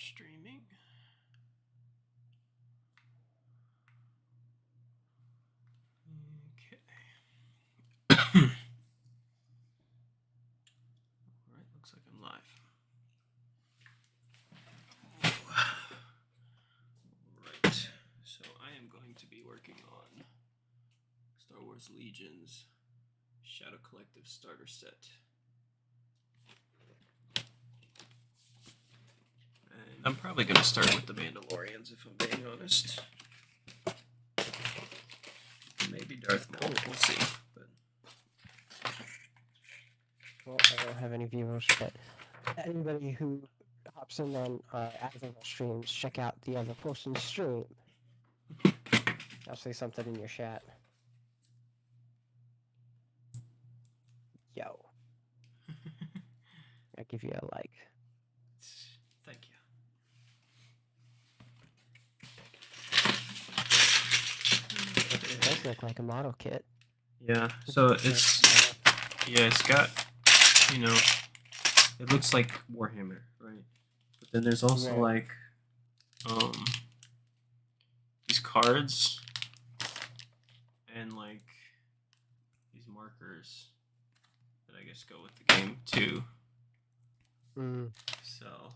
start streaming. Okay. Alright, looks like I'm live. Alright, so I am going to be working on Star Wars Legion's Shadow Collective starter set. And I'm probably going to start with the Mandalorians if I'm being honest. Maybe Darth Maul, we'll see. But well, I don't have any viewers, but anybody who hops in on Advent streams, check out the other person's stream. I'll say something in your chat. Yo. I give you a like. Thank you. It does look like a model kit. Yeah, so it's got, you know, it looks like Warhammer, right? But then there's also like these cards and like these markers that I guess go with the game too. So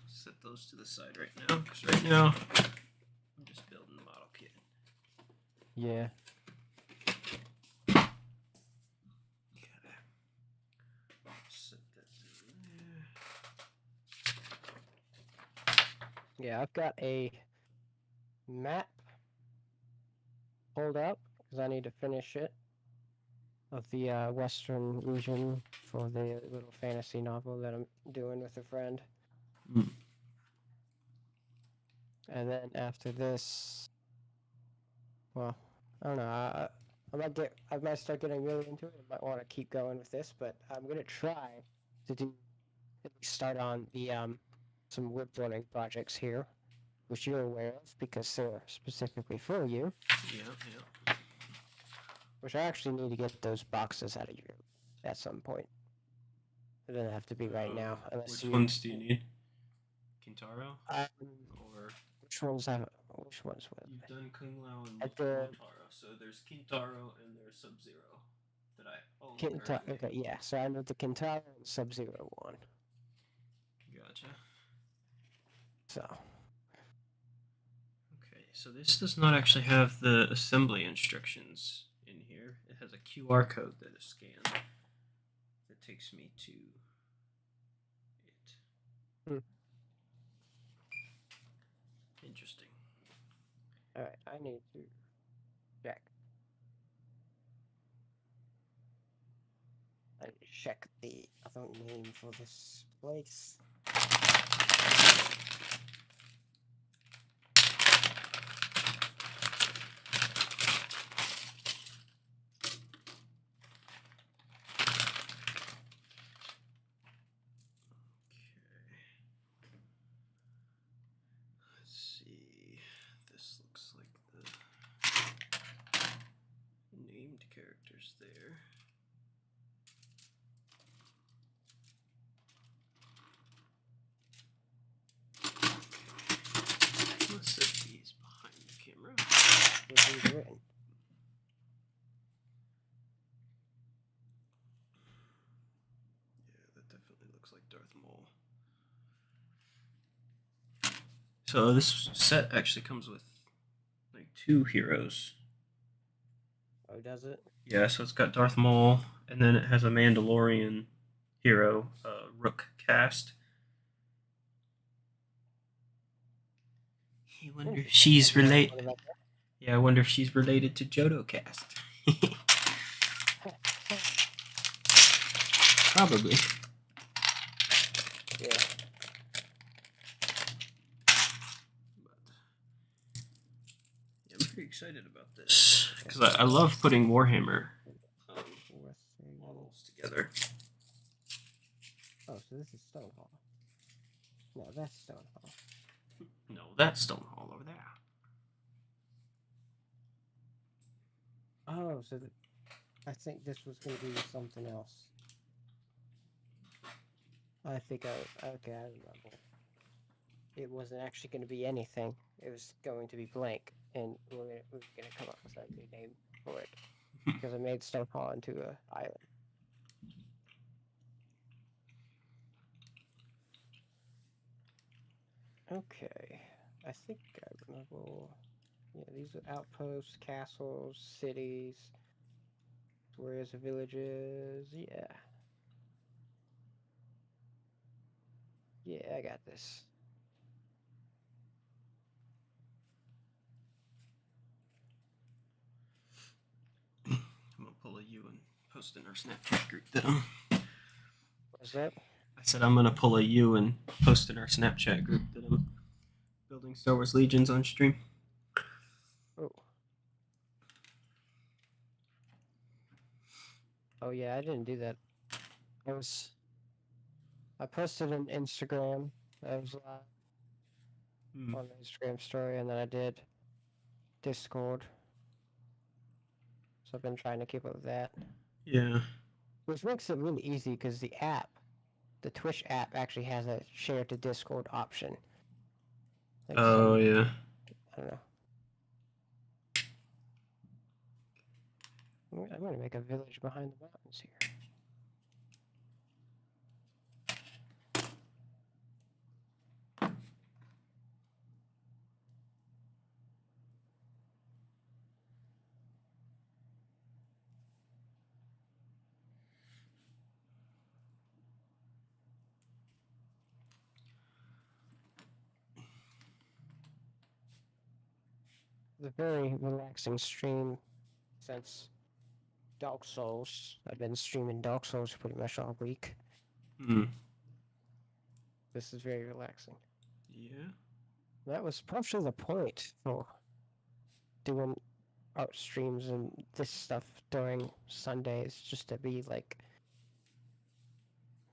set those to the side right now, because right now I'm just building the model kit. Yeah. Yeah, I've got a map pulled up because I need to finish it of the Western region for the little fantasy novel that I'm doing with a friend. And then after this, well, I don't know. I might start getting really into it. I might want to keep going with this, but I'm gonna try to do at least start on the some wood building projects here, which you're aware of because they're specifically for you. Yeah. Which I actually need to get those boxes out of you at some point. It doesn't have to be right now. Which ones do you need? Kintaro? Or which ones have? Which ones? You've done Kung Lao and Motaro, so there's Kintaro and there's Sub-Zero that I own currently. Okay, yeah. So I know the Kintaro and Sub-Zero one. Gotcha. So. Okay, so this does not actually have the assembly instructions in here. It has a QR code that is scanned that takes me to it. Interesting. Alright, I need to check. I need to check the other name for this place. Characters there. Let's set these behind the camera. Yeah, that definitely looks like Darth Maul. So this set actually comes with like 2 heroes. Oh, does it? Yeah, so it's got Darth Maul, and then it has a Mandalorian hero, Rook Cast. I wonder if she's related. Yeah, I wonder if she's related to Jodo Cast. Probably. Yeah. I'm pretty excited about this because I love putting Warhammer models together. Oh, so this is Stonehall. No, that's Stonehall. No, that's Stonehall over there. Oh, so I think this was going to be something else. I think okay, I remember. it wasn't actually going to be anything. It was going to be blank, and we were going to come up with a new name for it because I made Stonehall into an island. Okay, I think I will. Yeah, these are outposts, castles, cities, whereas the villages. Yeah. Yeah, I got this. I'm gonna pull a U and post in our Snapchat group that What's that? I said I'm gonna pull a U and post in our Snapchat group that I'm building Star Wars Legions on stream. Oh. Oh yeah, I didn't do that. I posted an Instagram. I was live on the Instagram story, and then I did Discord. So I've been trying to keep up with that. Yeah. Which makes it really easy because the Twitch app actually has a share to Discord option. Like yeah. I don't know. I'm gonna make a village behind the mountains here. It's a very relaxing stream since Dark Souls. I've been streaming Dark Souls pretty much all week. This is very relaxing. Yeah. That was partially the point for doing art streams and this stuff during Sundays, just to be like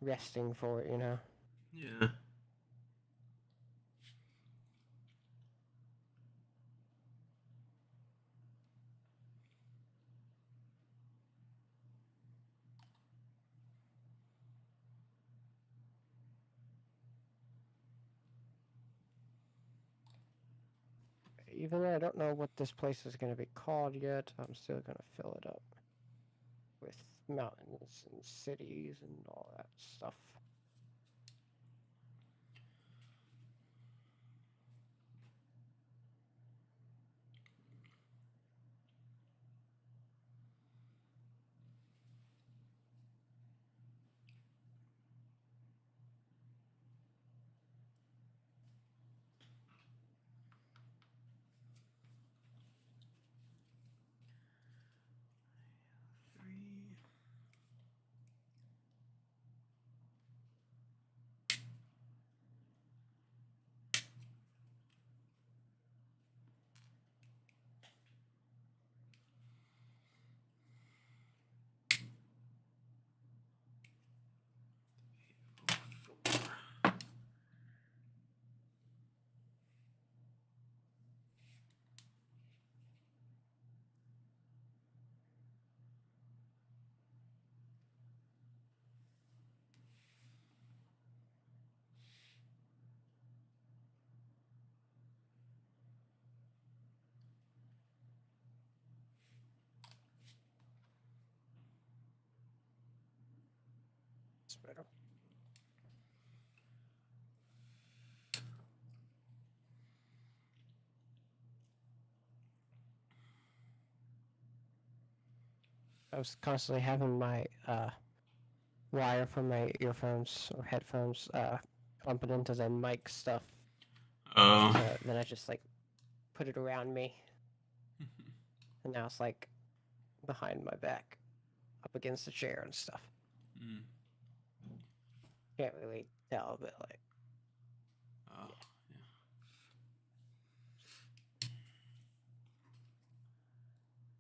resting for it, you know? Yeah. Even though I don't know what this place is going to be called yet, I'm still going to fill it up with mountains and cities and all that stuff. It's better. I was constantly having my wire from my earphones or headphones bumping into the mic stuff. Oh. So then I just like put it around me, and now it's like behind my back, up against the chair and stuff. Can't really tell, but like. Oh,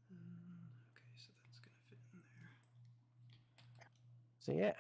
yeah. Okay, so that's gonna fit in there. So yeah.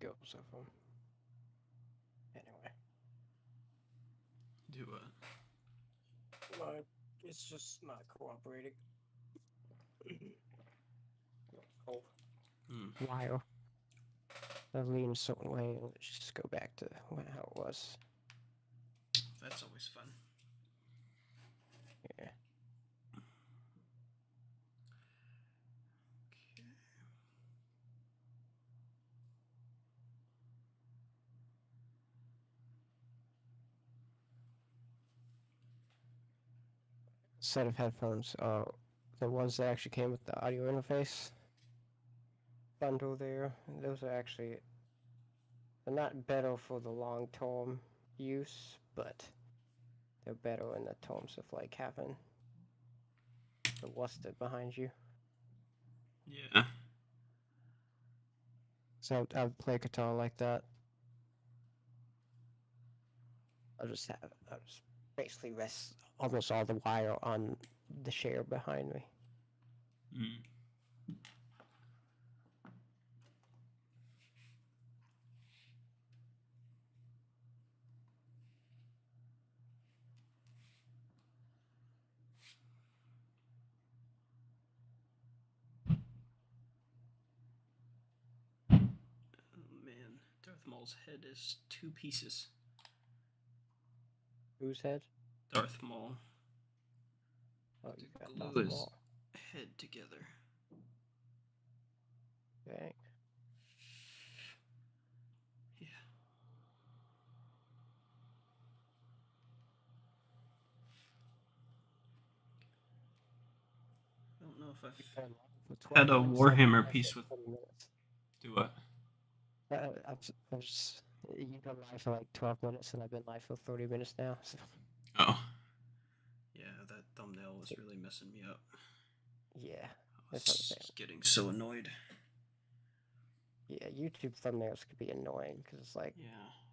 kills of them. Anyway. Do what? It's just not cooperating. Oh. While I lean a certain way, and let's just go back to how it was. That's always fun. Yeah. Set of headphones, the ones that actually came with the audio interface bundle there, those are actually, they're not better for the long-term use, but they're better in the terms of like having the worsted behind you. Yeah. So I would play guitar like that. I'll just basically rest almost all the wire on the chair behind me. Oh man, Darth Maul's head is 2 pieces. Whose head? Darth Maul. Oh, you got Glue Darth his Maul. head together. Okay. Yeah. I don't know if I've had a Warhammer piece with. Do what? I've just, you've been live for like 12 minutes, and I've been live for 30 minutes now. So. Oh. Yeah, that thumbnail was really messing me up. Yeah. I was getting so annoyed. Yeah, YouTube thumbnails could be annoying because it's like. Yeah.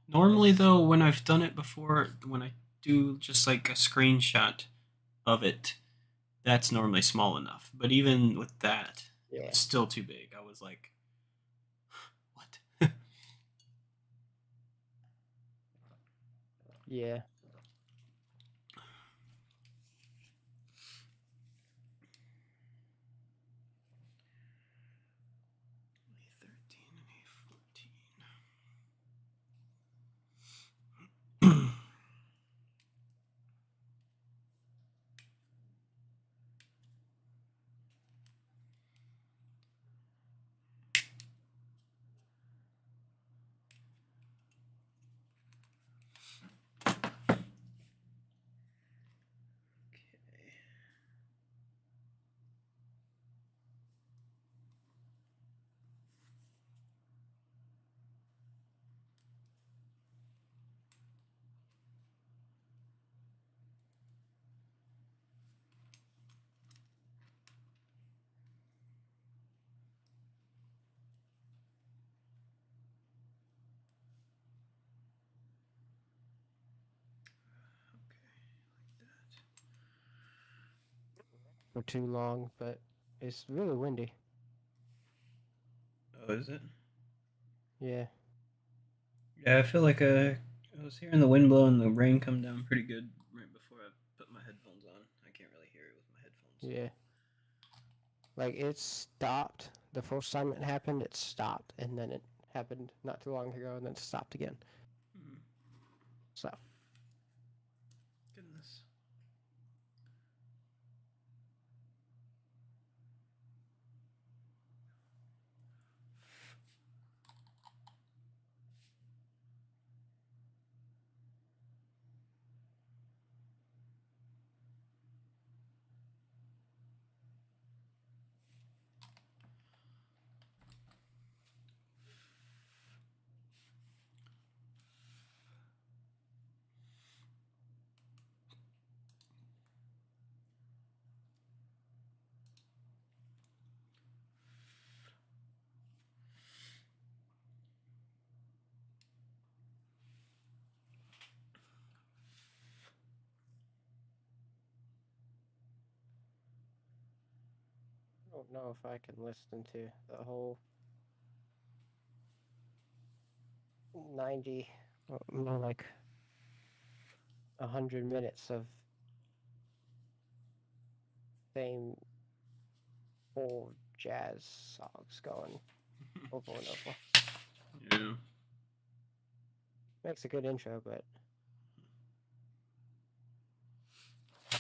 Normally, though, when I've done it before, when I do just like a screenshot of it, that's normally small enough. But even with that, it was still too big. I was like, what? Yeah. For too long, but it's really windy. Oh, is it? Yeah. Yeah, I feel like I was hearing the wind blow and the rain come down pretty good right before I put my headphones on. I can't really hear it with my headphones. Yeah. Like, it stopped. The first time it happened, it stopped. And then it happened not too long ago, and then stopped again. So. Goodness. I don't know if I can listen to the whole 90, more like 100 minutes of same old jazz songs going over and over. Yeah. Makes a good intro, but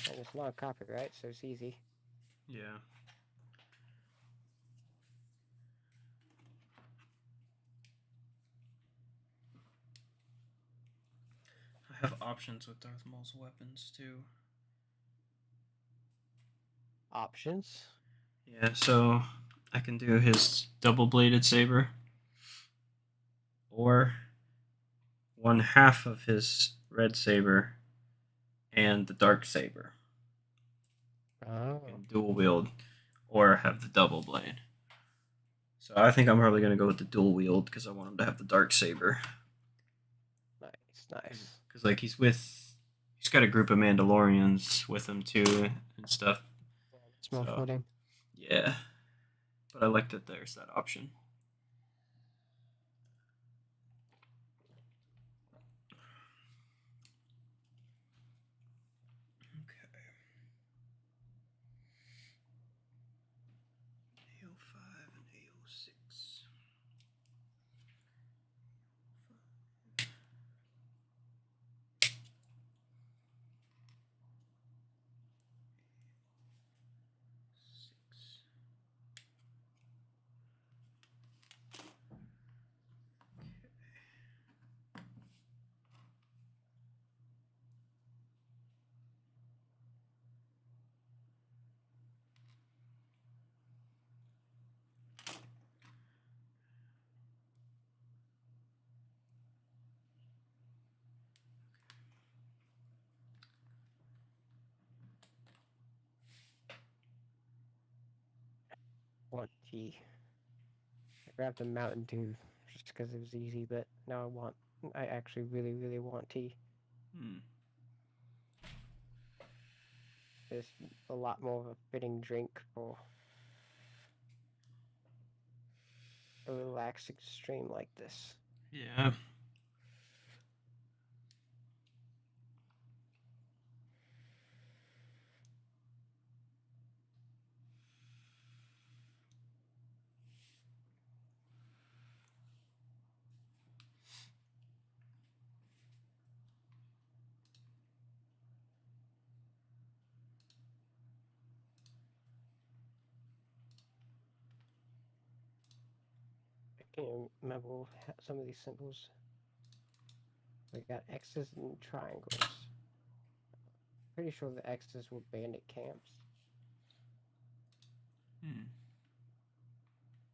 and it's not copyright, so it's easy. Yeah. I have options with Darth Maul's weapons too. Options? Yeah, so I can do his double-bladed saber, or one half of his red saber and the dark saber. Oh. I can dual wield, or have the double blade. So I think I'm probably gonna go with the dual wield because I want him to have the dark saber. Nice, nice. Because like he's got a group of Mandalorians with him too and stuff. Small footing. Yeah, but I like that there's that option. Okay. AO5 and AO6. Want tea. I grabbed a Mountain Dew just because it was easy, but now I actually really, really want tea. It's a lot more of a fitting drink for a relaxing stream like this. Yeah. I can't remember some of these symbols. We got X's and triangles. Pretty sure the X's were bandit camps.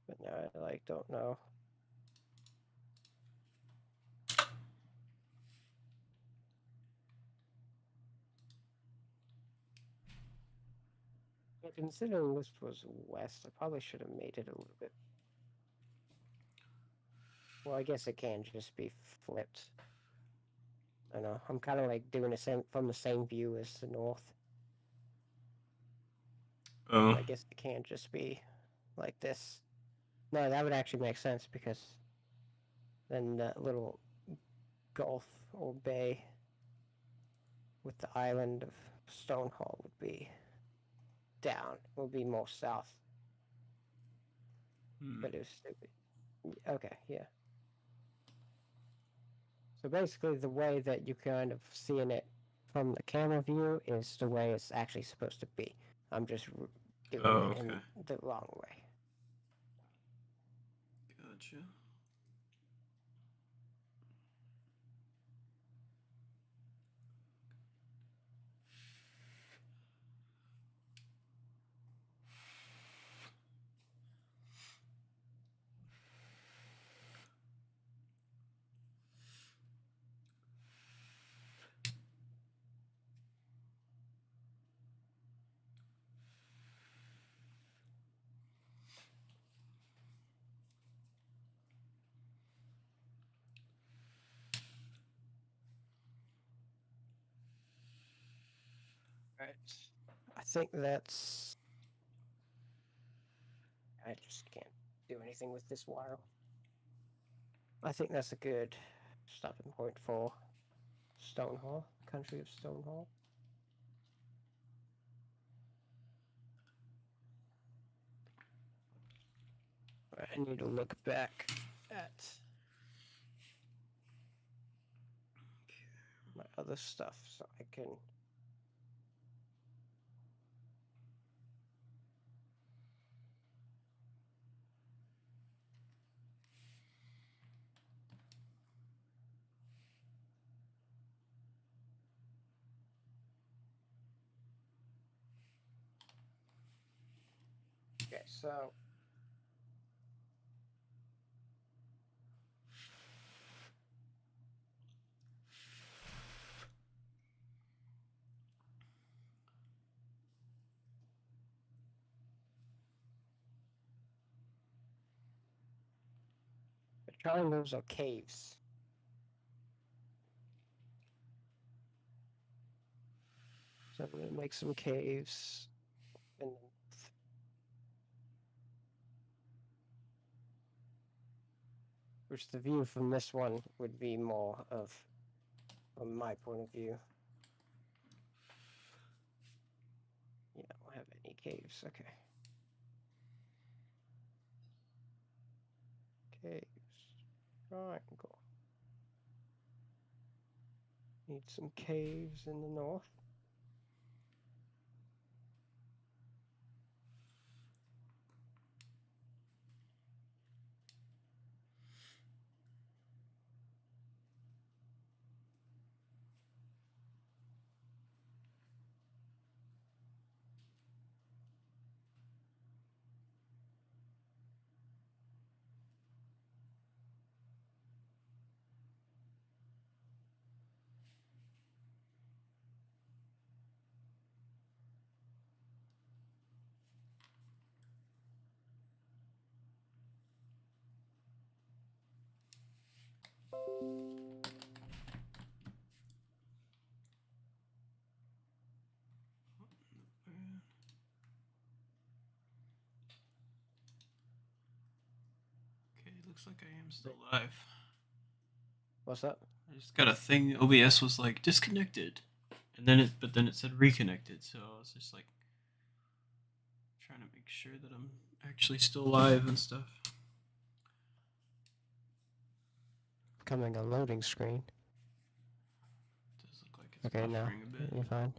But now I don't know. Considering this was west, I probably should have made it a little bit. Well, I guess it can just be flipped. I know. I'm kind of like doing the same from the same view as the north. Oh. I guess it can't just be like this. No, that would actually make sense because then that little gulf or bay with the island of Stonehall would be down. Would be more south. But it was stupid. Okay, yeah. So basically, the way that you kind of seeing it from the camera view is the way it's actually supposed to be. I'm just doing it in the wrong way. Gotcha. Right. I think that's. I just can't do anything with this wire. I think that's a good stopping point for Stonehall, country of Stonehall. I need to look back at my other stuff so I can. Okay, so the triangles are caves. So I'm gonna make some caves in the north. Which the view from this one would be more of, from my point of view. Yeah, I don't have any caves. Okay. Caves. Triangle. Need some caves in the north. Okay, looks like I am still live. What's up? I just got a thing. OBS was like disconnected, and then it said reconnected. So I was just like trying to make sure that I'm actually still live and stuff. Coming a loading screen. It does look like it's Okay, now buffering a bit. you're fine.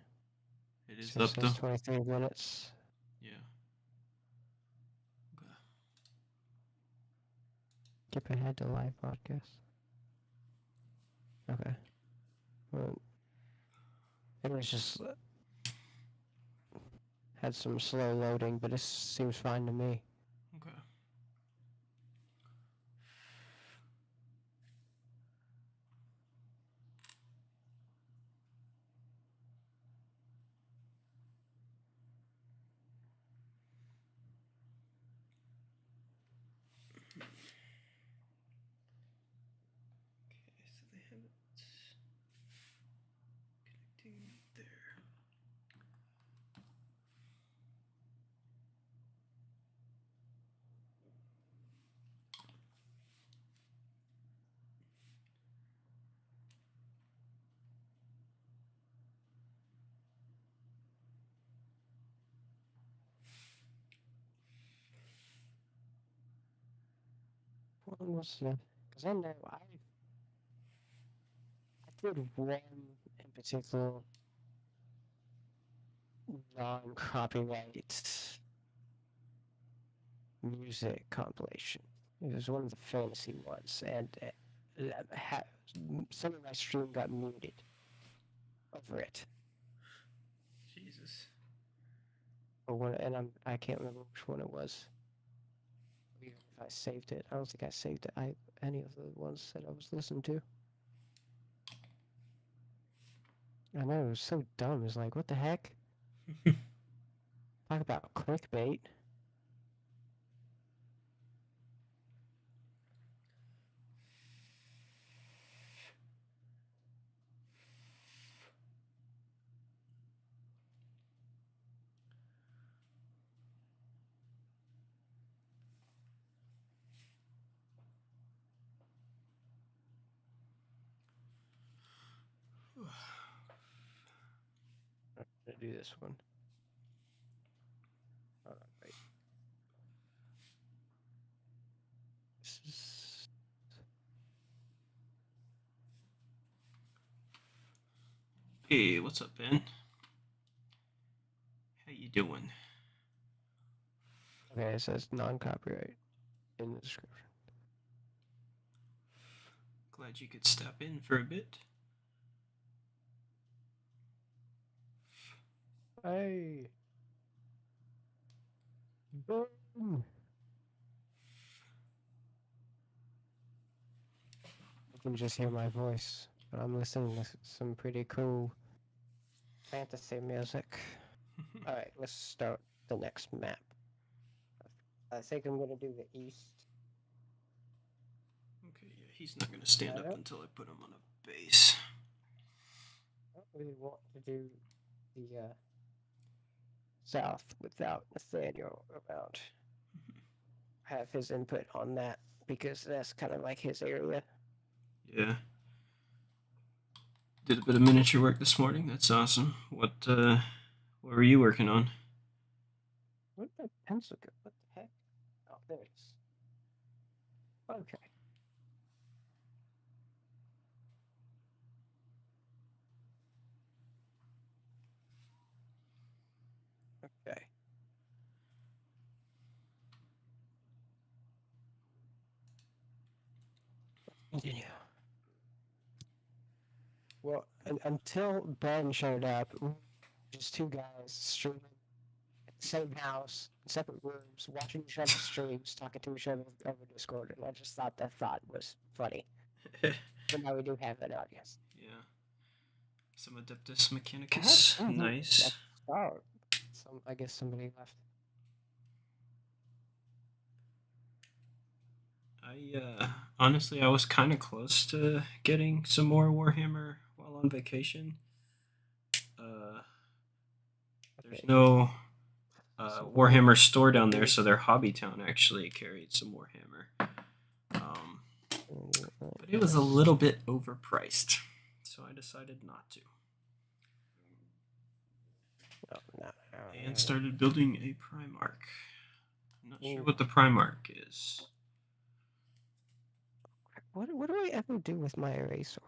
It is So up though. 23 minutes. Yeah. Okay. Skip ahead to live podcast. Okay. Well, it was just had some slow loading, but it seems fine to me. Okay. Okay, so they have it connecting there. What was the? Because I know I did one in particular non-copyright music compilation. It was one of the fantasy ones, and some of my stream got muted over it. Jesus. Or one, and I can't remember which one it was. Even if I saved it, I don't think I saved it. Any of the ones that I was listening to. I know, it was so dumb. It's like, what the heck? Talk about clickbait. do this one. Wait. This is... Hey, what's up, Ben? How you doing? Okay, it says non-copyright in the description. Glad you could stop in for a bit. Hey. Boom. You can just hear my voice, but I'm listening to some pretty cool fantasy music. Alright, let's start the next map. I think I'm gonna do the east. Okay, yeah, he's not gonna stand up until I put him on a base. I don't really want to do the south without Nathaniel around. Have his input on that because that's kind of like his area. Yeah. Did a bit of miniature work this morning. That's awesome. What were you working on? Where'd my pencil go? What the heck? Oh, there it is. Okay. Okay. Continue. Well, until Ben showed up, just two guys streaming at the same house, in separate rooms, watching each other's streams, talking to each other over Discord, and I just thought that thought was funny. But now we do have an audience. Yeah. Some Adeptus Mechanicus. Nice. Oh, I guess somebody left. Honestly, I was kind of close to getting some more Warhammer while on vacation. There's no Warhammer store down there, so their hobby town actually carried some Warhammer. But it was a little bit overpriced, so I decided not to. And started building a Primarch. I'm not sure what the Primarch is. What do I ever do with my eraser?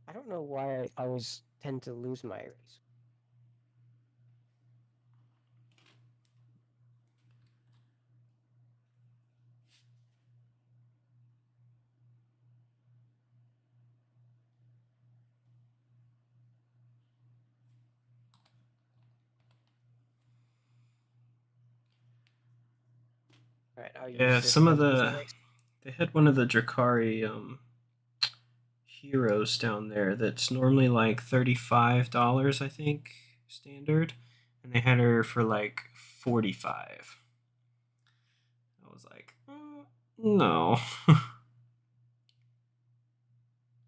I don't know why I always tend to lose my eraser. Right, yeah, some of they had one of the Drakari heroes down there that's normally like $35, I think, standard, and they had her for like $45. I was like, no.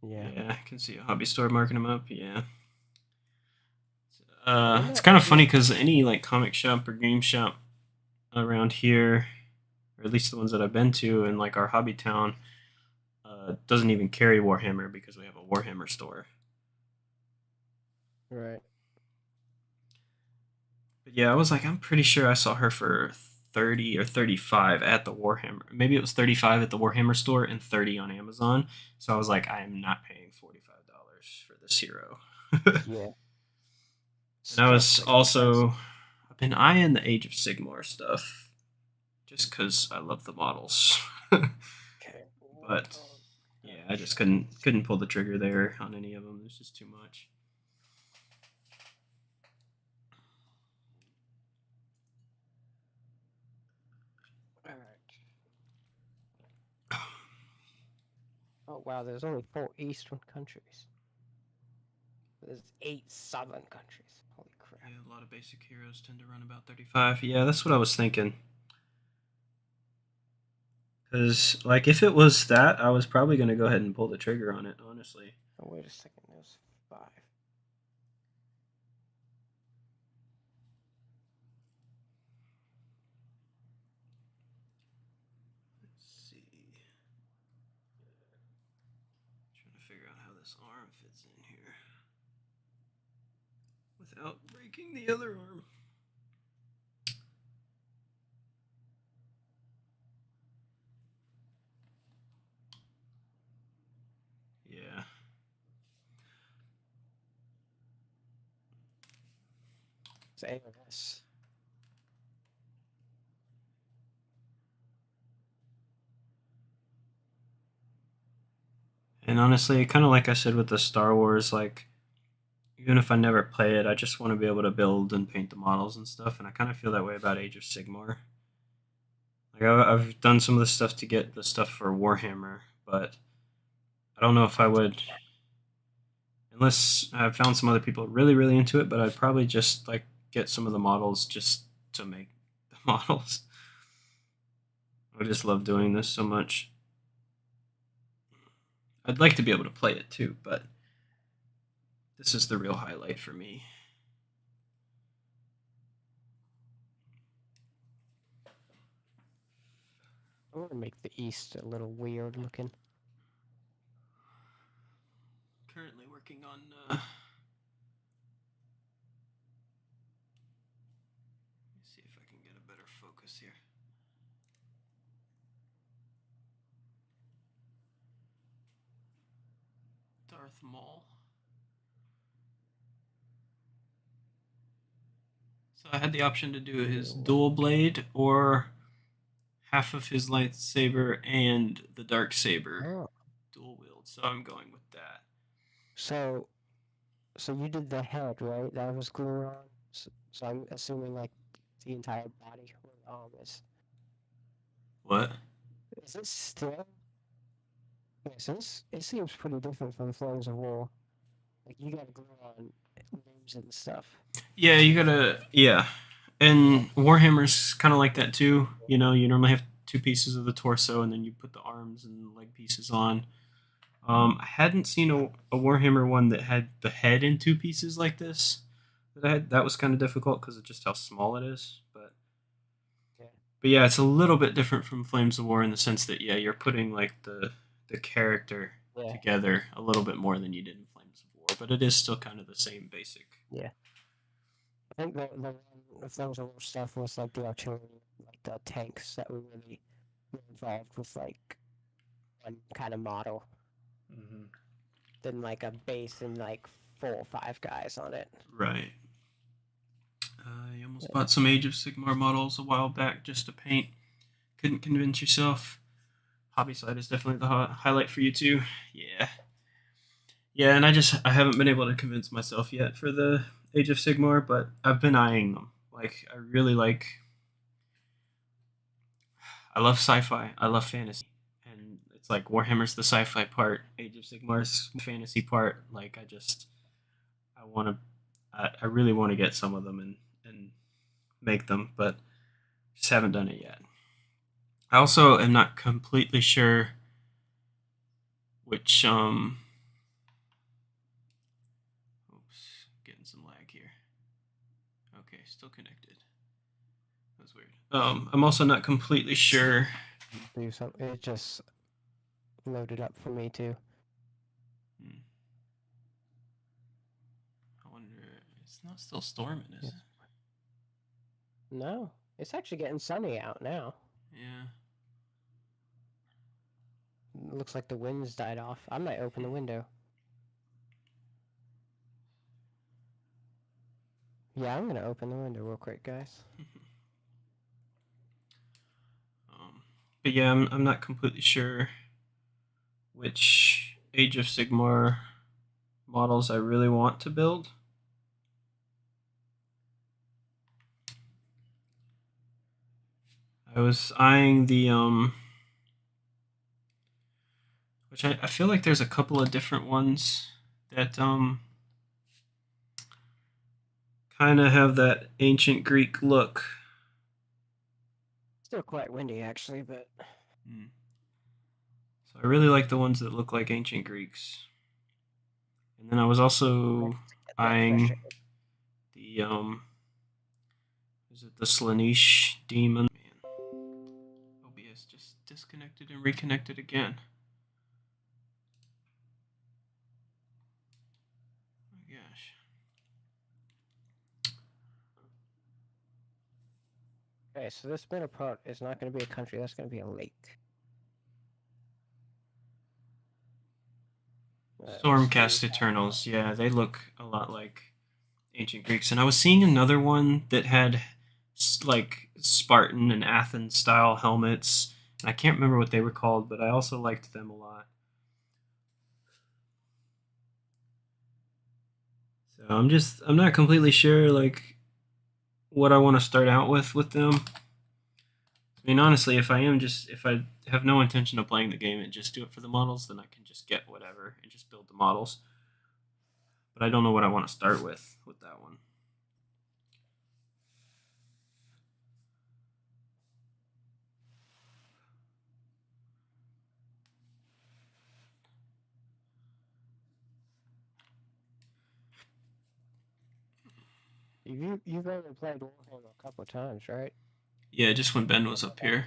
Yeah, I can see a hobby store marking them up. Yeah. It's kind of funny because any like comic shop or game shop around here, or at least the ones that I've been to in like our hobby town, doesn't even carry Warhammer because we have a Warhammer store. Right. But yeah, I was like, I'm pretty sure I saw her for 30 or 35 at the Warhammer. Maybe it was 35 at the Warhammer store and 30 on Amazon. So I was like, I am not paying $45 for this hero. Yeah. And I was also, I've been eyeing the Age of Sigmar stuff just because I love the models. Okay. But yeah, I just couldn't pull the trigger there on any of them. There's just too much. All right. Oh wow, there's only 4 Eastern countries. There's 8 Southern countries. Holy crap. Yeah, a lot of basic heroes tend to run about 35. Yeah, that's what I was thinking. Because, like, if it was that, I was probably going to go ahead and pull the trigger on it, honestly. Oh, wait a second. There's 5. this arm fits in here without breaking the other arm. Yeah. It's AOS. And honestly, kind of like I said with the Star Wars, like, even if I never play it, I just want to be able to build and paint the models and stuff. And I kind of feel that way about Age of Sigmar. Like, I've done some of the stuff to get the stuff for Warhammer, but I don't know if I would, unless I've found some other people really, really into it. But I'd probably just like get some of the models just to make the models. I just love doing this so much. I'd like to be able to play it too, but this is the real highlight for me. I want to make the east a little weird looking. Currently working on let me see if I can get a better focus here. Darth Maul. So I had the option to do his dual blade or half of his lightsaber and the dark saber dual wield. So I'm going with that. So you did the head, right? That was glued on. So I'm assuming like the entire body where the arm is. What? Is this still? Yeah, so it seems pretty different from Flames of War. Like you gotta glue on limbs and stuff. Yeah, you gotta. Yeah, and Warhammer's kind of like that too. You know, you normally have 2 pieces of the torso, and then you put the arms and leg pieces on. I hadn't seen a Warhammer one that had the head in 2 pieces like this. That was kind of difficult because of just how small it is. But yeah, it's a little bit different from Flames of War in the sense that you're putting like the character together a little bit more than you did in Flames of War, but it is still kind of the same basic. Yeah. I think the Flames of War stuff was like the artillery, like the tanks that were really involved with like one kind of model. Mm-hmm. Than like a base and like 4 or 5 guys on it. Right. You almost bought some Age of Sigmar models a while back just to paint. Couldn't convince yourself. Hobby side is definitely the highlight for you too. Yeah. Yeah, and I haven't been able to convince myself yet for the Age of Sigmar, but I've been eyeing them. Like, I really like. I love sci-fi. I love fantasy, and it's like Warhammer's the sci-fi part, Age of Sigmar's fantasy part. Like, I want to. I really want to get some of them and make them, but just haven't done it yet. I also am not completely sure which oops, getting some lag here. Okay, still connected. That's weird. I'm also not completely sure. Do something. It just loaded up for me too. I wonder. It's not still storming, is it? No, it's actually getting sunny out now. Yeah. It looks like the wind's died off. I might open the window. Yeah, I'm gonna open the window real quick, guys. But yeah, I'm not completely sure which Age of Sigmar models I really want to build. I was eyeing the which I feel like there's a couple of different ones that kind of have that ancient Greek look. Still quite windy actually, but so I really like the ones that look like ancient Greeks. And then I was also eyeing the is it the Slaanesh demon? Man, OBS just disconnected and reconnected again. gosh. Okay, so this middle part is not going to be a country. That's going to be a lake. Stormcast Eternals. Yeah, they look a lot like ancient Greeks. And I was seeing another one that had like Spartan and Athens style helmets. And I can't remember what they were called, but I also liked them a lot. So I'm not completely sure like what I want to start out with them. I mean, honestly, if I have no intention of playing the game and just do it for the models, then I can just get whatever and just build the models. But I don't know what I want to start with that one. You've only played Warhammer a couple of times, right? Yeah, just when Ben was up here.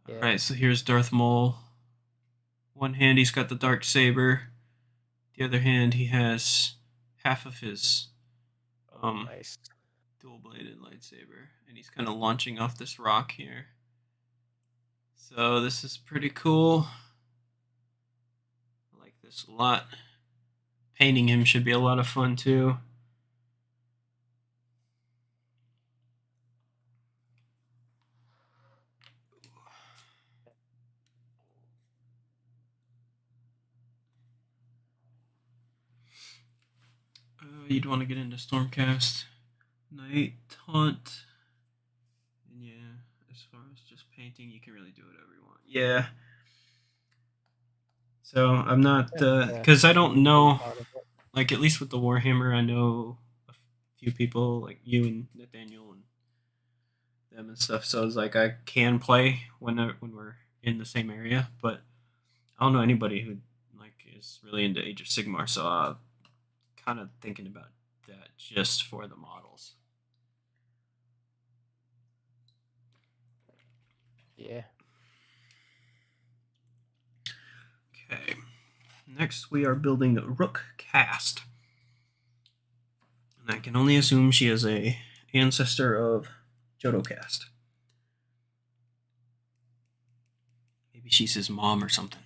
Yeah. Alright, so here's Darth Maul. One hand he's got the dark saber. The other hand he has half of his nice. dual-bladed lightsaber. And he's kind of launching off this rock here. So this is pretty cool. I like this a lot. Painting him should be a lot of fun too. You'd want to get into Stormcast, Night Taunt, and yeah, as far as just painting, you can really do whatever you want. Yeah. So I'm not, because I don't know, like at least with the Warhammer, I know a few people like you and Nathaniel and them and stuff. So it's like I can play when we're in the same area, but I don't know anybody who like is really into Age of Sigmar. So kind of thinking about that just for the models. Yeah. Okay. Next, we are building the Rook Cast. And I can only assume she is a ancestor of Jodocast. Maybe she's his mom or something.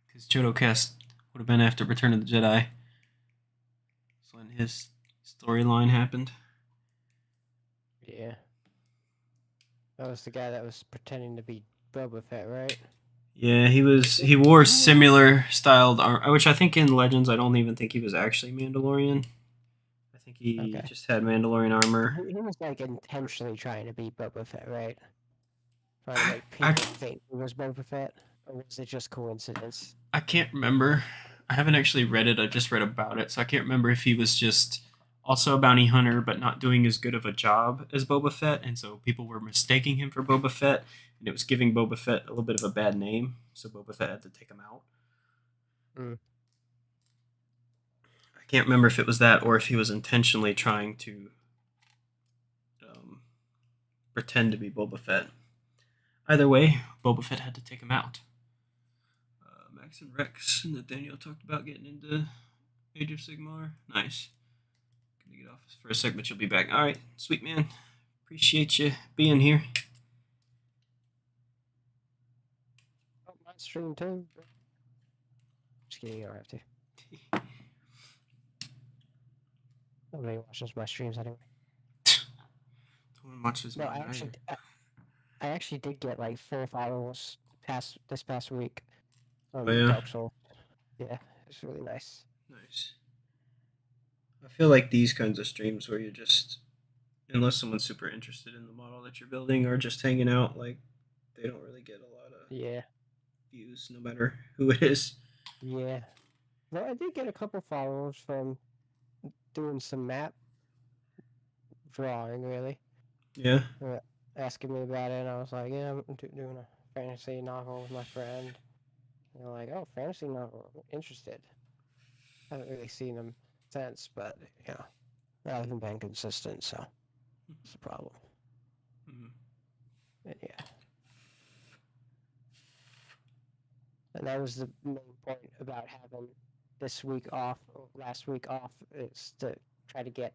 Because Jodocast would have been after Return of the Jedi. That's when his storyline happened. Yeah. That was the guy that was pretending to be Boba Fett, right? Yeah, he wore similar styled armor, which I think in Legends I don't even think he was actually Mandalorian. I think he just had Mandalorian armor. He was like intentionally trying to be Boba Fett, right? Trying to make people think he was Boba Fett, or was it just coincidence? I can't remember. I haven't actually read it. I just read about it, so I can't remember if he was just also a bounty hunter, but not doing as good of a job as Boba Fett, and so people were mistaking him for Boba Fett, and it was giving Boba Fett a little bit of a bad name, so Boba Fett had to take him out. I can't remember if it was that or if he was intentionally trying to pretend to be Boba Fett. Either way, Boba Fett had to take him out. Max and Rex and Nathaniel talked about getting into Age of Sigmar. Nice. Gonna get off for a sec, but you'll be back. All right, sweet man. Appreciate you being here. Oh, my stream too. Just kidding, you don't have to. Nobody watches my streams anyway. No one watches mine I actually did get like 4 followers this past week on Dark Souls. Yeah, it's really nice. Nice. I feel like these kinds of streams where you're just, unless someone's super interested in the model that you're building or just hanging out, like they don't really get a lot of views, no matter who it is. Yeah. Well, I did get a couple followers from doing some map drawing, really. Yeah. Asking me about it, and I was like, yeah, I'm doing a fantasy novel with my friend. And they're like, oh, fantasy novel, interested. I haven't really seen them since, but, you know, I haven't been consistent, so it's a problem. And yeah. And that was the main point about having this week off, or last week off, is to try to get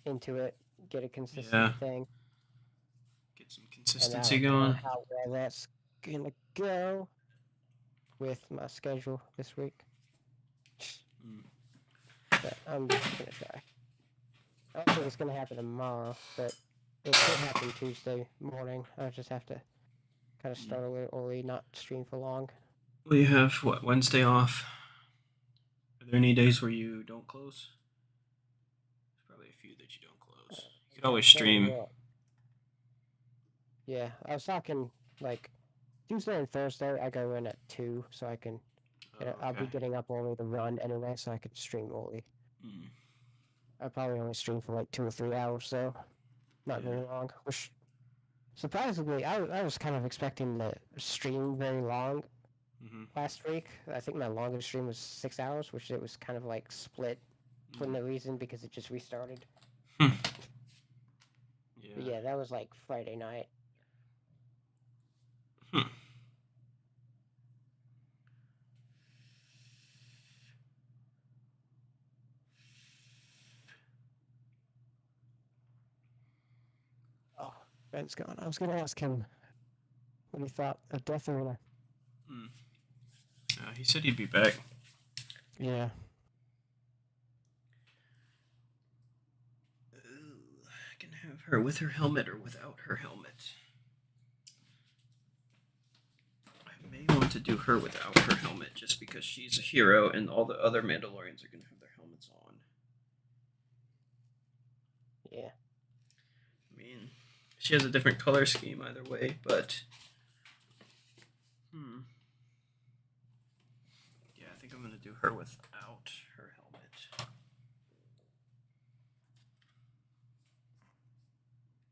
into it, get a consistent Yeah. thing. Get some And I consistency don't know going. how well that's gonna go with my schedule this week, Mm. but I'm gonna try. I don't think it's gonna happen tomorrow, but it could happen Tuesday morning. I just have to kind of start a little early, not stream for long. Well, you have what, Wednesday off? Are there any days where you don't close? There's probably a few that you don't close. You could always stream. Yeah, I was talking like Tuesday and Thursday. I go in at 2, so I can. Oh, I'll be okay. getting up only to run anyway, so I can stream early. Mm. I probably only stream for like 2 or 3 hours, so not Yeah. very long. Which surprisingly, I was kind of expecting to stream very long Mm-hmm. last week. I think my longest stream was 6 hours, which it was kind of like split for no reason because it just restarted. Hmm. But Yeah. yeah, that was like Friday night. Hmm. Oh, Ben's gone. I was gonna ask him what he thought of Death Arena. Mm. He said he'd be back. Yeah. I can have her with her helmet or without her helmet. I may want to do her without her helmet just because she's a hero and all the other Mandalorians are going to have their helmets on. Yeah. I mean, she has a different color scheme either way, but. Yeah, I think I'm going to do her without her helmet.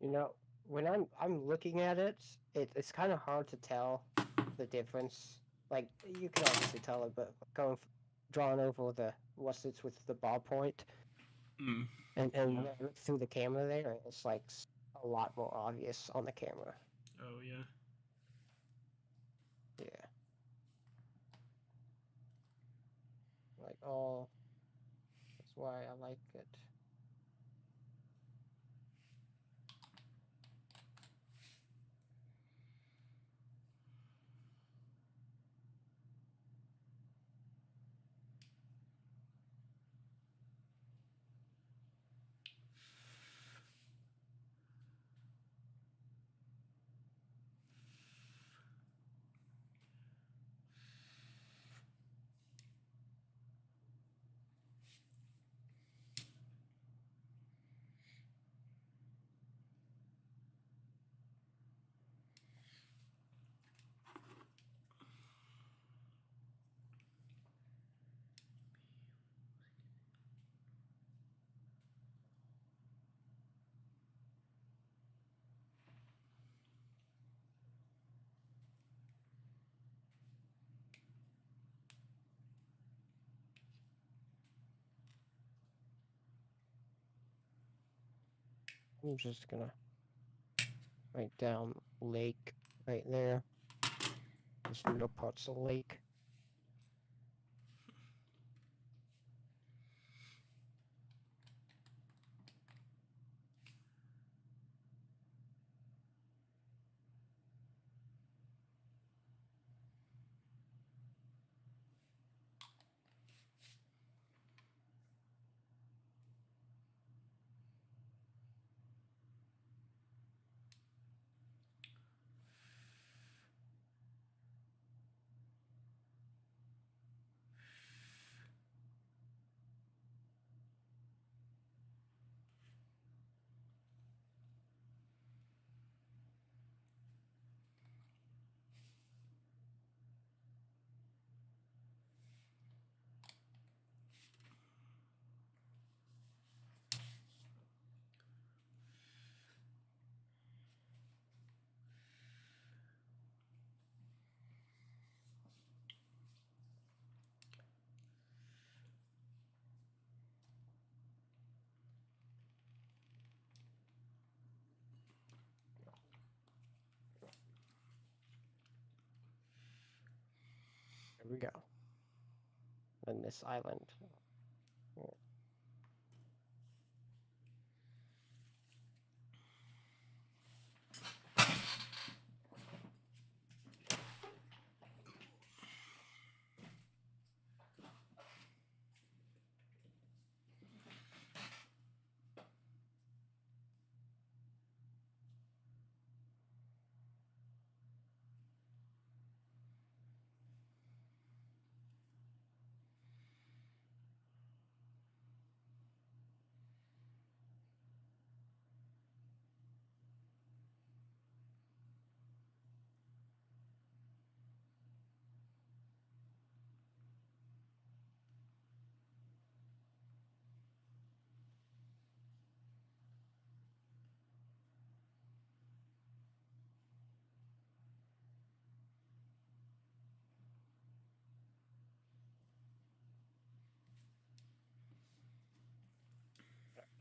You know, when I'm looking at it, it's kind of hard to tell the difference. Like you can obviously tell it, but drawing over the what's it's with the ballpoint, Mm. and Yeah. when I look through the camera there, it's like a lot more obvious on the camera. Oh, yeah. Yeah. Like, oh, that's why I like it. I'm just gonna write down lake right there. There's no parts of lake. There we go. than this island. Yeah.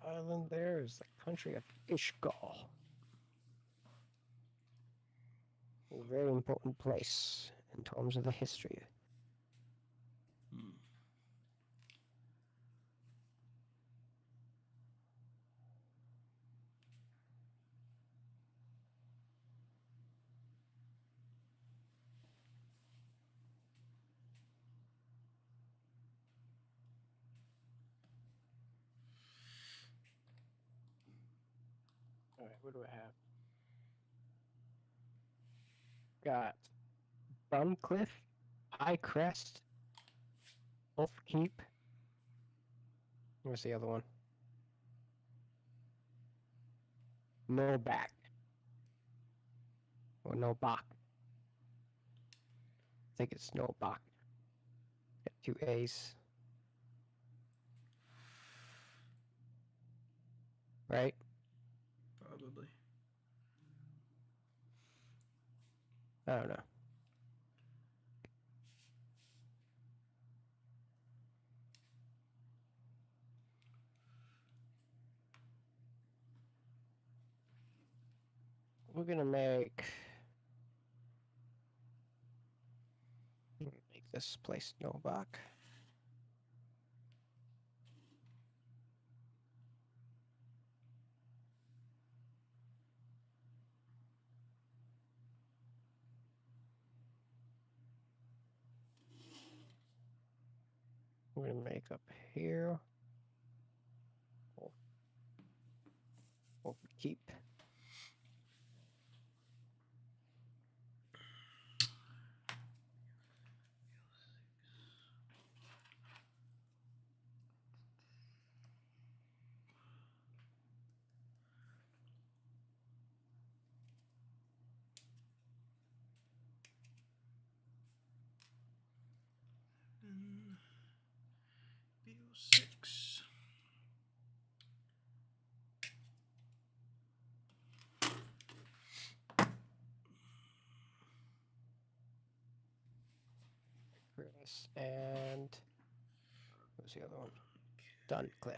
Island there is the country of Ishgal. A very important place in terms of the history. Hmm. All right, what do I have? Got Duncliffe, High Crest, Wolf Keep. Where's the other one? No back. Or no Bach. I think it's no Bach. Got 2 A's. Right? Probably. I don't know. We're gonna make this place no Bach. We're gonna make up here. Wolf Keep. And BO6. Chris and what's the other one? Duncliffe.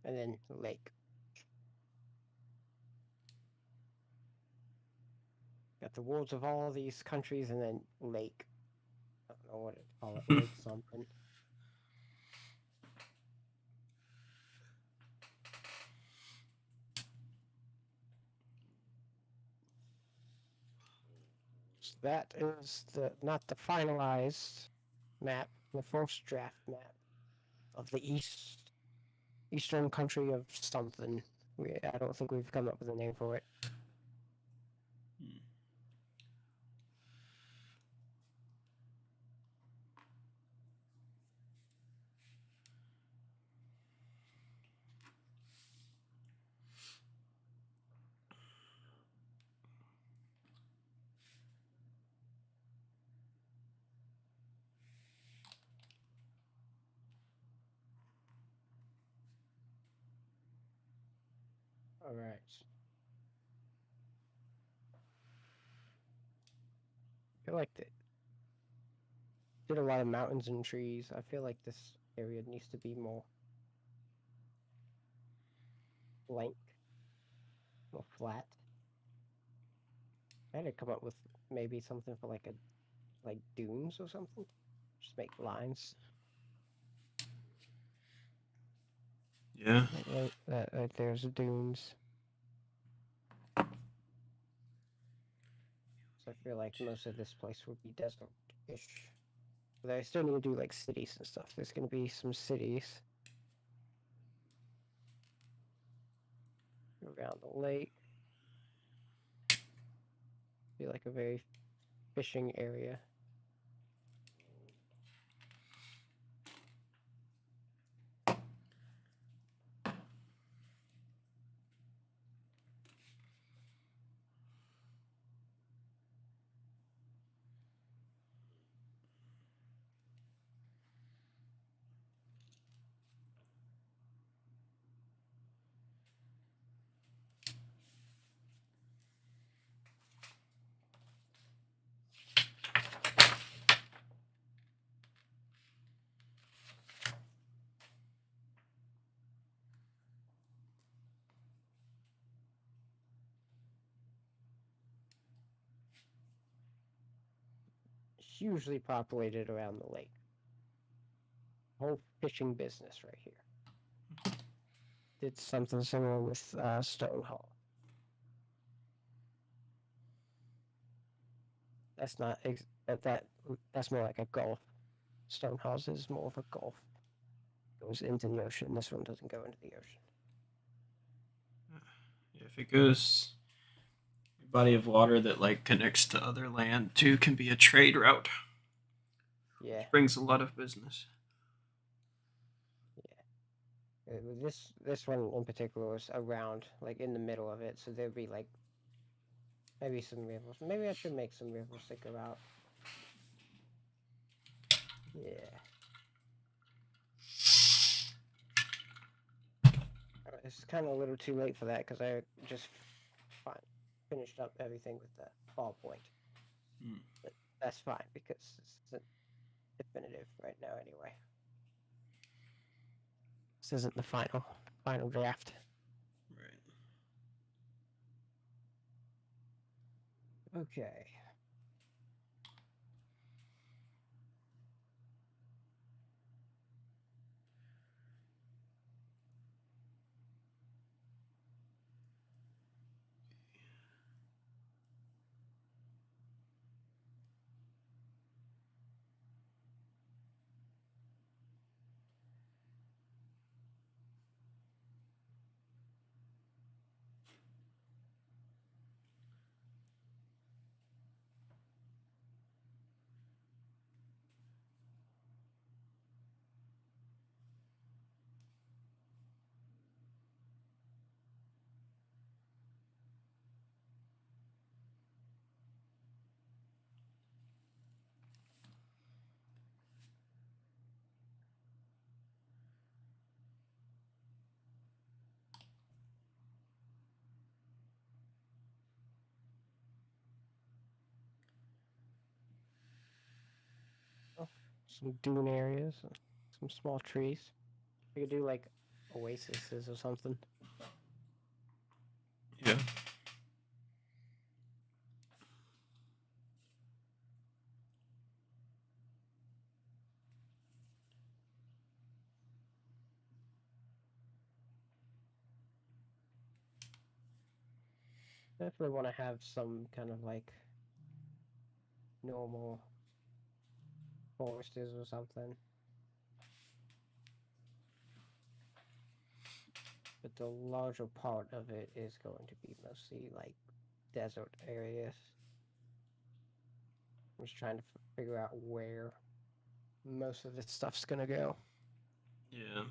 And then Lake. Got the worlds of all these countries and then Lake. I don't know what to call it. Lake something. So that is not the finalized map, the first draft map of the eastern country of something. I don't think we've come up with a name for it. Hmm. All right. I feel like did a lot of mountains and trees. I feel like this area needs to be more blank. More flat. I had to come up with maybe something for like dunes or something. Just make lines. Yeah. Right there's dunes. So I feel like most of this place would be desert-ish. But I still need to do like cities and stuff. There's gonna be some cities around the lake. Be like a very fishing area. Hugely populated around the lake. Whole fishing business right here. Did something similar with Stone Hall. That's not that's more like a golf. Stone Halls is more of a golf. Goes into the ocean. This one doesn't go into the ocean. Yeah, if it goes a body of water that like connects to other land too can be a trade route. Yeah. Which brings a lot of business. Yeah. This one in particular was around like in the middle of it, so there'd be like maybe some rivers. Maybe I should make some rivers to go out. Yeah. It's kind of a little too late for that because I just finished up everything with the ball point. But that's fine because it's definitive right now anyway. This isn't the final draft. Right. Okay. Some dune areas, some small trees. We could do like oases or something. Yeah. Definitely want to have some kind of like normal forests or something. But the larger part of it is going to be mostly like desert areas. I'm just trying to figure out where most of this stuff's gonna go. Yeah.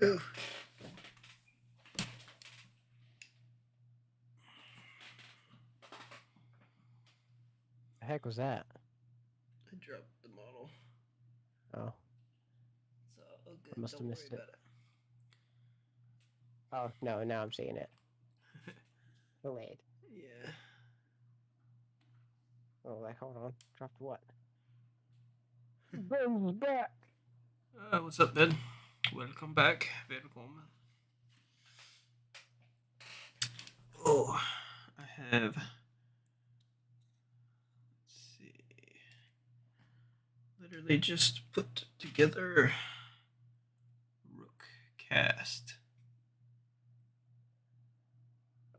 Ew. The heck was that? I dropped the model. Oh. It's all good. I must have Don't missed worry it. about Oh, no, now I'm seeing it. it. Delayed. Yeah. Oh, like, hold on. Dropped what? Ben's back! What's up, Ben? Welcome back. Welcome. Oh, I have. Let's see. Literally just put together Rook cast.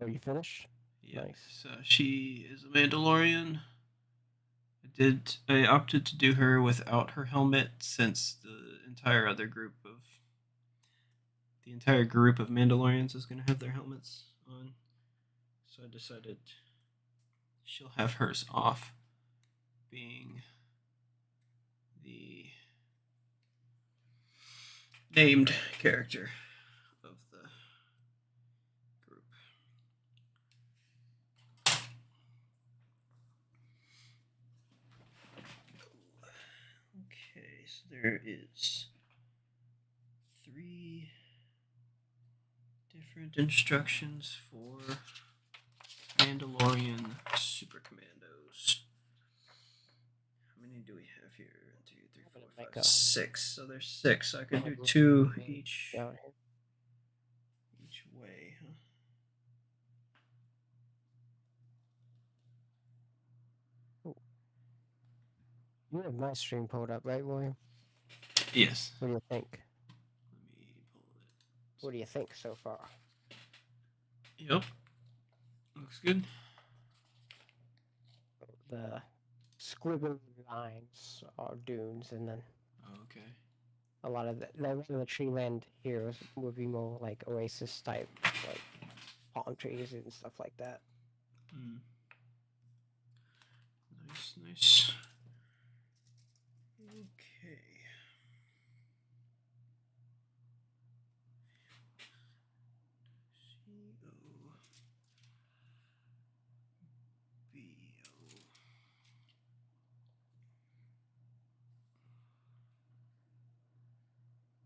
Oh, you finished? Yeah. Nice. So she is a Mandalorian. I opted to do her without her helmet since the entire group of Mandalorians is going to have their helmets on. So I decided she'll have hers off, being the named character of the group. Okay, so there is 3 different instructions for Mandalorian Super Commandos. How many do we have here? 1, 2, 3, 4, 5, 6. So there's 6. So I could do 2 each way, huh? You have my stream pulled up, right, William? Yes. What do you think? Let me pull it. What do you think so far? Yep. Looks good. The squiggly lines are dunes, and then Okay. a lot of the tree land here would be more like oasis type, like palm trees and stuff like that. Mm. Nice, nice. Okay. C-O-B-O.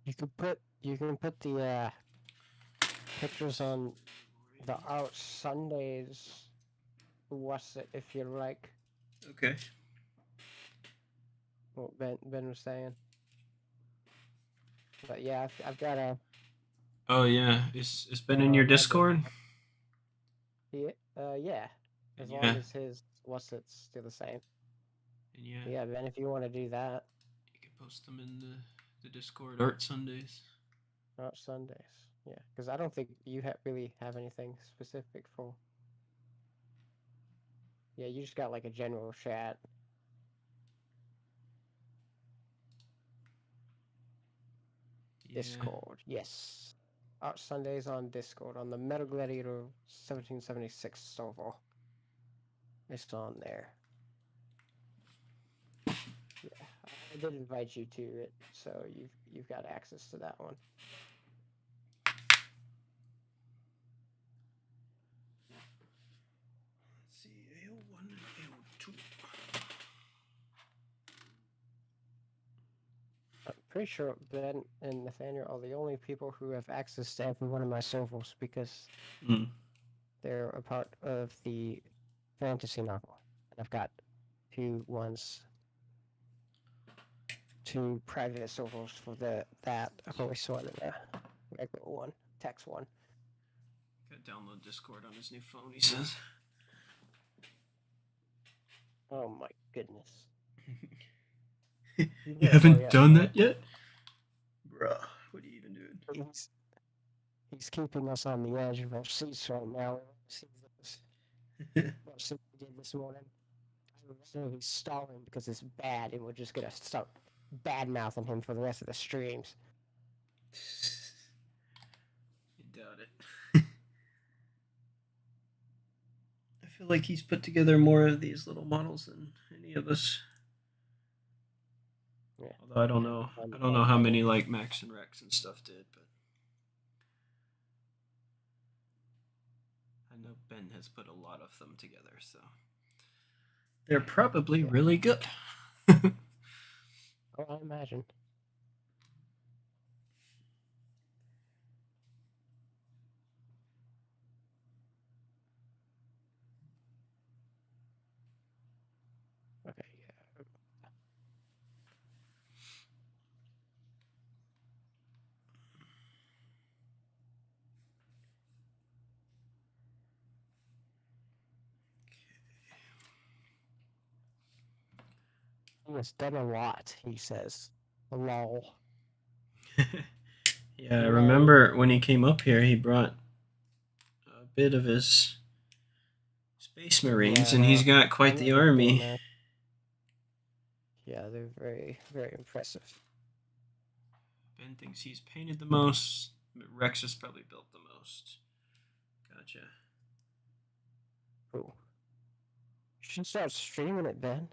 You can put the pictures on the Out Sundays. What's it if you like? Okay. What Ben was saying. But yeah, I've got a. Oh yeah, it's been in your Discord. Yeah. As Yeah. long as his what's it's still the same. And yeah. Yeah, Ben, if you want to do that. You can post them in the Discord Art Sundays. Art Sundays. Yeah, because I don't think you really have anything specific for. Yeah, you just got like a general chat. Yeah. Discord, yes. Art Sundays on Discord on the Metal Gladiator 1776 server. It's on there. Yeah, I did invite you to it, so you've got access to that one. Let's see, AO1 and AO2. I'm pretty sure Ben and Nathaniel are the only people who have access to every one of my servers because they're a part of the fantasy novel. And I've got 2 private servers for that. I've always wanted a regular one, text one. Gotta download Discord on his new phone, he says. Oh my goodness. You haven't done that yet? Bruh, what are you even doing? He's keeping us on the edge of our seats right now. See what we did this morning. So he's stalling because it's bad, and we're just gonna start bad mouthing him for the rest of the streams. I doubt it. I feel like he's put together more of these little models than any of us. Yeah. Although I don't know how many like Max and Rex and stuff did, but know Ben has put a lot of them together, so they're probably really good. Oh, I imagine. Okay, yeah. He has done a lot, he says. Lol. Yeah, I remember when he came up here, he brought a bit of his Space Marines, and he's got quite the army. Yeah, they're very, very impressive. Ben thinks he's painted the most. Rex has probably built the most. Gotcha. Cool. You should start streaming it, Ben.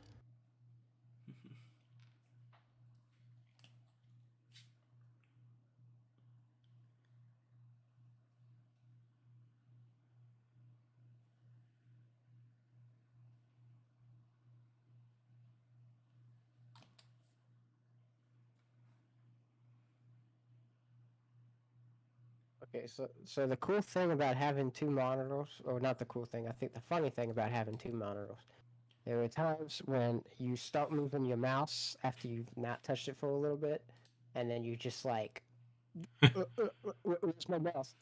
Okay, so the cool thing about having two monitors, or not the cool thing, I think the funny thing about having two monitors, there are times when you start moving your mouse after you've not touched it for a little bit, and then you just like, where's my mouse?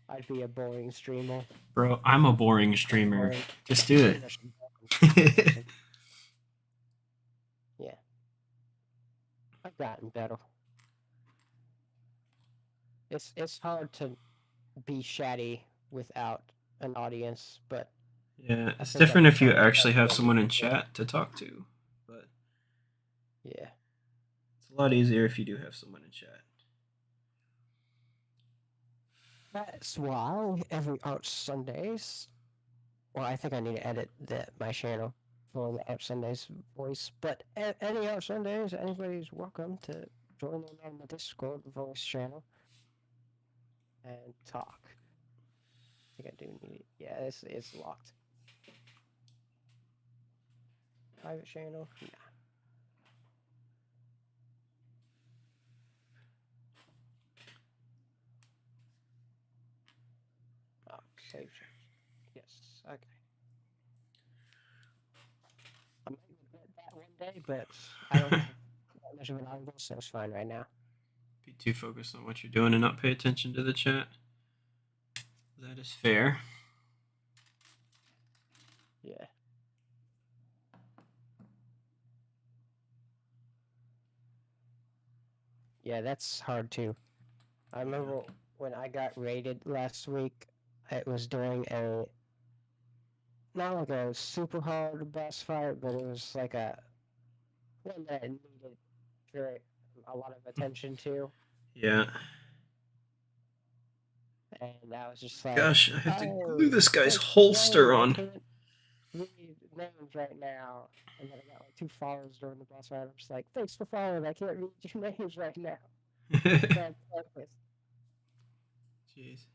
I'd be a boring streamer. Bro, I'm a boring streamer. Just do it. Yeah. I've gotten better. It's hard to be chatty without an audience, but yeah, it's different if you actually have someone in chat to talk to, but yeah, it's a lot easier if you do have someone in chat. that's why every Art Sundays. Well, I think I need to edit my channel for the Art Sundays voice, but any Art Sundays, anybody's welcome to join in on the Discord voice channel and talk. I think I do need it. Yeah, it's locked. Private channel? Nah. Oh, save. Yes, okay. I might regret that one day, but I don't have that much of an audience, so it's fine right now. Be too focused on what you're doing and not pay attention to the chat. That is fair. Yeah. Yeah, that's hard too. I remember when I got raided last week, it was during not like a super hard boss fight, but it was like a one that needed very a lot of attention to. Yeah. And I was just like, gosh, I have to glue this guy's holster on. I can't read names right now. And then I got like 2 followers during the boss fight. I'm just like, thanks for following. I can't read your names right now. Jeez.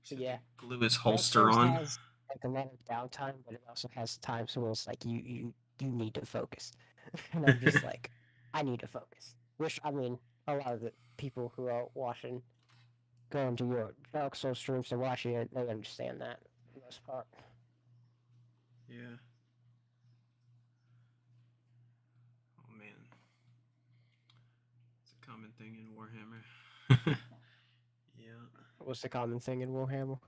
So yeah, glue his holster on. Has like a lot of downtime, but it also has times where it's like you need to focus, and I'm just like, I need to focus. Which I mean, a lot of the people who are watching, going to your Dark Souls streams and watching it, they understand that for the most part. Yeah. Oh man, it's a common thing in Warhammer. Yeah. What's the common thing in Warhammer?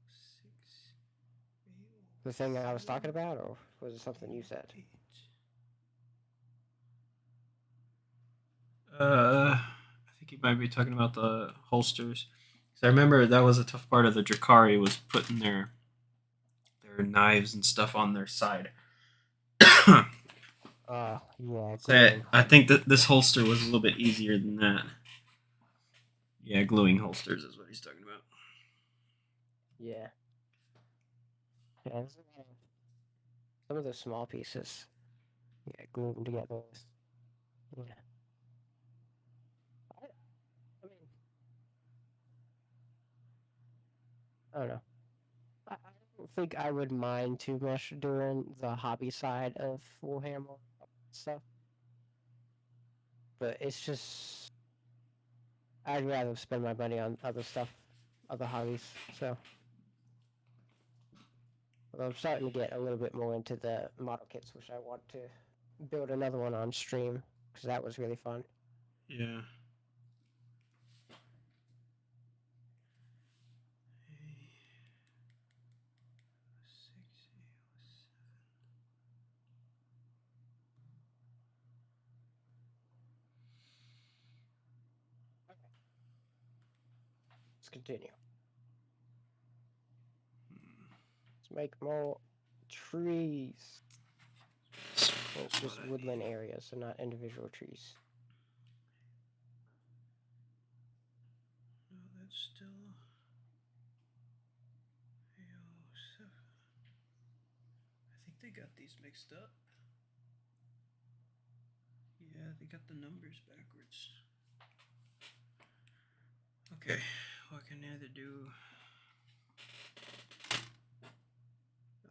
6, 8, The thing that I was talking about, or was it something you said? I think you might be talking about the holsters. Because I remember that was a tough part of the Drakari, was putting their knives and stuff on their side. Yeah. So I think that this holster was a little bit easier than that. Yeah, gluing holsters is what he's talking about. Yeah. Yeah, some of the small pieces. Yeah, glue them together. Yeah. I mean, I don't know. I don't think I would mind too much doing the hobby side of Warhammer stuff, but it's just I'd rather spend my money on other stuff, other hobbies. So, although I'm starting to get a little bit more into the model kits, which I want to build another one on stream because that was really fun. Yeah. Let's continue. Let's make more trees. Well, just woodland areas, so not individual trees. No, that's still AO7. I think they got these mixed up. Yeah, they got the numbers backwards. Okay, well, I can either do.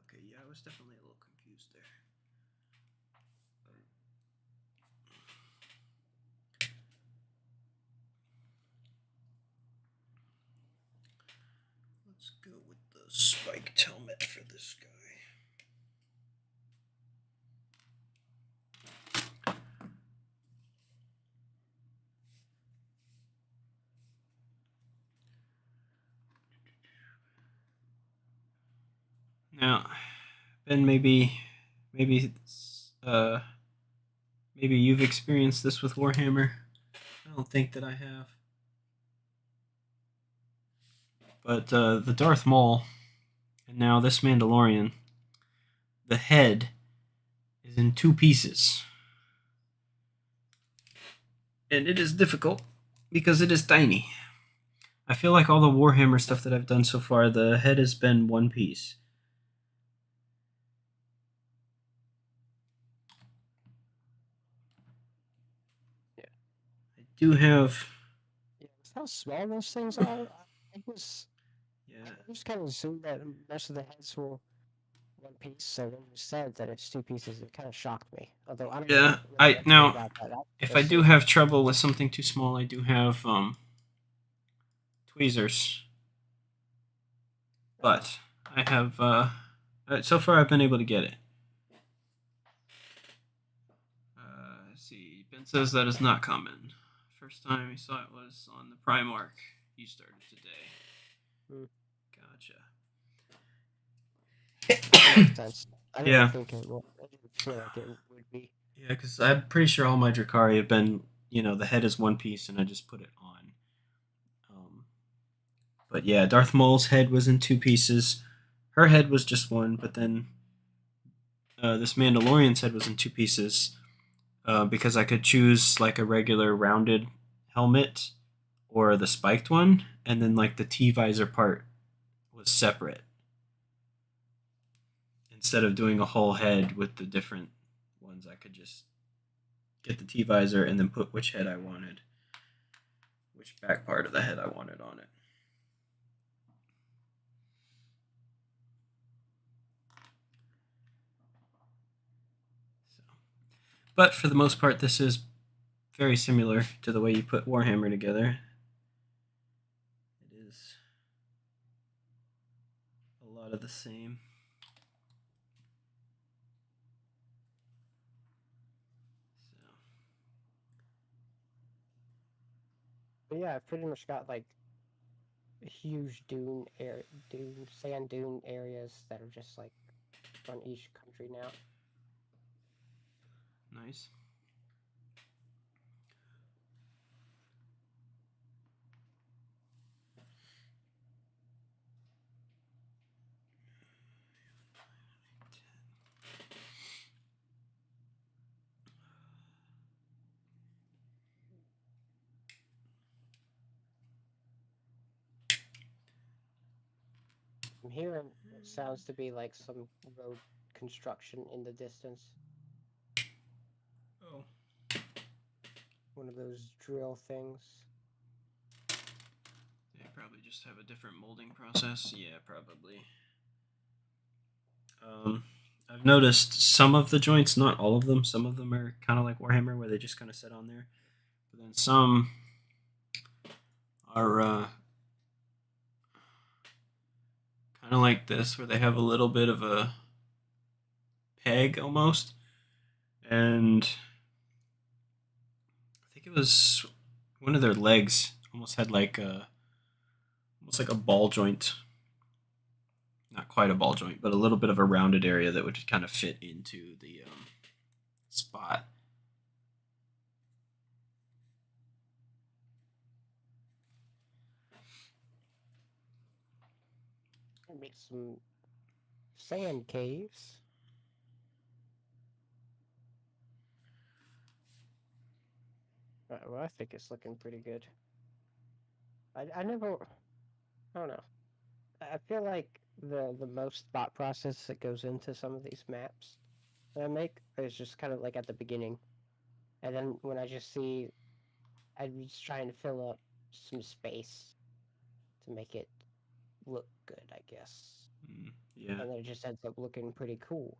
Okay, yeah, I was definitely a little confused there. Let's go with the spiked helmet for this guy. Now, Ben, maybe you've experienced this with Warhammer. I don't think that I have. But the Darth Maul, and now this Mandalorian, the head is in two pieces. And it is difficult because it is tiny. I feel like all the Warhammer stuff that I've done so far, the head has been one piece. Yeah. I do have. Yeah, how small those things are. I was. Yeah. I just kind of assumed that most of the heads were one piece. So when you said that it's two pieces, it kind of shocked me. Although I don't know Yeah. really anything Now, about that. if I do have trouble with something too small, I do have tweezers. But I have so far I've been able to get it. Let's see. Ben says that is not common. First time he saw it was on the Primark you started today. Gotcha. Makes sense. I didn't think it would. I didn't feel like it would be. Yeah, because I'm pretty sure all my Drakari have been, the head is one piece and I just put it on. But yeah, Darth Maul's head was in two pieces. Her head was just one, but then this Mandalorian's head was in two pieces because I could choose like a regular rounded helmet or the spiked one, and then like the T-visor part was separate instead of doing a whole head with the different ones. I could just get the T-visor and then put which head I wanted, which back part of the head I wanted on it. But for the most part, this is very similar to the way you put Warhammer together. It is a lot of the same. But yeah, I've pretty much got like huge sand dune areas that are just like on each country now. Nice. I'm hearing what sounds to be like some road construction in the distance. Oh. One of those drill things. Yeah, probably just have a different molding process. Yeah, probably. I've noticed some of the joints, not all of them. Some of them are kind of like Warhammer, where they just kind of sit on there. But then some are kind of like this, where they have a little bit of a peg almost. And I think it was one of their legs almost had like almost like a ball joint. Not quite a ball joint, but a little bit of a rounded area that would kind of fit into the spot. Make some sand caves. Well, I think it's looking pretty good. I never, I don't know. I feel like the most thought process that goes into some of these maps that I make is just kind of like at the beginning, and then when I just see, I'm just trying to fill up some space to make it look good, I guess. Yeah. And then it just ends up looking pretty cool.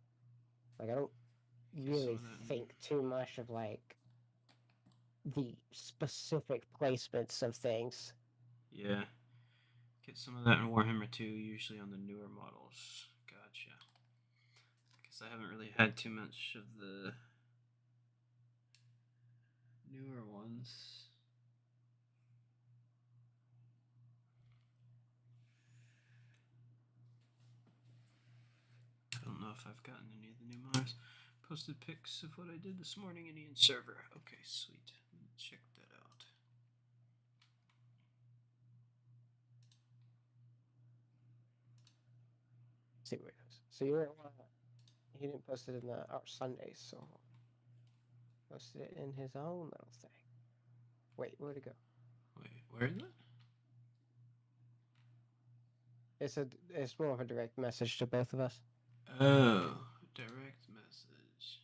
Like I don't Get really think too much of like the specific placements of things. Yeah. Get some of that in Warhammer 2, usually on the newer models. Gotcha. Because I haven't really had too much of the newer ones. I don't know if I've gotten any of the new models. Posted pics of what I did this morning in Ian's server. Okay, sweet. Check that out. See where it goes. So you're he didn't post it in our Sundays, so posted it in his own little thing. Wait, where'd it go? Wait, where is it? It's more of a direct message to both of us. Oh, direct message.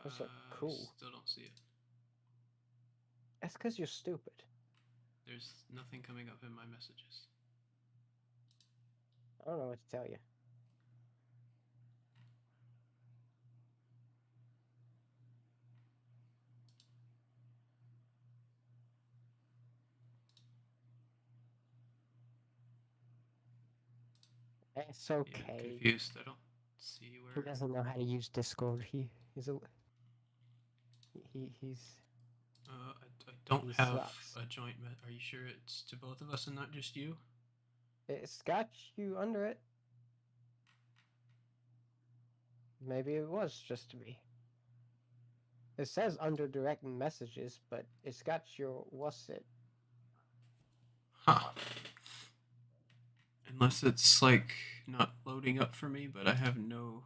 That's like cool. Still don't see it. That's because you're stupid. There's nothing coming up in my messages. I don't know what to tell you. It's okay. Yeah, I'm confused. I don't see where. He doesn't know how to use Discord. He's. I don't he have sucks. a joint. Are you sure it's to both of us and not just you? It's got you under it. Maybe it was just to me. It says under direct messages, but it's got your what's it? Huh. Unless it's like not loading up for me, but I have no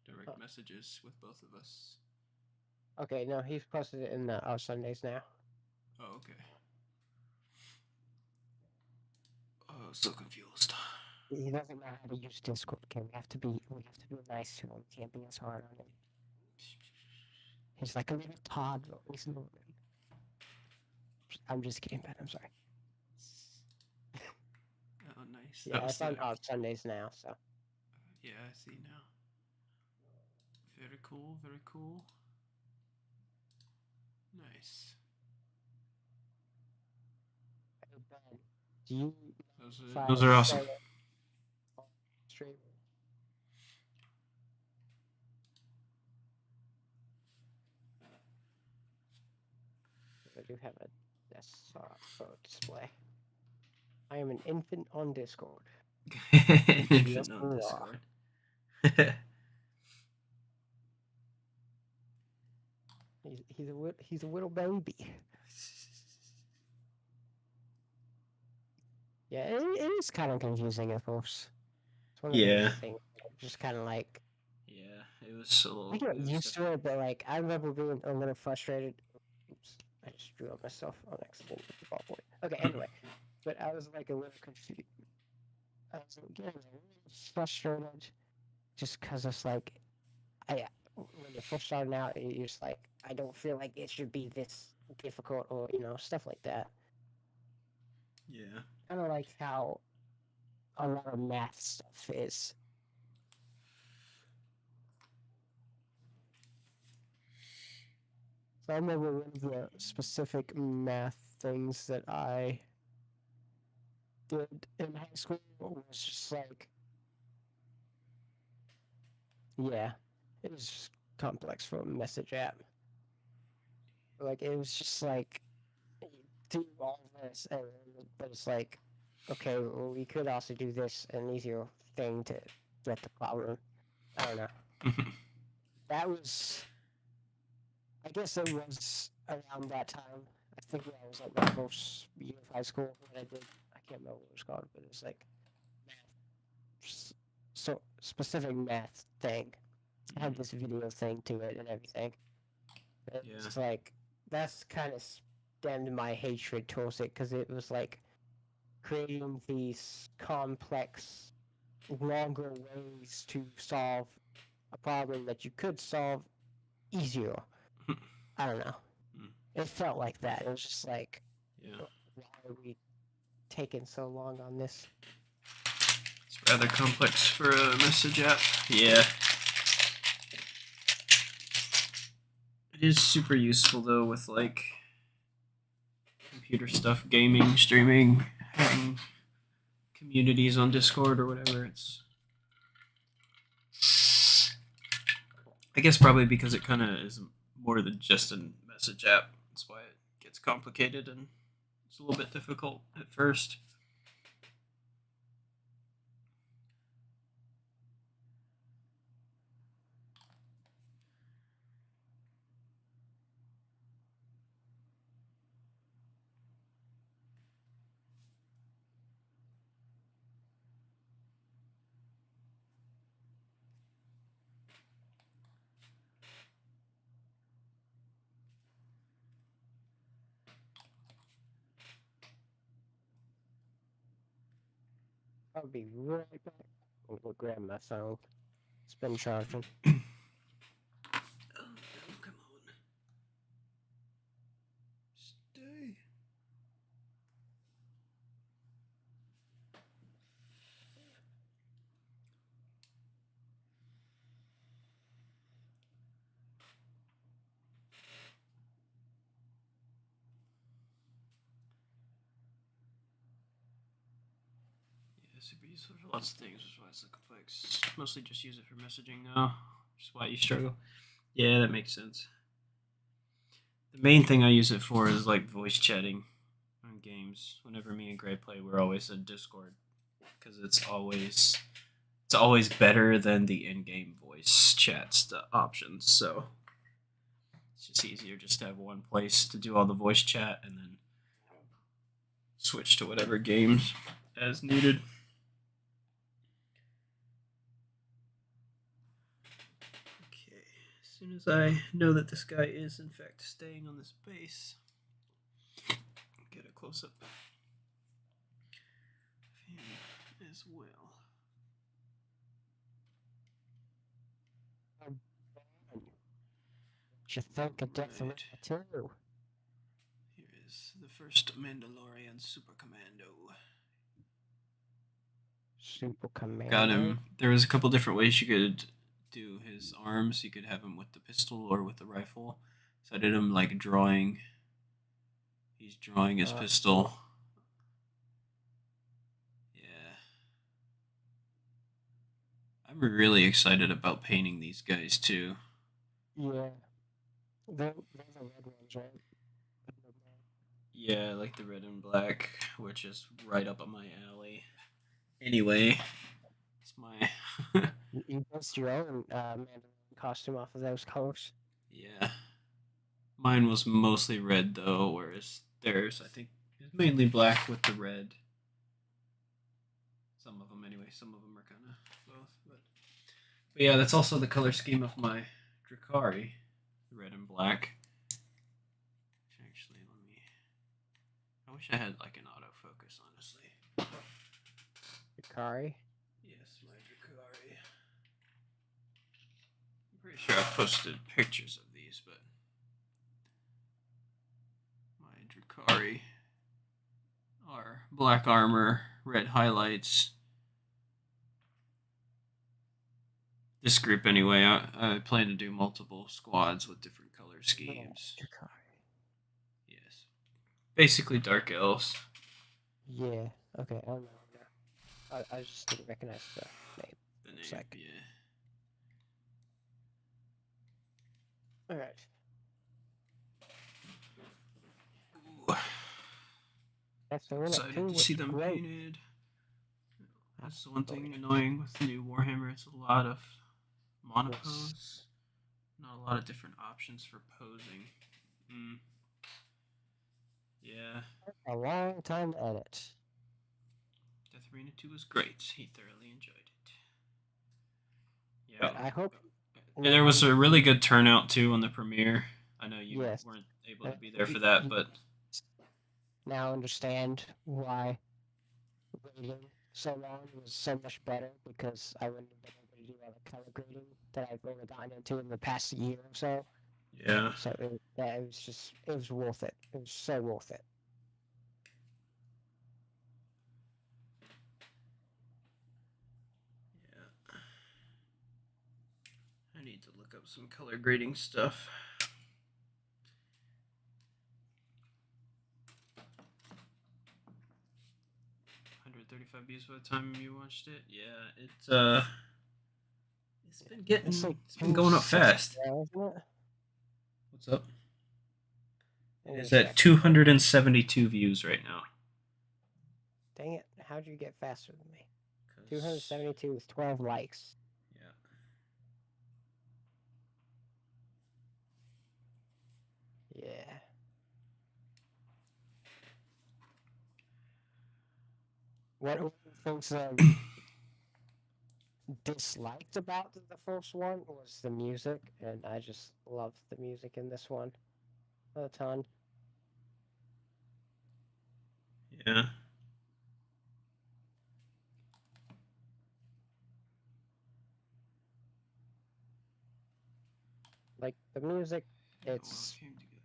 direct messages with both of us. Okay, no, he's posted it in our Sundays now. Oh, okay. Oh, so confused. He doesn't know how to use Discord. Okay, we have to be nice to him. We can't be as hard on him. He's like a little toddler. He's learning. I'm just kidding, Ben. I'm sorry. Oh, nice. Yeah, it's on Sundays now, so. Yeah, I see now. Very cool, very cool. Nice. Hey, Ben, do you... Those are awesome. Stream? I do have a desktop display. I am an infant on Discord. Infant on Discord. He's a little baby. Yeah, it is kind of confusing, of course. It's one of those things. Just kind of like. Yeah, it was a little. I get used to it, but like I remember being a little frustrated. Oops, I just drew on myself on accident with the ballpoint. Okay, anyway, but I was like a little confused. I was getting a little frustrated, just because it's like, when you first starting out, you're just like, I don't feel like it should be this difficult, or stuff like that. Yeah. Kind of like how a lot of math stuff is. So I remember one of the specific math things that I did in high school was just like, yeah, it was just complex for a message app. Like, it was just like, do all this, and but it's like, okay, well, we could also do this, an easier thing to get the problem. I don't know. That was, I guess it was around that time. I think when I was like my first year of high school when I did, I can't remember what it was called, but it was like math, so specific math thing. It had this video thing to it and everything. It's like, that's kind of stemmed my hatred towards it because it was like creating these complex, longer ways to solve a problem that you could solve easier. I don't know. It felt like that. It was just like, why are we taking so long on this? It's rather complex for a message app. Yeah. It is super useful though with like computer stuff, gaming, streaming, having communities on Discord or whatever. It's, I guess probably because it kind of is more than just a message app. That's why it gets complicated and it's a little bit difficult at first. I'll be right back. We'll grab my phone. It's been charging. Come on. Stay. Yeah, super useful for lots of things, which is why it's so complex. Mostly just use it for messaging now, which is why you struggle. Yeah, that makes sense. The main thing I use it for is like voice chatting on games. Whenever me and Gray play, we're always in Discord because it's always better than the in-game voice chats the options. So it's just easier just to have one place to do all the voice chat and then switch to whatever games as needed. Okay, as soon as I know that this guy is in fact staying on this base, get a close up of him as well. You think a different too? Here is the first Mandalorian Super Commando. Super Commando. Got him. There was a couple different ways you could do his arms. You could have him with the pistol or with the rifle. So I did him like drawing. He's drawing his pistol. Yeah. I'm really excited about painting these guys too. Yeah. They're the red ones, right? Yeah, I like the red and black, which is right up my alley. Anyway, it's my. You based your own Mandalorian costume off of those colors. Yeah. Mine was mostly red though, whereas theirs, I think, is mainly black with the red. Some of them, anyway. Some of them are kind of both. But yeah, that's also the color scheme of my Drakari, red and black. Actually, let me. I wish I had like an autofocus, honestly. Drakari? Yes, my Drakari. I'm pretty sure I've posted pictures of these, but my Drakari are black armor, red highlights. This group, anyway, I plan to do multiple squads with different color schemes. Yes. Basically dark elves. Yeah, okay, I don't know. I just didn't recognize the name. The name, yeah. Alright. Excited to see them painted. That's the one thing annoying with the new Warhammer. It's a lot of monopose. Not a lot of different options for posing. Yeah. A long time to edit. Death Arena 2 was great. He thoroughly enjoyed it. Yeah. But I hope. There was a really good turnout too on the premiere. I know you weren't able to be there for that, but now understand why waiting so long was so much better, because I wouldn't have been able to do all the color grading that I've only gotten into in the past year or so. Yeah. So it was worth it. It was so worth it. Yeah. I need to look up some color grading stuff. 135 views by the time you watched it. Yeah, it's been going up fast. Isn't it? What's up? It is at 272 views right now. Dang it! How'd you get faster than me? 272 with 12 likes. Yeah. Yeah. What are the things disliked about the first one was the music, and I just loved the music in this one a ton. Yeah. Like the music, it's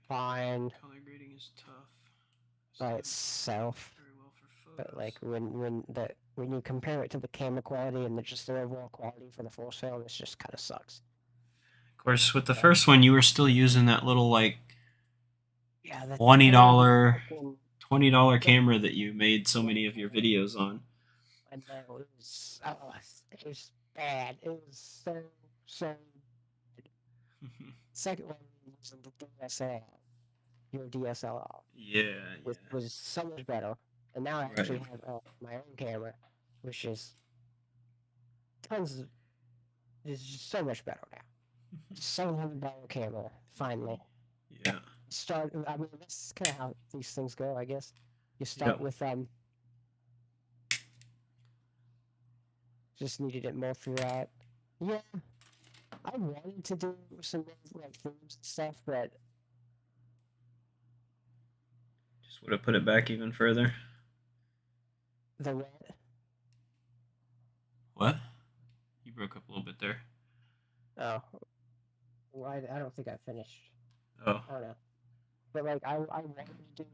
fine. Color grading is tough by itself. Very well for but like when you compare it to the camera quality and just the overall quality for the full film, it just kind of sucks. Of course, with the first one, you were still using that little like $20 $20 camera that you made so many of your videos on. I know it was bad. It was so. Second one using the DSLR, your DSLR. Yeah. Was so much better, and now I actually have my own camera, which is is just so much better now. $700 camera, finally. Yeah. I mean, that's kind of how these things go, I guess. You start with just needed it more throughout. Yeah, I wanted to do some like themes and stuff, but just would have put it back even further. The what? What? You broke up a little bit there. Oh. Well, I don't think I finished. Oh. I don't know. But like I wanted to do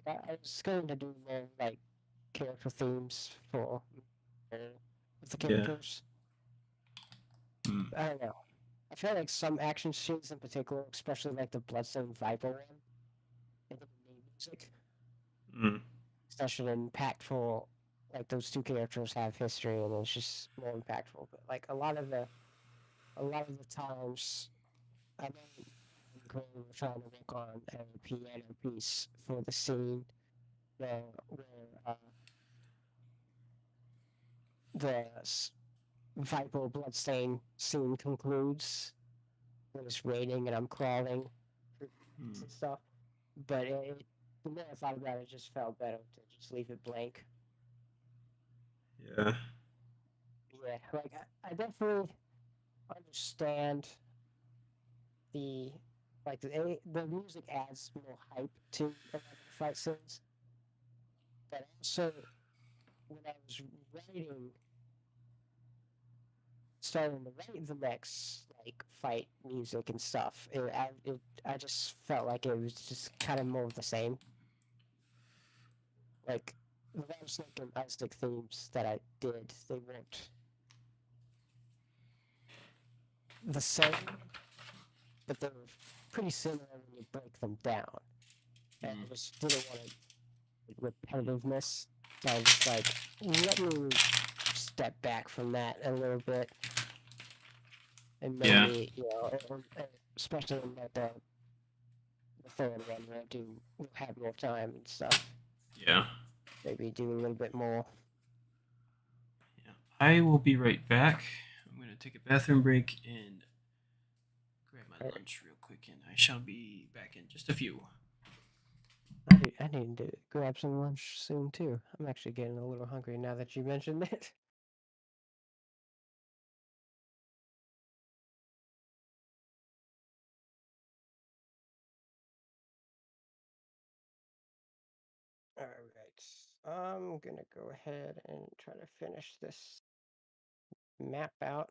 like I was going to do more like character themes for the characters. I don't know. I feel like some action scenes in particular, especially like the Bloodstone Viper one, and the music, such an impactful. Like those two characters have history, and it's just more impactful. But like a lot of the times, I know we're trying to work on a piano piece for the scene where the Viper Bloodstain scene concludes when it's raining and I'm crawling and stuff. But the more I thought about it, it just felt better to just leave it blank. Yeah. Yeah, like I definitely understand the music adds more hype to a lot of the fight scenes. But also, when I was starting to write the next like fight music and stuff, I just felt like it was just kind of more of the same. Like the Rattlesnake and Isaac themes that I did, they weren't the same, but they were pretty similar when you break them down. And I just didn't want repetitiveness. So I was just like, let me step back from that a little bit, and maybe especially in the third one where I do have more time and stuff. Yeah. Maybe do a little bit more. Yeah. I will be right back. I'm gonna take a bathroom break and grab my lunch real quick, and I shall be back in just a few. I need to grab some lunch soon too. I'm actually getting a little hungry now that you mentioned it. Alright, I'm gonna go ahead and try to finish this map out.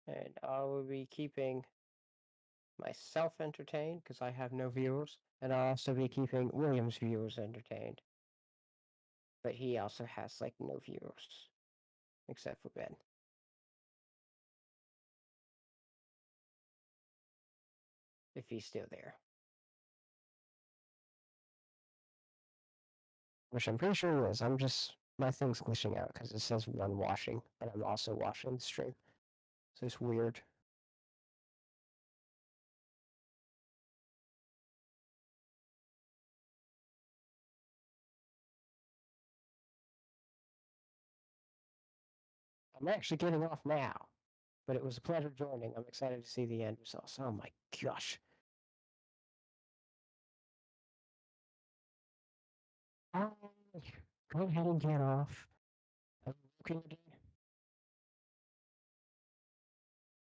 And I will be keeping myself entertained because I have no viewers, and I'll also be keeping William's viewers entertained. But he also has like no viewers, except for Ben. If he's still there. Which I'm pretty sure he is. my thing's glitching out because it says one washing, but I'm also washing the stream. So it's weird. I'm actually getting off now, but it was a pleasure joining. I'm excited to see the end results. Oh my gosh. Go ahead and get off. Are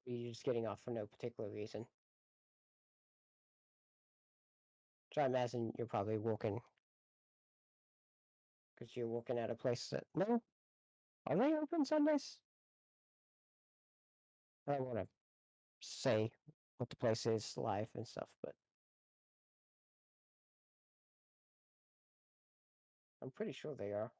you just getting off for no particular reason? So I imagine you're probably walking because you're walking at a place that no, are they open Sundays? I don't want to say what the place is live and stuff, but I'm pretty sure they are.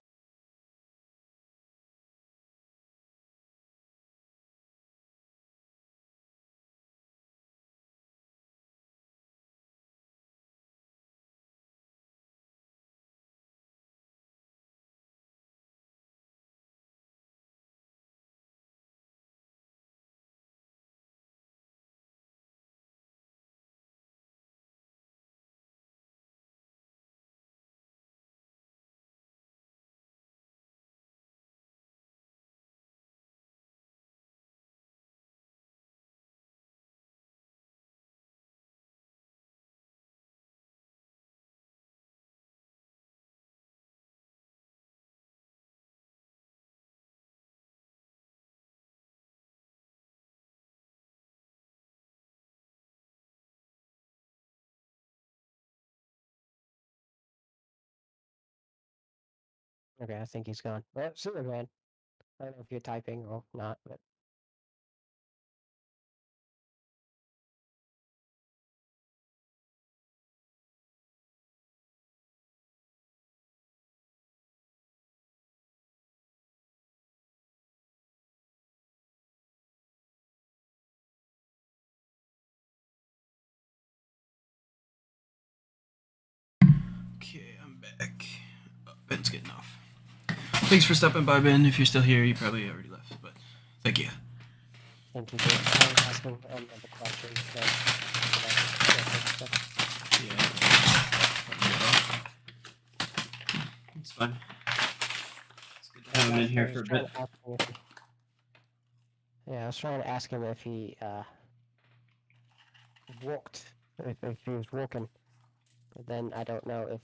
Okay, I think he's gone. Well, see you, man. I don't know if you're typing or not, but Okay, I'm back. Oh, Ben's getting off. Thanks for stopping by, Ben. If you're still here, you probably already left, but thank you. thank you. I was asking another question. Yeah. It's fine. It's good to have him in here for a bit. Yeah, I was trying to ask him if he walked, if he was walking, but then I don't know if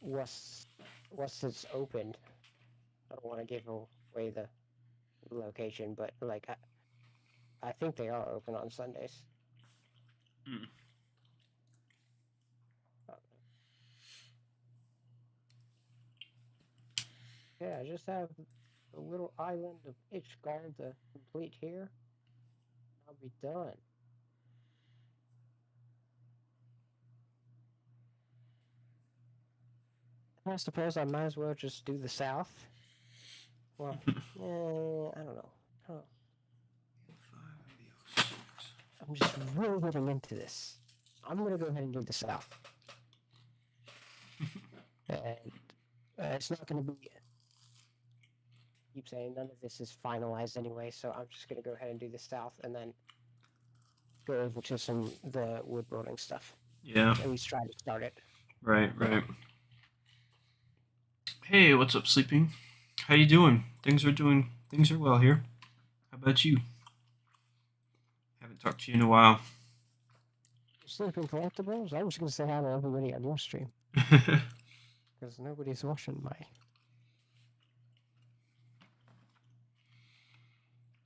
what's it's opened. I don't want to give away the location, but like I think they are open on Sundays. Mm. Yeah, I just have a little island of pitch gold to complete here. I'll be done. I suppose I might as well just do the south. Well, I don't know. I don't know. I'm just really getting into this. I'm gonna go ahead and do the south, and it's not gonna be. Keep saying none of this is finalized anyway, so I'm just gonna go ahead and do the south, and then go over to the wood building stuff. Yeah. At least try to start it. Right. Hey, what's up, sleeping? How you doing? Things are well here. How about you? Haven't talked to you in a while. Sleeping collectibles. I was gonna say hi to everybody on your stream because nobody's watching my.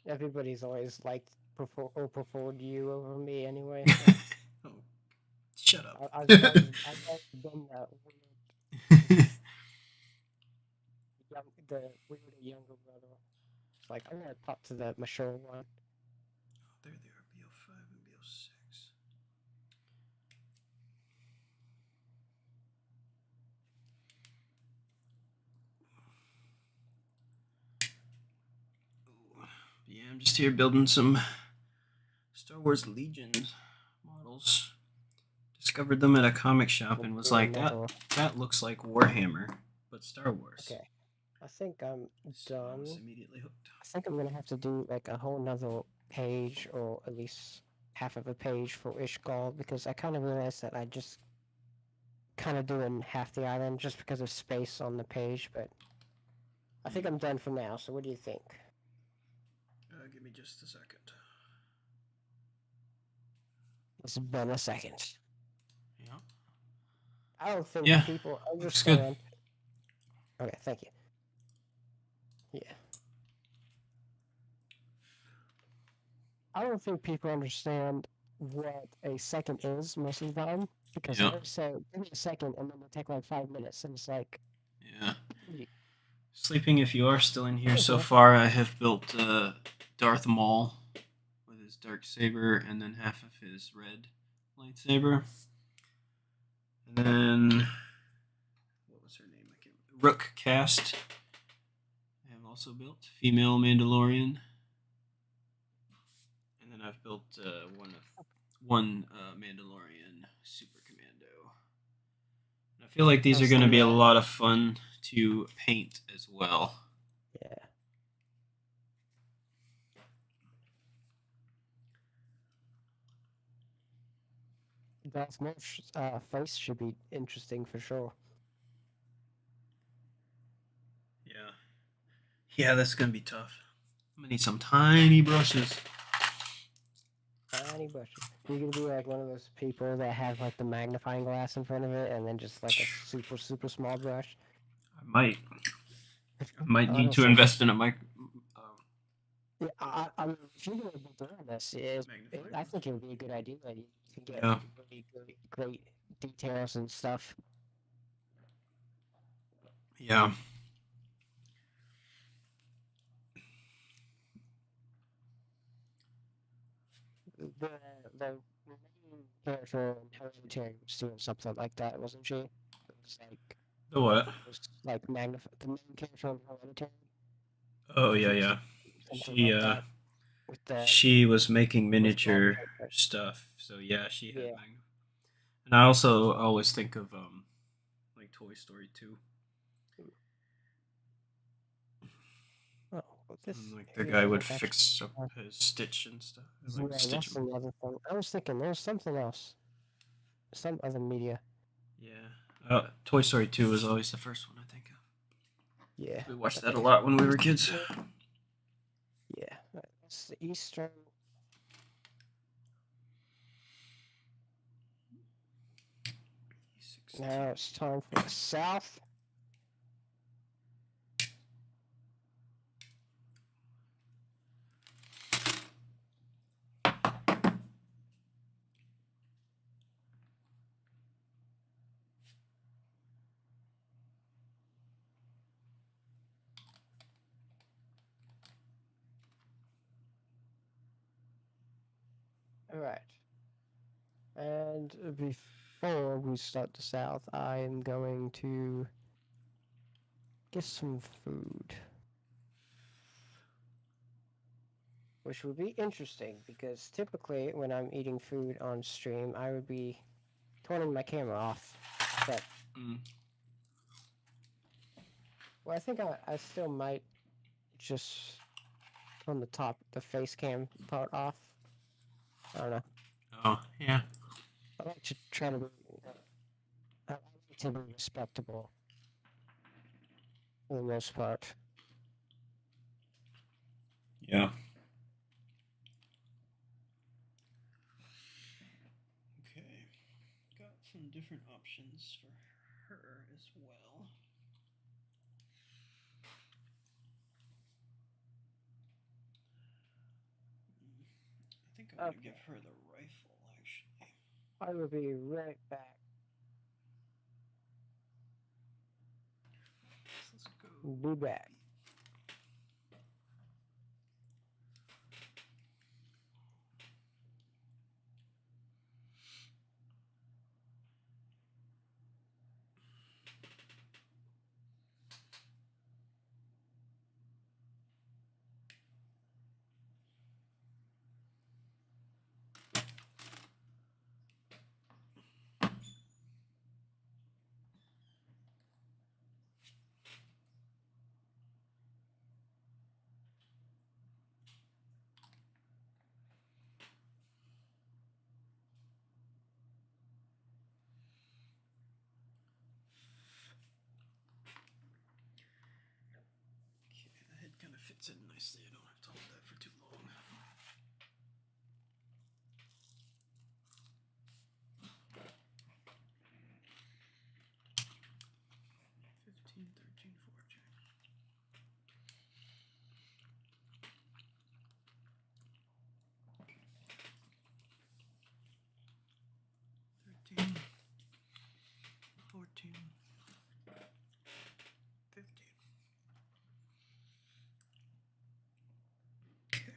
Everybody's always liked preferred you over me anyway. So. Oh, shut up. I've done that. The weirder younger brother. It's like I'm gonna talk to the mature one. There they are, BO5 and BO6. Yeah, I'm just here building some Star Wars Legion models. Discovered them at a comic shop and was like, that looks like Warhammer, but Star Wars. Okay. I think I'm So done. I was immediately hooked. I think I'm gonna have to do like a whole nother page, or at least half of a page for Ishgal, because I kind of realized that I just kind of doing half the island just because of space on the page, but I think I'm done for now. So what do you think? Give me just a second. It's been a second. Yeah. I don't think people understand. Okay, thank you. Yeah. I don't think people understand what a second is most of the time, because they say, give me a second, and then they take like 5 minutes, and it's like... Yeah. Sleeping, if you are still in here so far, I have built Darth Maul with his dark saber and then half of his red lightsaber. And then, what was her name? Rook Cast. I have also built female Mandalorian. And then I've built one Mandalorian Super Commando. And I feel like these are going to be a lot of fun to paint as well. Yeah. Darth Maul's face should be interesting for sure. Yeah. Yeah, that's going to be tough. I'm going to need some tiny brushes. Tiny brushes. You're going to be like one of those people that have like the magnifying glass in front of it and then just like a super, super small brush. I might need to invest in a mic. Yeah, I mean, if you're going to be doing this, I think it would be a good idea. You can get really great details and stuff. Yeah. The main character in Hereditary was doing something like that, wasn't she? It was like... The what? It was like the main character in Hereditary. Oh, yeah. She was making miniature stuff, so yeah, she had and I also always think of like Toy Story 2. Oh, this like the guy would fix up his Stitch and stuff. Like that's another thing. I was thinking there's something else, some other media. Yeah, Toy Story 2 was always the first one I think of. Yeah, we watched that a lot when we were kids. Yeah, that's the eastern. Now it's time for the south. All right. And before we start the south, I am going to get some food. Which would be interesting because typically when I'm eating food on stream, I would be turning my camera off. But well, I think I still might just turn the face cam part off. I don't know. Oh, yeah. I like to try to be, I like to be respectable for the most part. Yeah. Okay. Got some different options for her as well. I think I'm going to give her the rifle, actually. I will be right back. Let's go. Be back. Okay, the head kind of fits in nicely. I don't have to hold that for too long. Okay.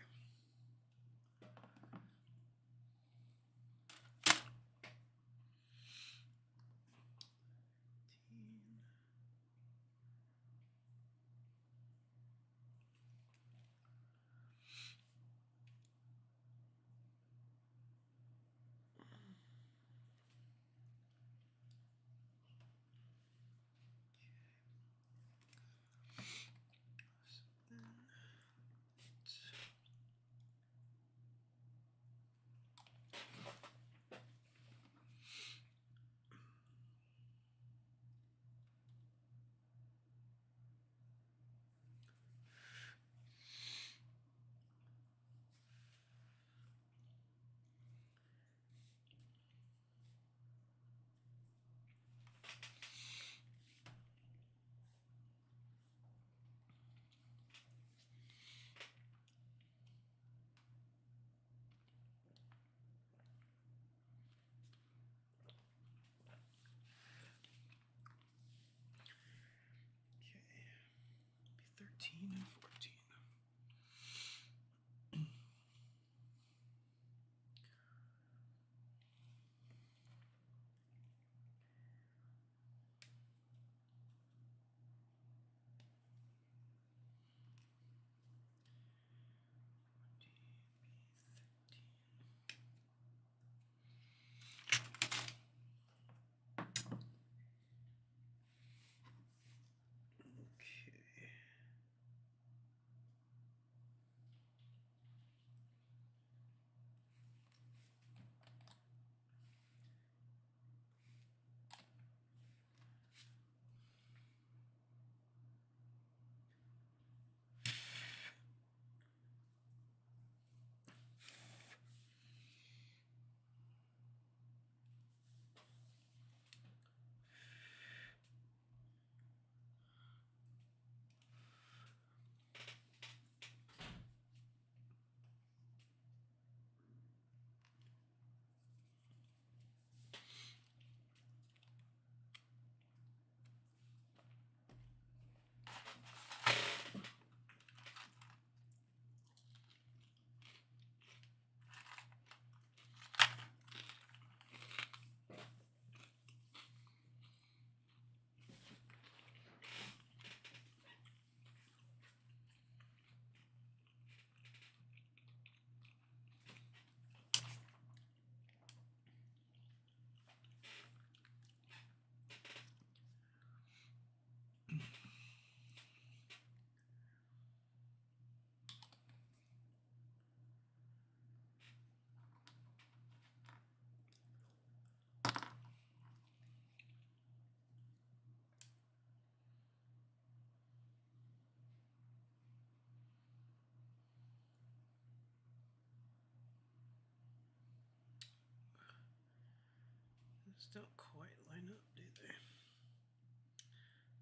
Those don't quite line up, do they? I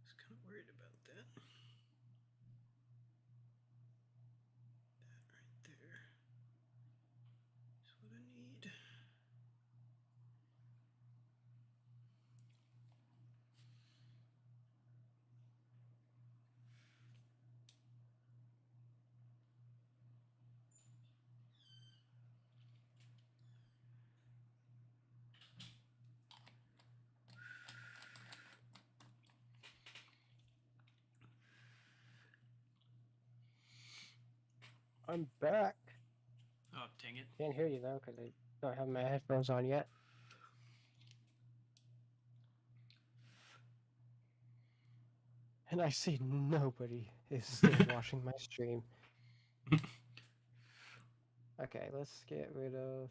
was kind of worried about that. That right there is what I need. I'm back. Oh, dang it. Can't hear you though, because I don't have my headphones on yet. And I see nobody is still watching my stream. Okay, let's get rid of...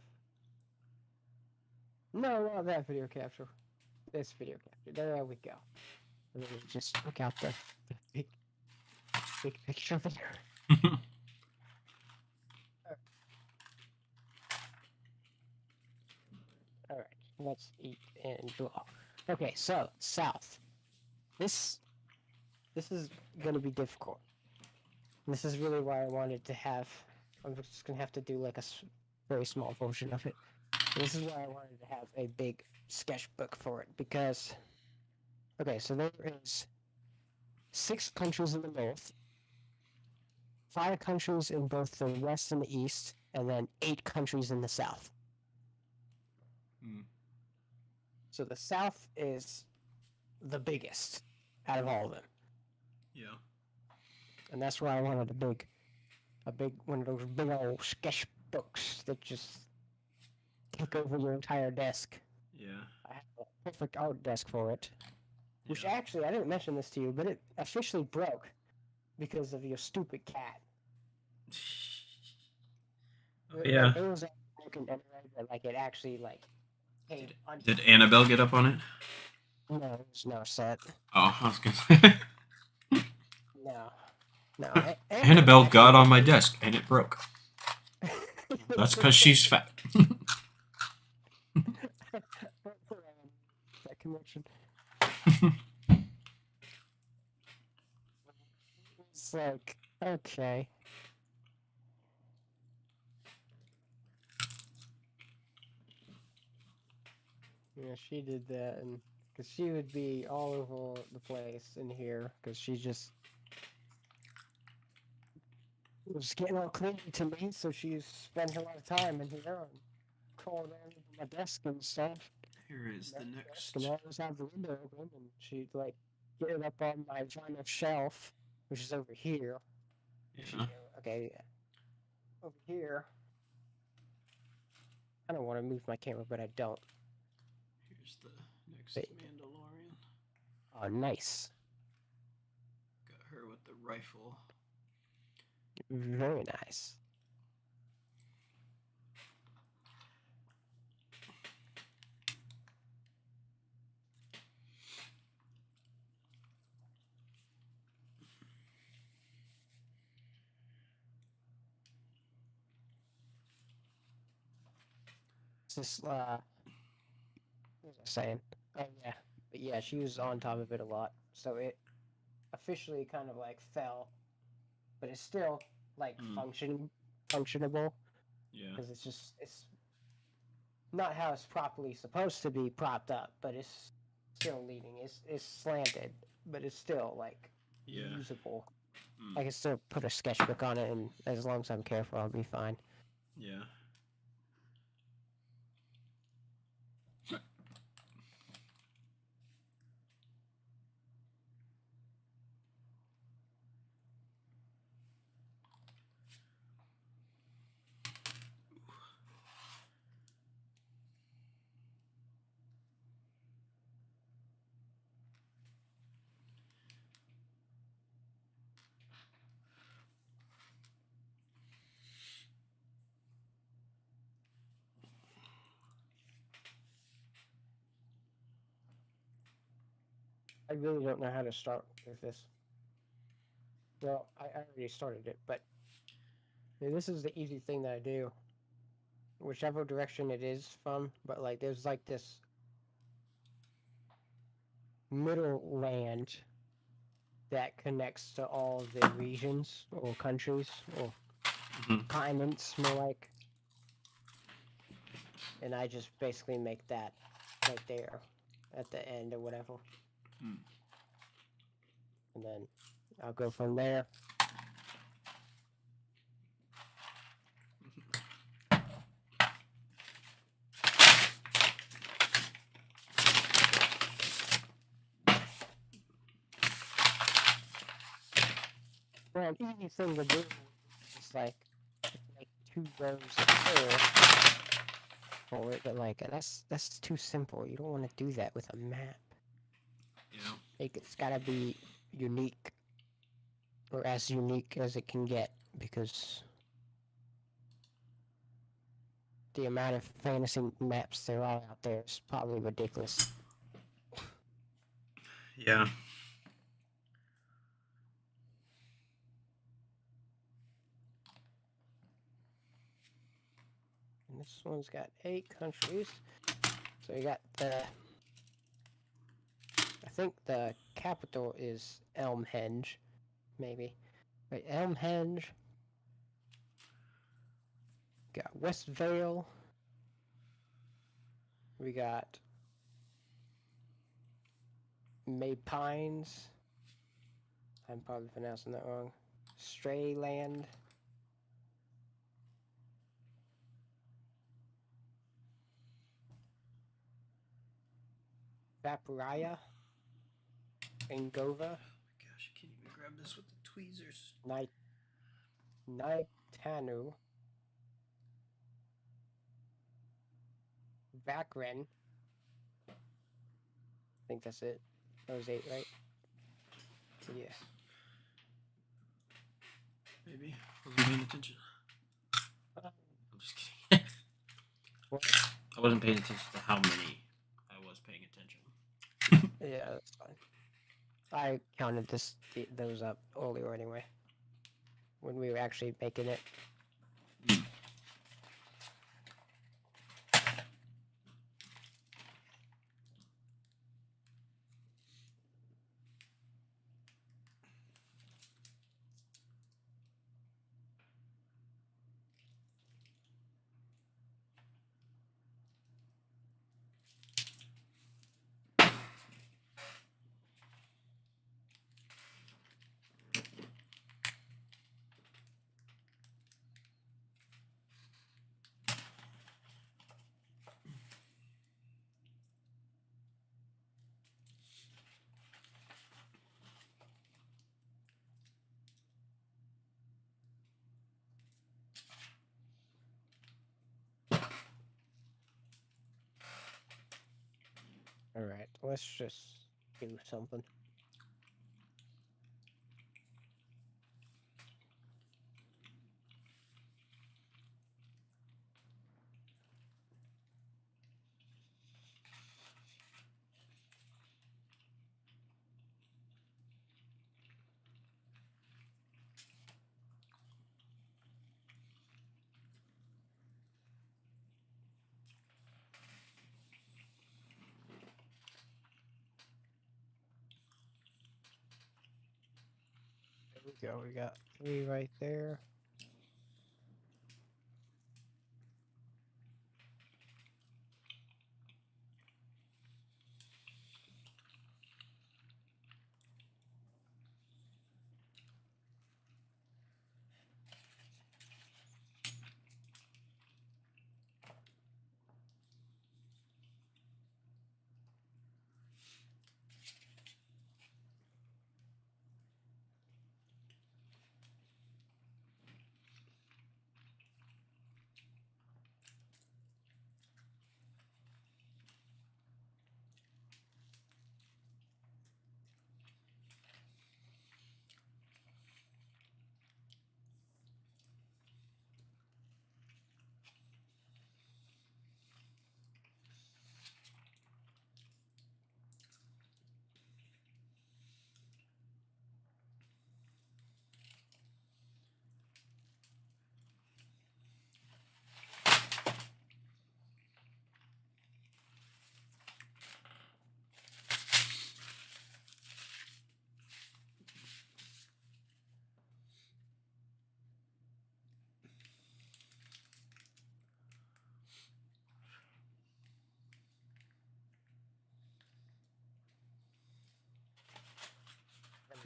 No, not that video capture. This video capture. There we go. And then we just look out the big picture there. Alright, let's eat and go. Okay, so, south. This is gonna be difficult. This is really why I wanted to have... I'm just gonna have to do like a very small version of it. This is why I wanted to have a big sketchbook for it, because... Okay, so there is 6 countries in the north, 5 countries in both the west and the east, and then 8 countries in the south. So the south is the biggest out of all of them. Yeah. And that's why I wanted a big one of those big old sketchbooks that just take over your entire desk. Yeah. I have a perfect art desk for it. Which actually, I didn't mention this to you, but it officially broke because of your stupid cat. Yeah. It was broken anyway, but like it actually like came. Did Annabelle get up on it? No, there's no set. Oh, I was gonna say. No. Annabelle got on my desk and it broke. That's because she's fat. That connection. It's like, okay. Yeah, she did that, and because she would be all over the place in here, because she just was getting all clingy to me, so she's spending a lot of time in here and crawling all over my desk and stuff. Here is the next. And I always have the window open, and she'd like get it up on my vinyl shelf, which is over here. Yeah. Okay, over here. I don't want to move my camera, but I don't. Here's the next Mandalorian. Oh, nice. Got her with the rifle. Very nice. Just what was I saying? Oh yeah, but yeah, she was on top of it a lot, so it officially kind of like fell, but it's still like functionable. Yeah. Because it's not how it's properly supposed to be propped up, but it's still leaning. It's slanted, but it's still like usable. I can still put a sketchbook on it, and as long as I'm careful, I'll be fine. Yeah. I really don't know how to start with this. Well, I already started it, but this is the easy thing that I do. Whichever direction it is from, but like there's like this middle land that connects to all the regions or countries or continents, more like. And I just basically make that right there at the end or whatever. And then I'll go from there. Well, an easy thing to do is like make 2 rows of fill for it, but like that's too simple. You don't want to do that with a map. Yeah. It's gotta be unique, or as unique as it can get, because the amount of fantasy maps there are out there is probably ridiculous. Yeah. And this one's got 8 countries. So you got I think the capital is Elmhenge, maybe. Wait, Elmhenge. Got West Vale. We got May Pines. I'm probably pronouncing that wrong. Strayland. Vaporaya. Angova. Oh my gosh, I can't even grab this with the tweezers. Naitanu. Vakren. I think that's it. That was 8, right? Yeah. Maybe. Wasn't paying attention. I'm just kidding. What? I wasn't paying attention to how many I was paying attention. Yeah, that's fine. I counted those up earlier anyway, when we were actually making it. Alright, let's just do something. There we go, we got 3 right there.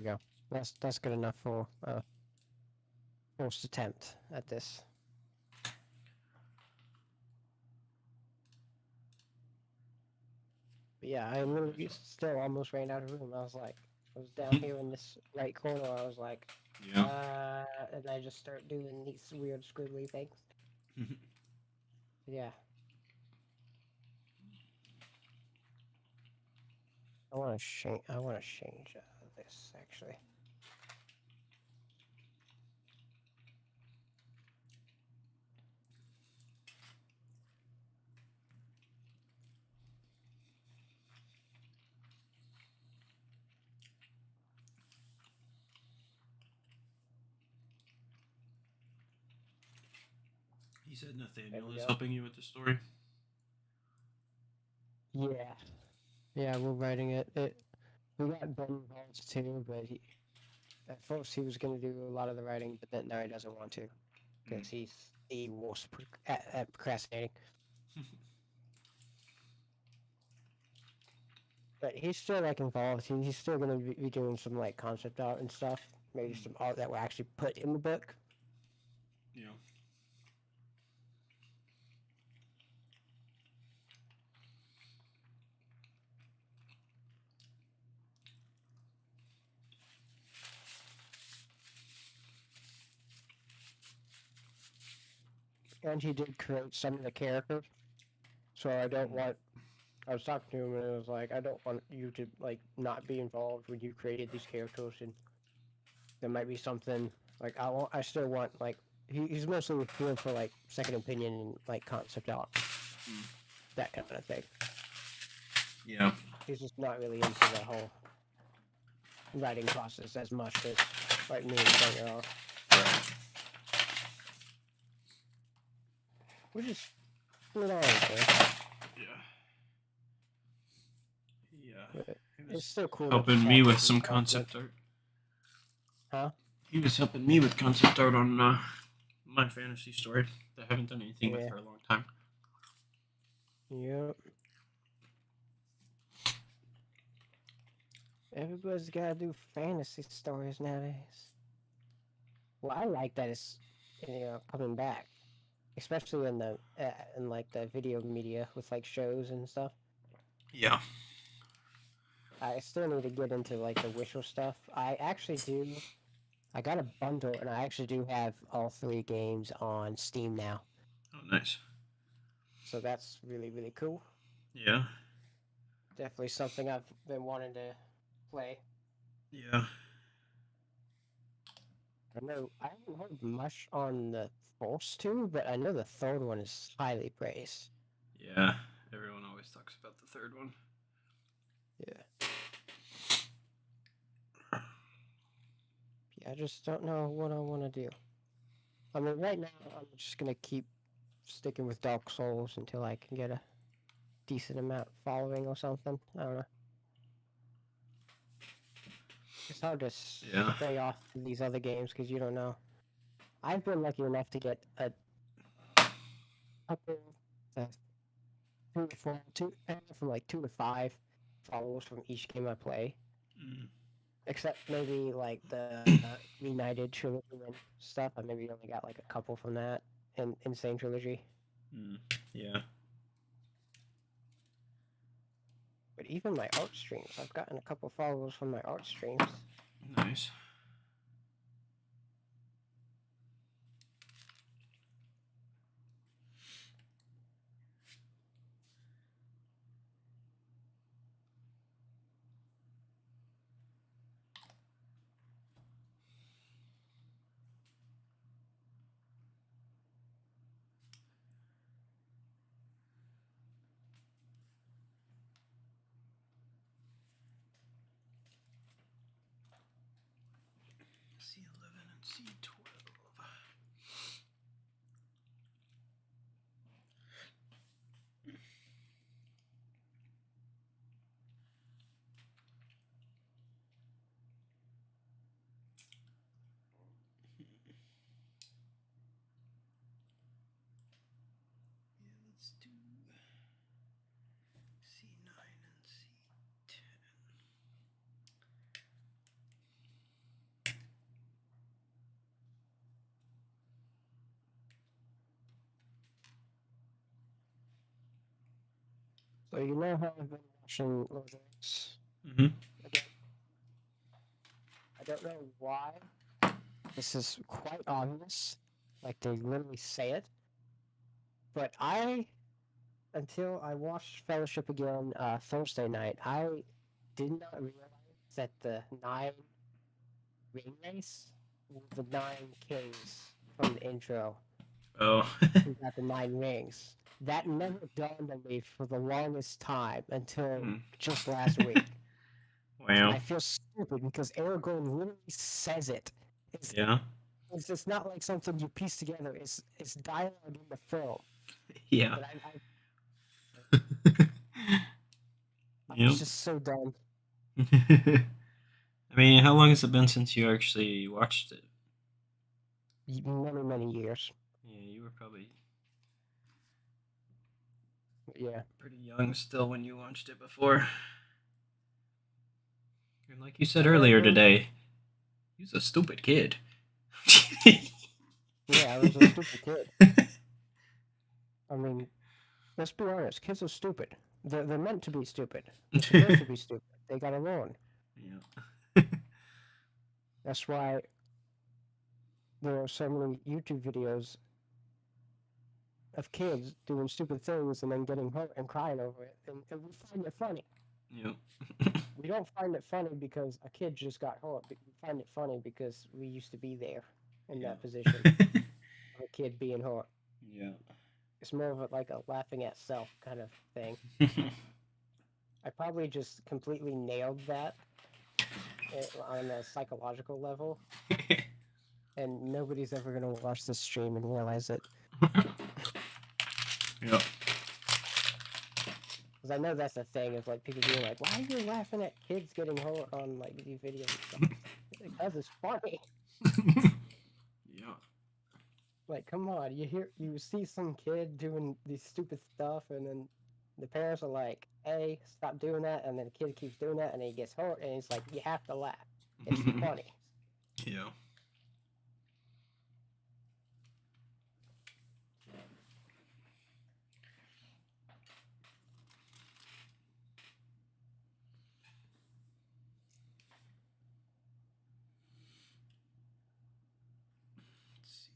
we go. That's good enough for first attempt at this. But yeah, I literally still almost ran out of room. I was down here in this right corner. I was like, Yeah. and I just start doing these weird squiggly things. Yeah. I want to change. This actually. He said There Nathaniel we is go. helping you with the story. Yeah. Yeah, we're writing it. We got Ben involved too, but at first he was gonna do a lot of the writing, but then now he doesn't want to because he's the worst at procrastinating. But he's still like involved. He's still gonna be doing some like concept art and stuff. Maybe some art that will actually put in the book. Yeah. And he did create some of the characters. So I don't want. I was talking to him and it was like, I don't want you to like not be involved when you created these characters, and there might be something like I still want like he's mostly here for like second opinion and like concept art, that kind of thing. Yeah. He's just not really into the whole writing process as much as like me and Banger are. Right. Which is not always Yeah. but He it's still cool. helping me with some concept art. Huh? He was helping me with concept art on my fantasy story. I haven't done anything with for a long time. Yep. Everybody's gotta do fantasy stories nowadays. Well, I like that it's coming back, especially in like the video media with like shows and stuff. Yeah. I still need to get into like the Witcher stuff. I actually do. I got a bundle, and I actually do have all 3 games on Steam now. Oh, nice. So that's really cool. Yeah. Definitely something I've been wanting to play. Yeah. I know I haven't heard much on the first 2, but I know the third one is highly praised. Yeah. Everyone always talks about the third one. Yeah. I just don't know what I want to do. I mean, right now I'm just gonna keep sticking with Dark Souls until I can get a decent amount following or something. I don't know. It's hard to stay off these other games because you don't know. I've been lucky enough to get a couple, 2 to 4, from like 2 to 5 followers from each game I play. Except maybe like the Reunited trilogy and stuff. I maybe only got like a couple from that and Insane trilogy. Yeah. But even my art streams, I've gotten a couple followers from my art streams. Nice. C11 and C12. Let's do C9 and C10. So you know how I've been watching Lord of the Rings Mm-hmm. again? I don't know why. This is quite obvious. Like they literally say it. But until I watched Fellowship again Thursday night, I did not realize that the 9 ring race were the 9 kings from the intro Oh. who got the 9 rings. That never dawned on me for the longest time until just last week. And Wow. I feel stupid because Aragorn literally says it. It's, Yeah. it's just not like something you piece together. It's dialogue in the film. Yeah. But I was Yep. just so dumb. I mean, how long has it been since you actually watched it? Many, many years. Yeah, you were probably Yeah. pretty young still when you watched it before. And like you said earlier Aragorn, today, he's a stupid kid. yeah, I was a stupid kid. I mean, let's be honest, kids are stupid. They're meant to be stupid. They're supposed to be stupid. They gotta learn. Yeah. That's why there are so many YouTube videos of kids doing stupid things and then getting hurt and crying over it, and we find it funny. Yep. We don't find it funny because a kid just got hurt. But we find it funny because we used to be there in that position of a kid being hurt. Yeah. It's more of like a laughing at self kind of thing. I probably just completely nailed that on a psychological level, and nobody's ever gonna watch this stream and realize it. Yep. Because I know that's the thing of like people being like, "Why are you laughing at kids getting hurt on like these videos and stuff?" Because it's funny. Yeah. Like, come on, you see some kid doing these stupid stuff, and then the parents are like, "Hey, stop doing that," and then the kid keeps doing that, and he gets hurt, and he's like, "You have to laugh. It's funny." Yeah. Let's see.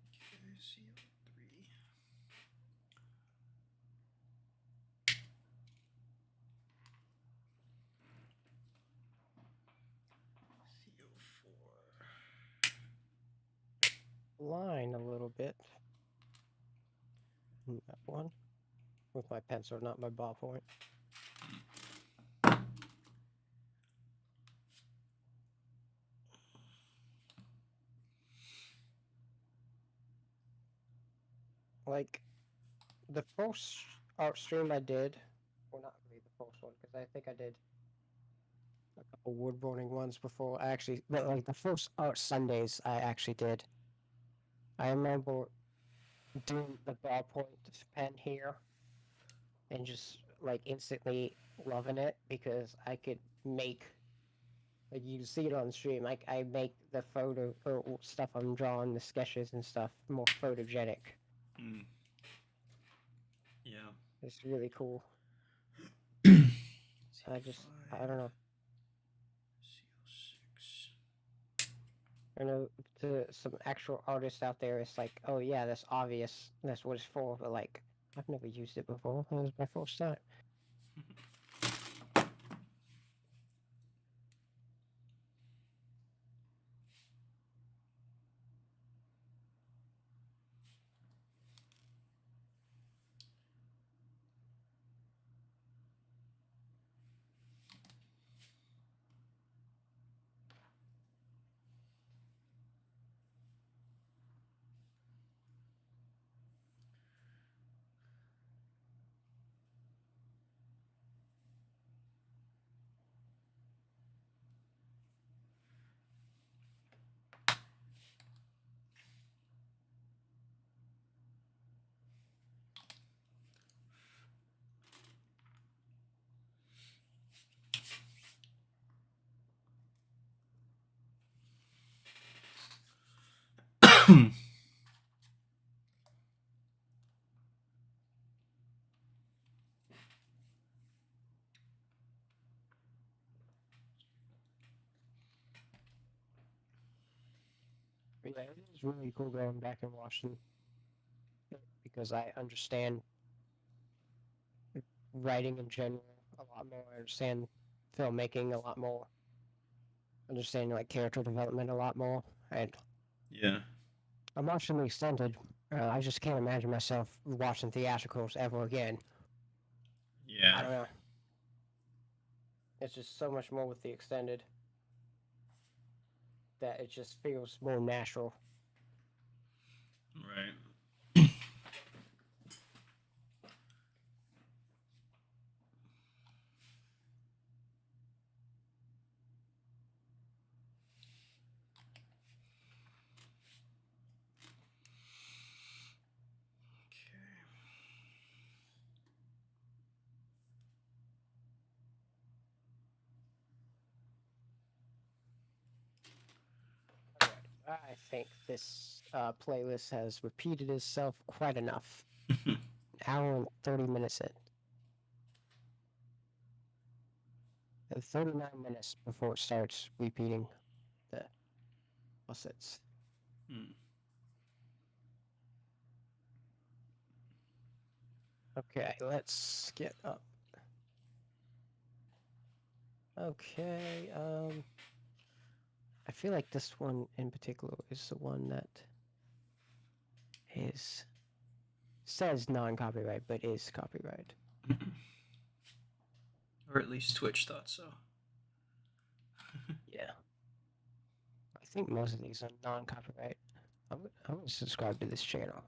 Okay, CO3. CO4. Line a little bit. That one with my pencil, not my ballpoint. Like the first art stream I did, well, not really the first one, because I think I did a couple woodburning ones before. But like the first art Sundays I actually did. I remember doing the ballpoint pen here and just like instantly loving it because I could make, like, you can see it on the stream. I make the photo or stuff I'm drawing, the sketches and stuff, more photogenic. Mm. Yeah. It's really cool. I don't know. CO6. I know to some actual artists out there, it's like, oh yeah, that's obvious. That's what it's for. But like, I've never used it before. That was my first time. But yeah, it is really cool going back and watching it because I understand writing in general a lot more. I understand filmmaking a lot more. Understand like character development a lot more. And Yeah. I'm watching the extended. I just can't imagine myself watching theatricals ever again. Yeah. I don't know. It's just so much more with the extended that it just feels more natural. Right. I think this playlist has repeated itself quite enough. Okay. Hour and 30 minutes in. 39 minutes before it starts repeating the facets. Okay, let's get up. Okay, I feel like this one in particular is the one that is says non-copyright but is copyright. Or at least Twitch thought so. Yeah. I think most of these are non-copyright. I'm gonna subscribe to this channel.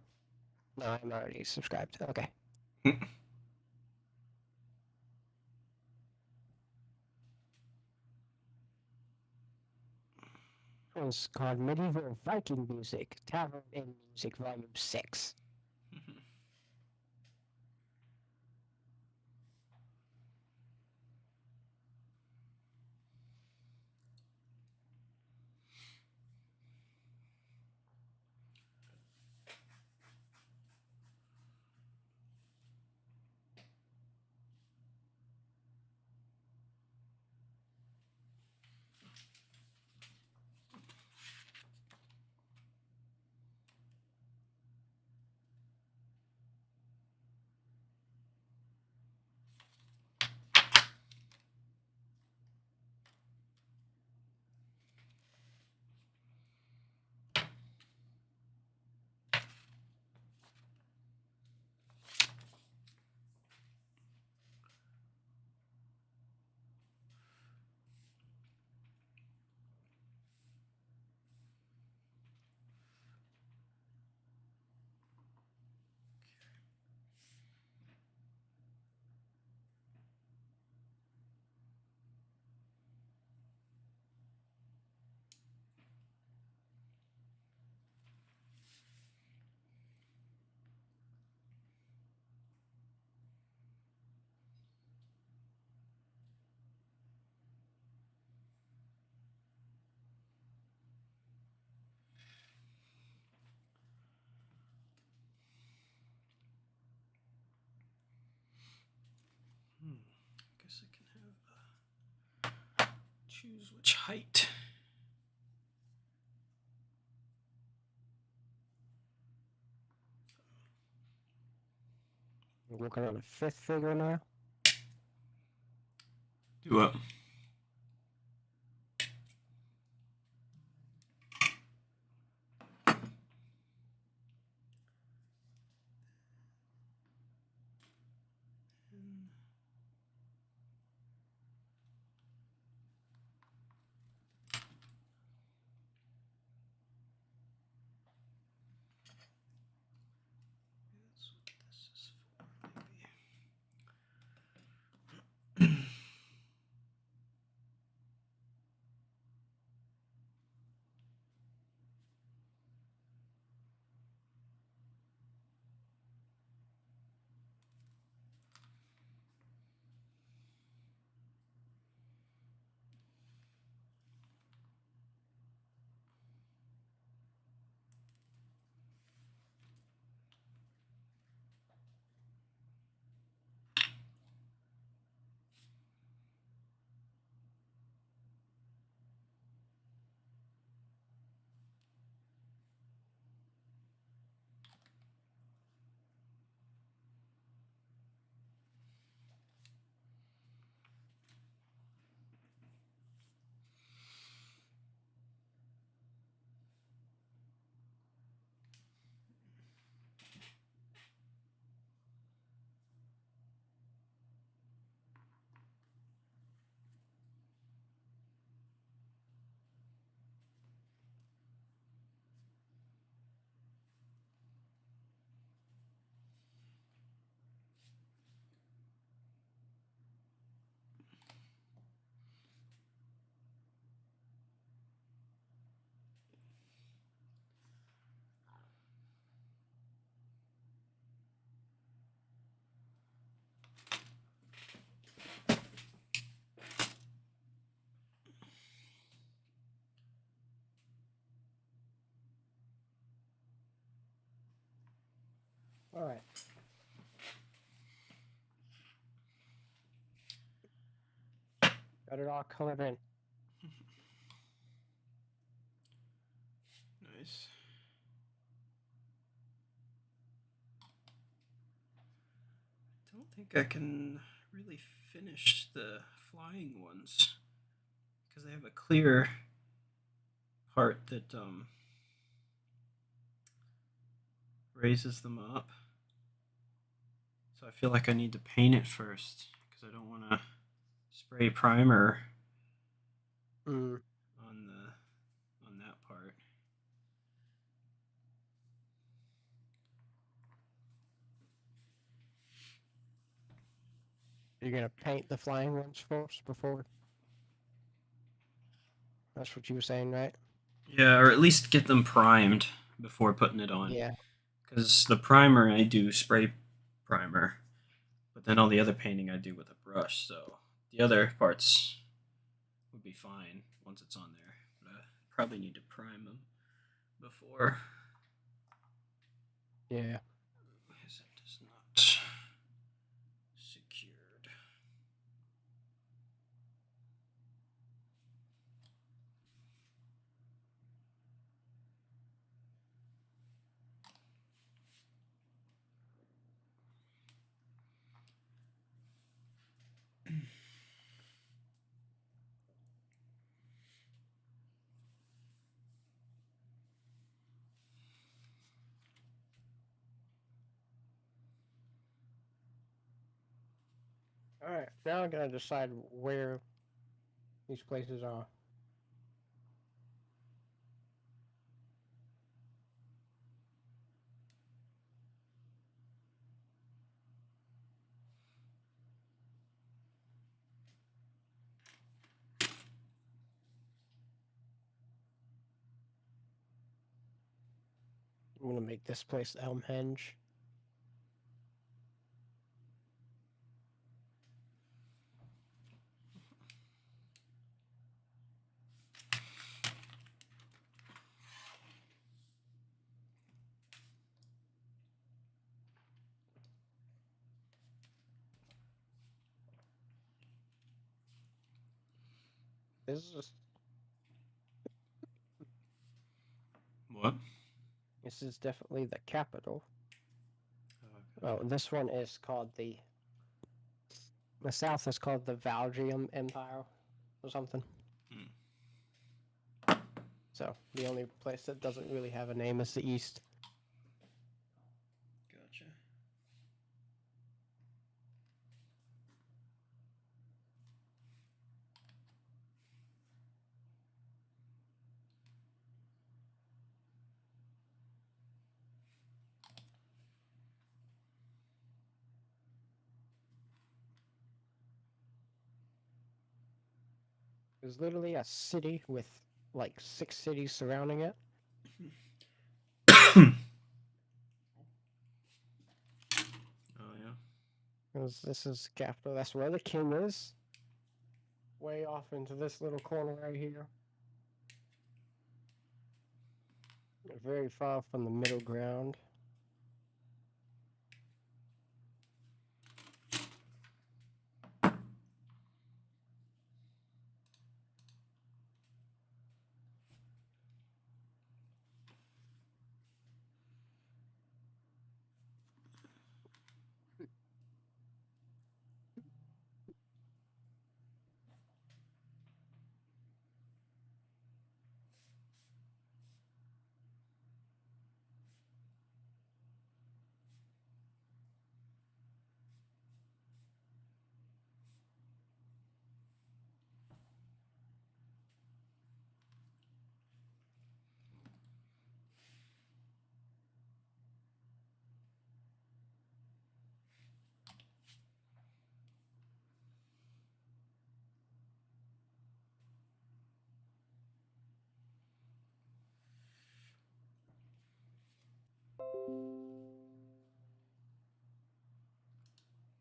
No, I'm already subscribed. Okay. It's called Medieval Viking Music, Tavern and Music, Volume 6. Guess I can have choose which height. We're working on the 5th figure now. Do what? All right. Got it all colored in. Nice. I don't think I can really finish the flying ones because they have a clear part that raises them up. So I feel like I need to paint it first because I don't want to spray primer Mm. on that part. You're gonna paint the flying ones first before. That's what you were saying, right? Yeah, or at least get them primed before putting it on. Yeah. Because the primer I do spray primer, but then all the other painting I do with a brush. So the other parts would be fine once it's on there. But I probably need to prime them before. Yeah. Because it is not secured. All right. Now I'm gonna decide where these places are. I'm gonna make this place Elmhenge. This What? is definitely the capital. Oh, Oh, this one is called the south is called the Valgium Empire or something. Hmm. So the only place that doesn't really have a name is the east. Gotcha. There's literally a city with like 6 cities surrounding it. Oh yeah. Because this is the capital. That's where the king is. Way off into this little corner right here. Very far from the middle ground.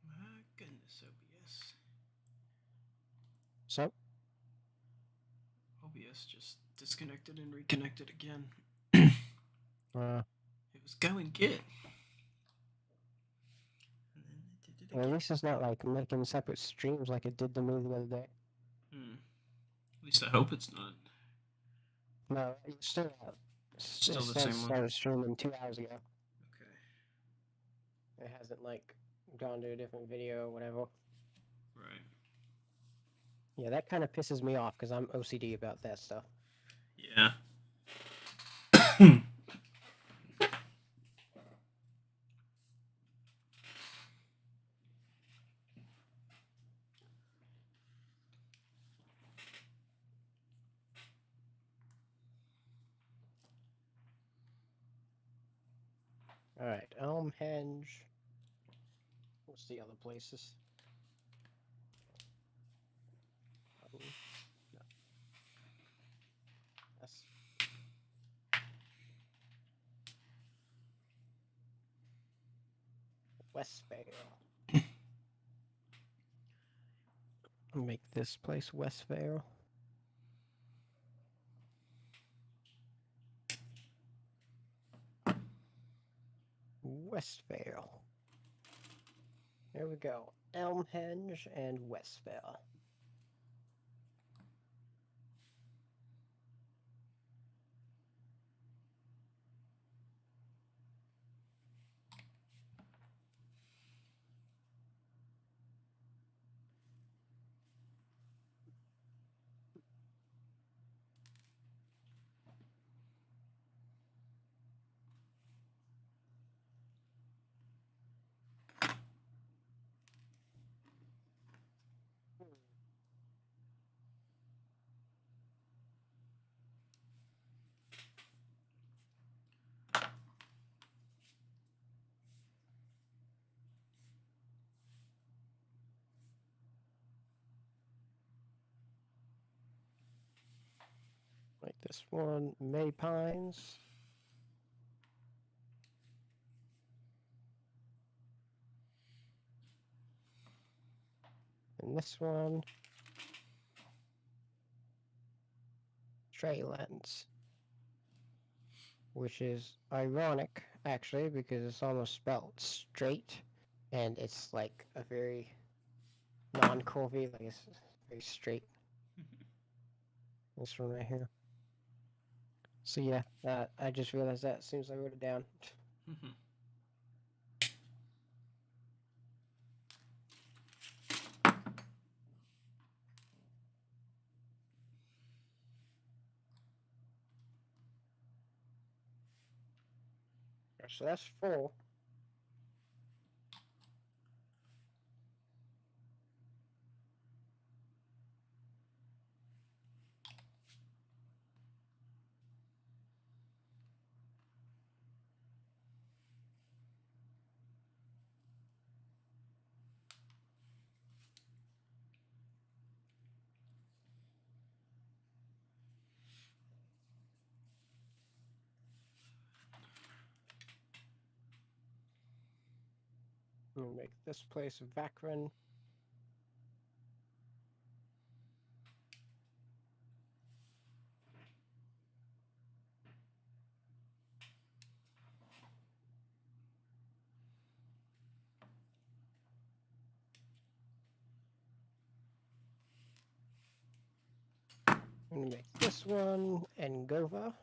My goodness, OBS. So, OBS just disconnected and reconnected again. uh, It was going good. Well, at least it's not like making separate streams like it did to me the other day. At least I hope it's not. No, it's still out. Still the same one. Started streaming 2 hours ago. Okay. It hasn't like gone to a different video or whatever. Right. Yeah, that kind of pisses me off because I'm OCD about that stuff. Yeah. Alright, Elmhenge. What's the other places? No. That's... Westvale. Make this place Westvale. Westvale. There we go. Elmhenge and Westvale. Like this one, May Pines. And this one, Treylands. Which is ironic, actually, because it's almost spelled straight, and it's like a very non-curvy, like it's very straight. This one right here. So yeah, I just realized that as soon as I wrote it down. So that's 4. I'm gonna make this place Vakran. I'm gonna make this one Ngova.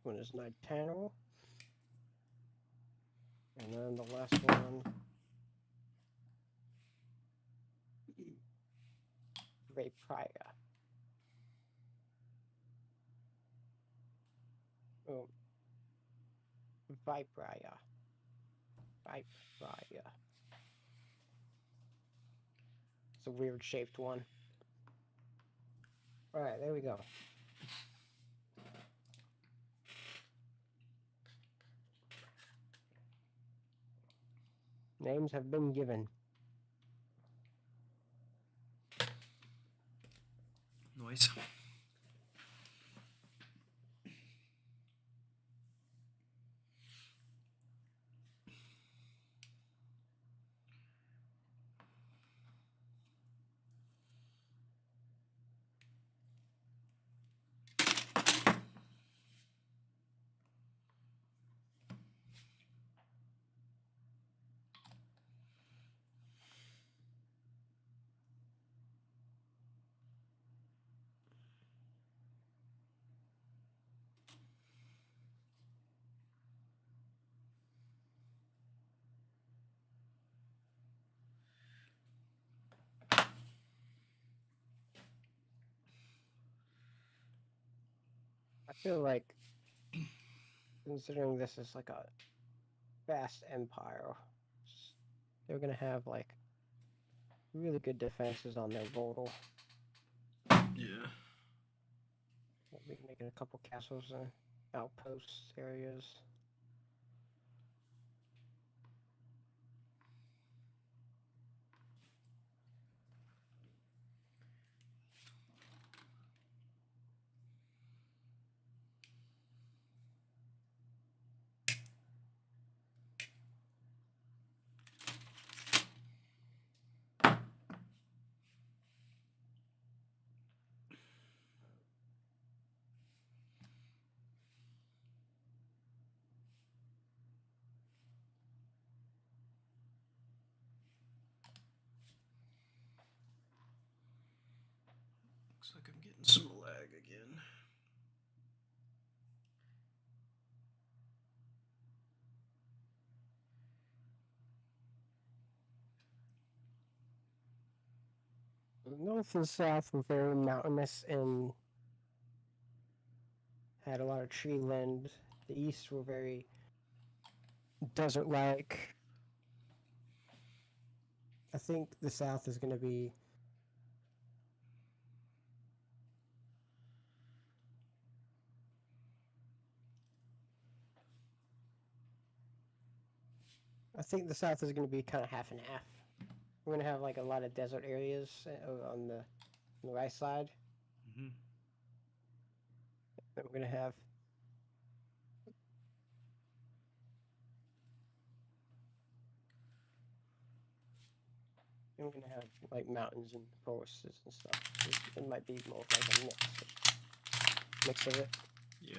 One is Nitano. And then the last one, Ray Pryor. Oh, Vibraya. Vibraya. It's a weird shaped one. Alright, there we go. Names have been given. Noise. I feel like, considering this is like a vast empire, they're gonna have like really good defenses on their Voltal. Yeah. We can make it a couple castles and outposts areas. Looks like I'm getting some lag again. The north and south were very mountainous and had a lot of tree land. The east were very desert-like. I think the south is going to be kind of half and half. We're going to have like a lot of desert areas on the right side. Mm-hmm. Then we're going to have like mountains and forests and stuff. It might be more like a mix of it. Yeah.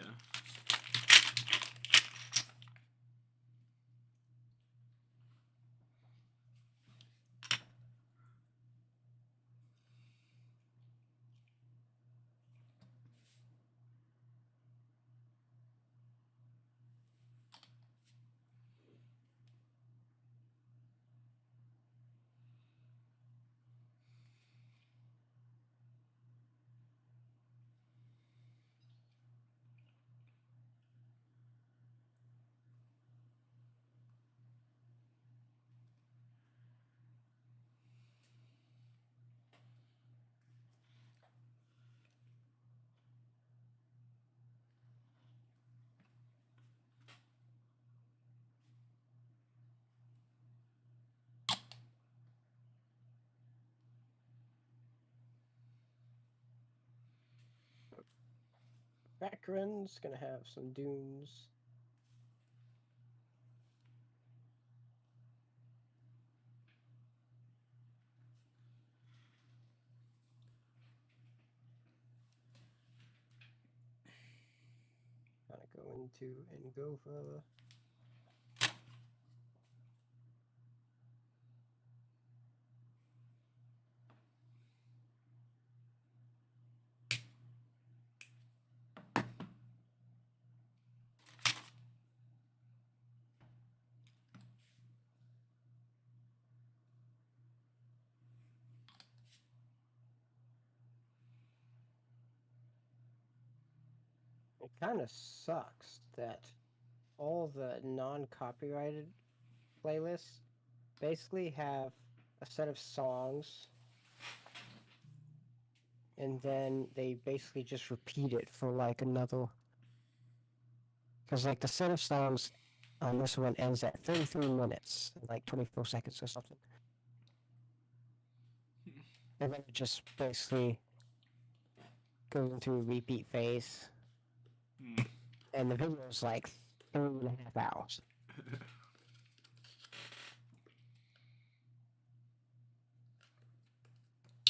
Background's going to have some dunes. Kind of go into Angova. It kind of sucks that all the non-copyrighted playlists basically have a set of songs and then they basically just repeat it for like another. Because like the set of songs on this one ends at 33 minutes, like 24 seconds or something. And then it just basically goes into a repeat phase. And the video is like 3.5 hours.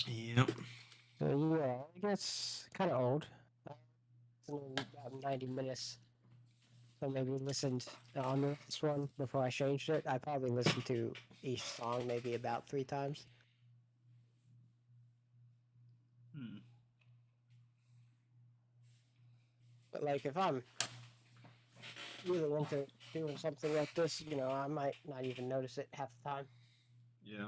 Yep. So yeah, it gets kind of old. It's only about 90 minutes. So maybe listened on this one before I changed it. I probably listened to each song maybe about 3 times. But like if I'm really into doing something like this, I might not even notice it half the time. Yeah.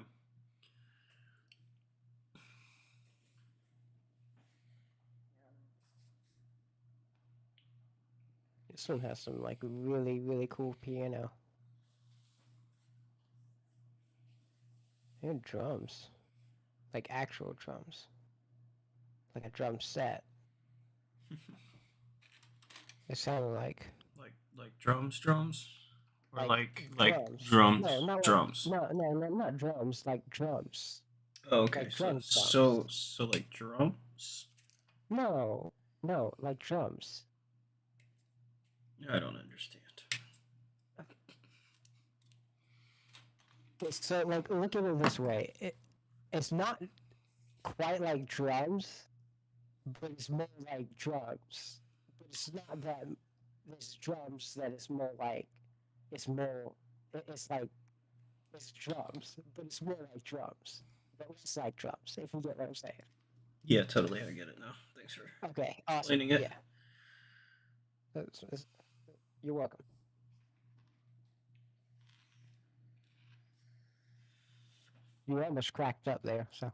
This one has some like really, really cool piano. And drums. Like actual drums. Like a drum set. It sounded like drums, or like drums. No, drums. not drums. Like drums. Oh, okay. Like drum drums. So like drums. No, like drums. I don't understand. So like, look at it this way. It's not quite like drums, but it's more like drums. But it's not that there's drums that it's more like it's like it's drums, but it's more like drums. But it's like drums, if you get what I'm saying. Yeah, totally. I get it now. Thanks for Okay, awesome. explaining it. Yeah. You're welcome. You almost cracked up there, so.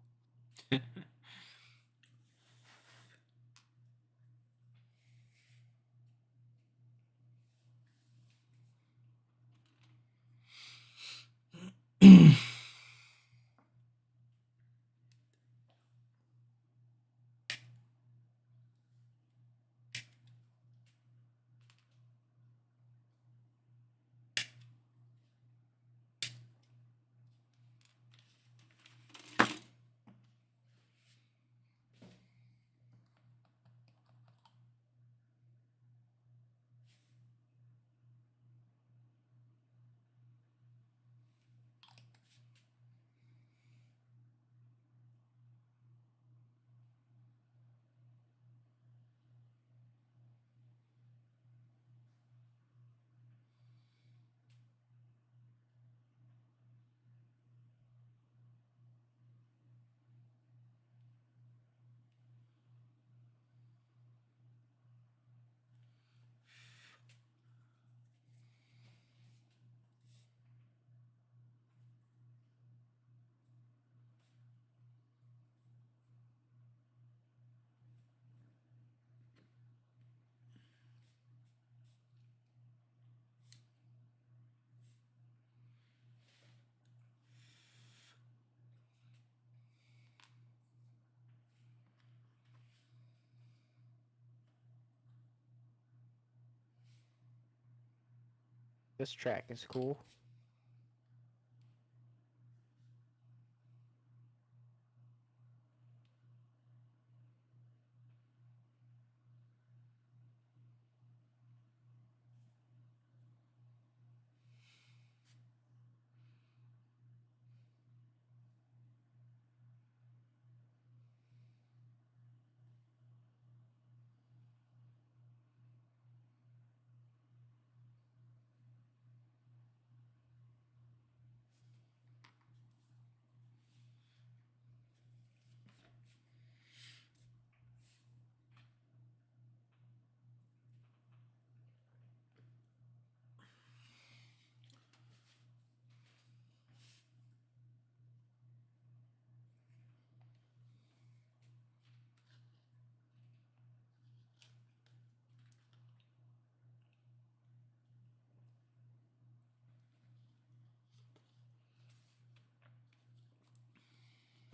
This track is cool.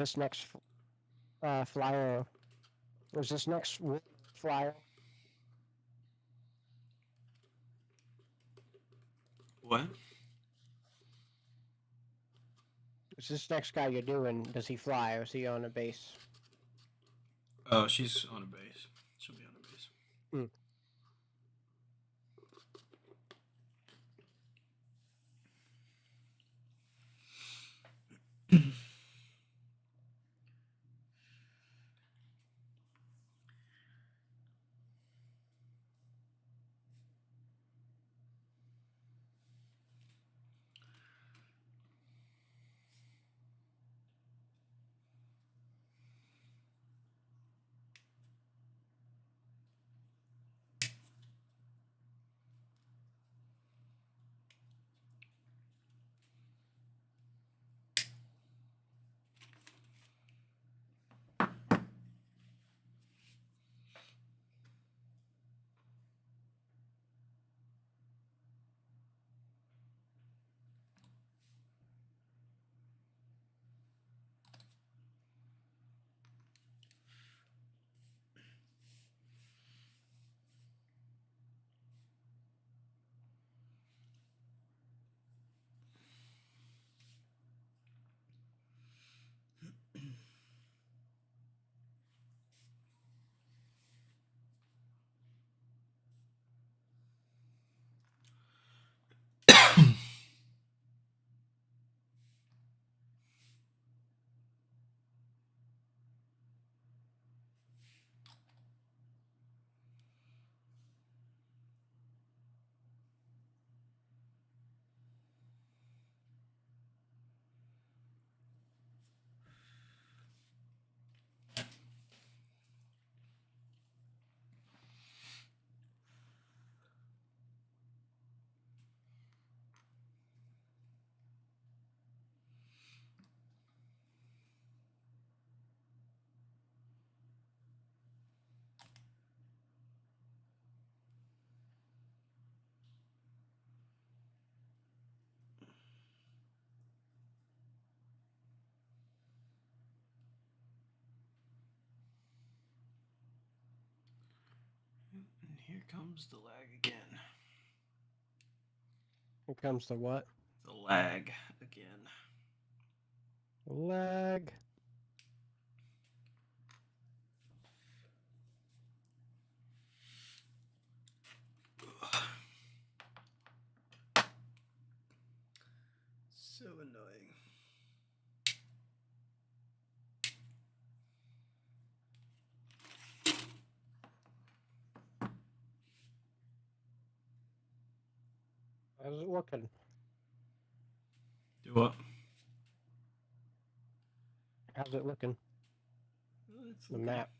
this next flyer? Was this next flyer? What? Is this next guy you're doing? Does he fly, or is he on a base? Oh, she's on a base. She'll be on a base. Hmm. And here comes the lag again. Here comes the what? The lag again. Lag. So annoying. How's it looking? Do what? How's it looking? It's The map.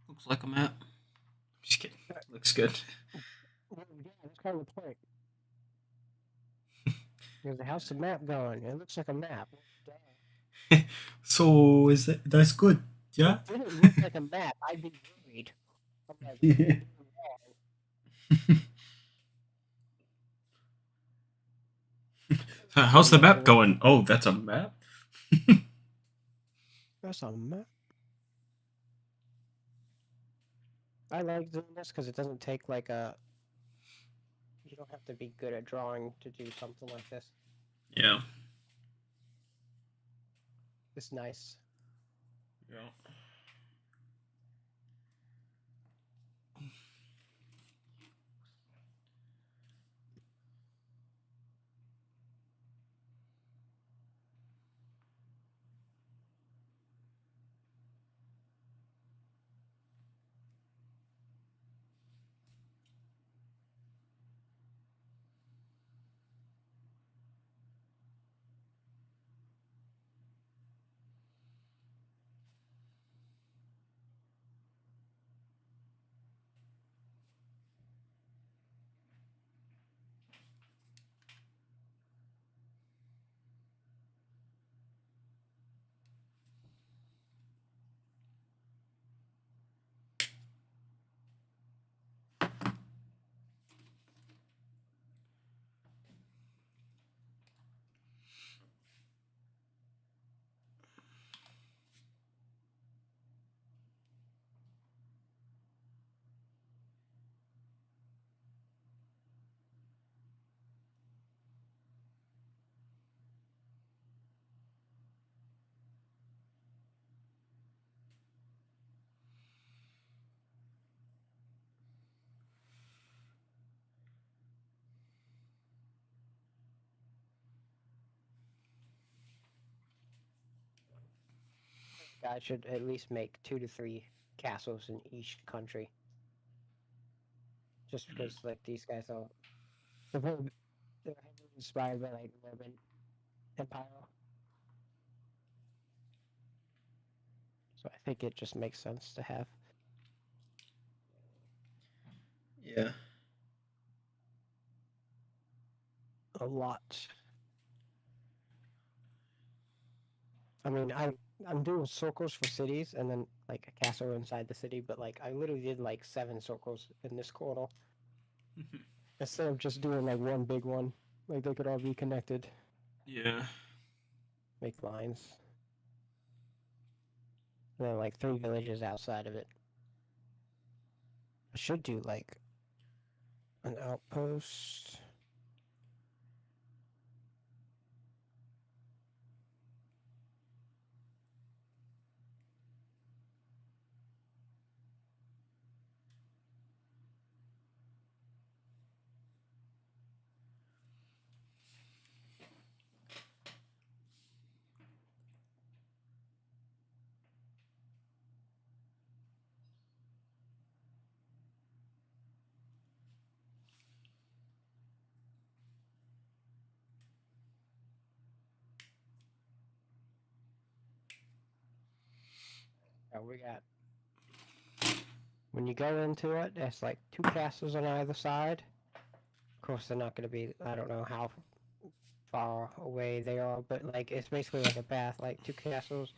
Looks like a map. I'm just kidding. Looks good. Well, yeah, that's kind of the point. How's the map going? It looks like a map. So that's good? Yeah. If it didn't look like a map, I'd be worried. I'm like, what am I doing wrong? How's the map going? Oh, that's a map? That's a map. I like doing this because it doesn't take like a. You don't have to be good at drawing to do something like this. Yeah. It's nice. Yeah. guy should at least make 2 to 3 castles in each country. Just because, like, these guys are they're heavily inspired by like Roman Empire. So I think it just makes sense to have. Yeah. A lot. I mean, I'm doing circles for cities and then like a castle inside the city, but like I literally did like 7 circles in this quarter instead of just doing like one big one. Like they could all be connected. Yeah. Make lines. And then like 3 villages outside of it. I should do like an outpost. We got. When you go into it, there's like 2 castles on either side. Of course, they're not going to be. I don't know how far away they are, but like it's basically like a path, like 2 castles,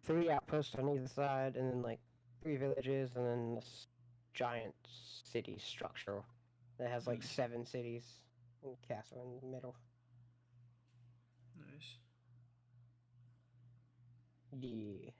3 outposts on either side, and then like 3 villages, and then this giant city structure that has like 7 cities and a castle in the middle. Nice. Yeah.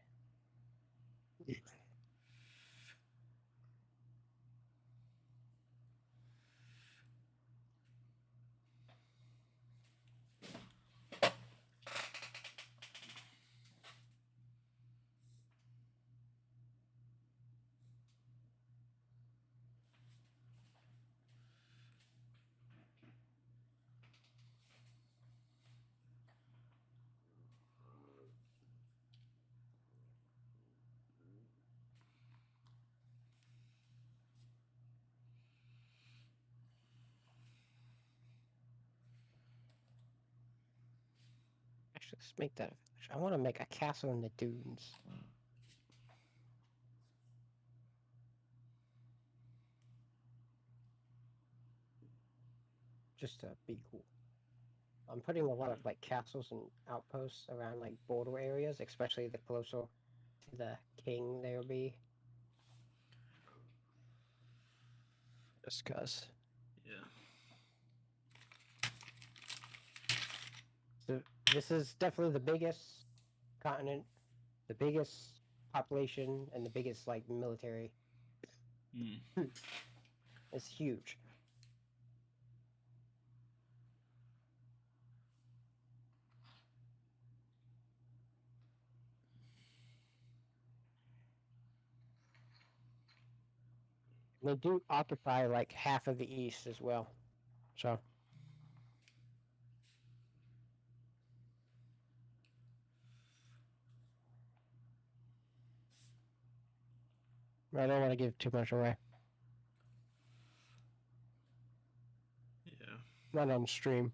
Actually, let's make that. I want to make a castle in the dunes. Just to be cool. I'm putting a lot of like castles and outposts around like border areas, especially the closer to the king there'll be. Just cause. Yeah. So this is definitely the biggest continent, the biggest population, and the biggest like military. It's huge. And they do occupy like half of the east as well. So I don't want to give too much away. Yeah. Not on stream.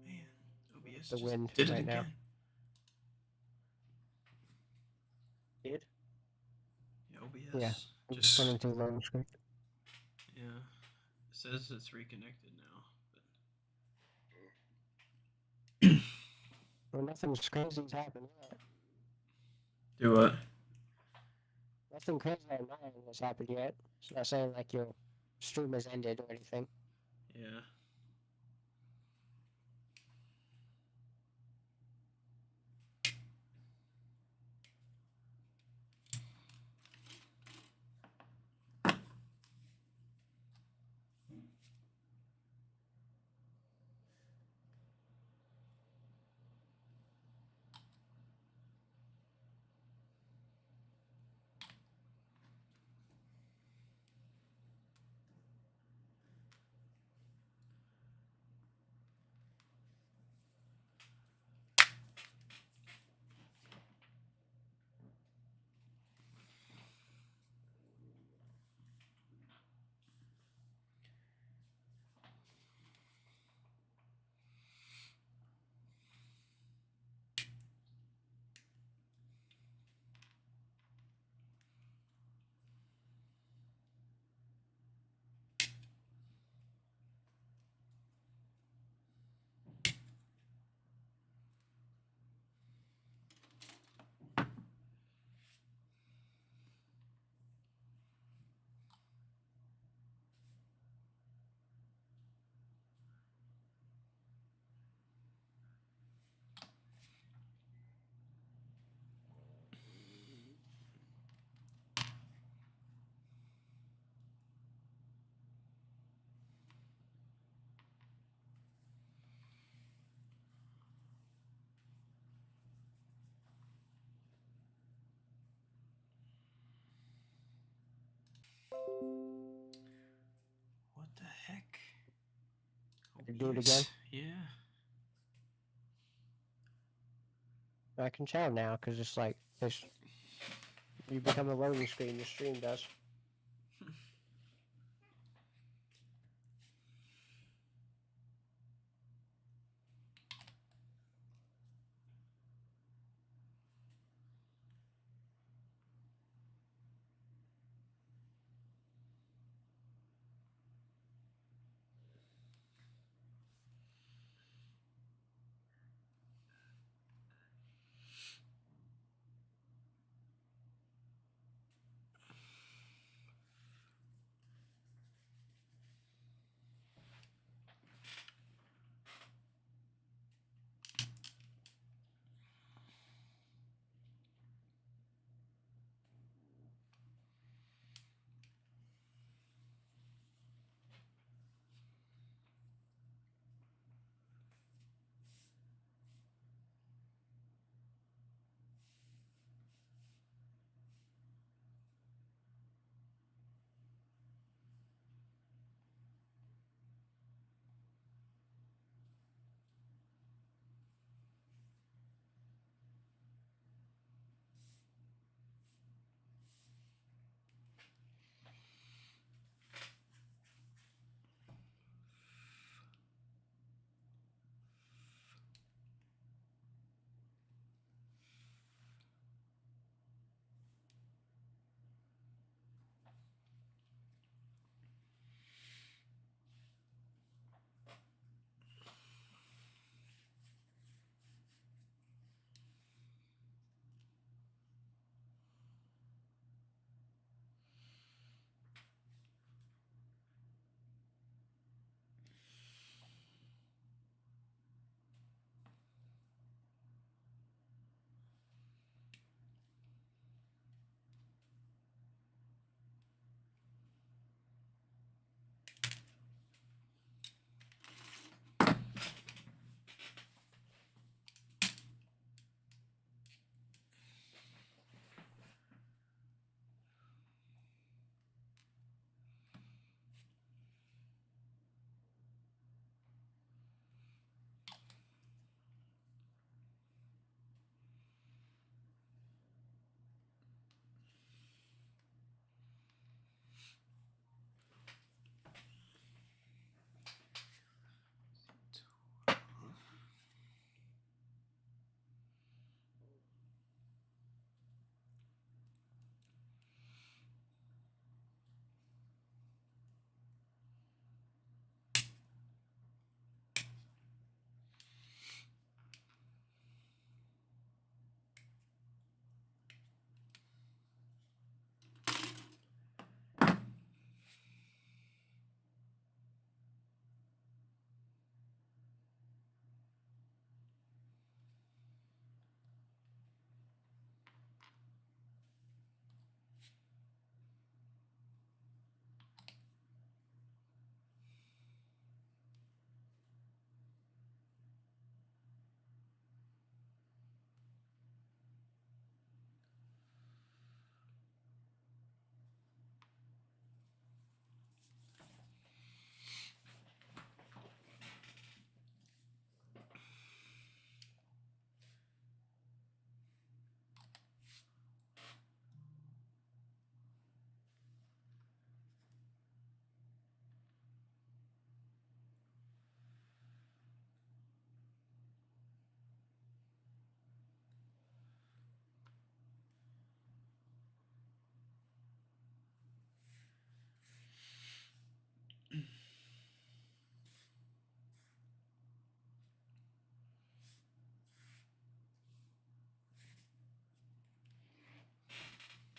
Man, OBS The just wind did it right again. now. Did? Yeah, OBS Yeah. just Running through loading screen. yeah. It says it's reconnected now. But Well, nothing crazy's happened yet. do what? Nothing crazy on my end has happened yet. It's not saying like your stream has ended or anything. Yeah. What the heck? To do it again? Yeah. I can tell now because it's like this. You become a loading screen. The stream does.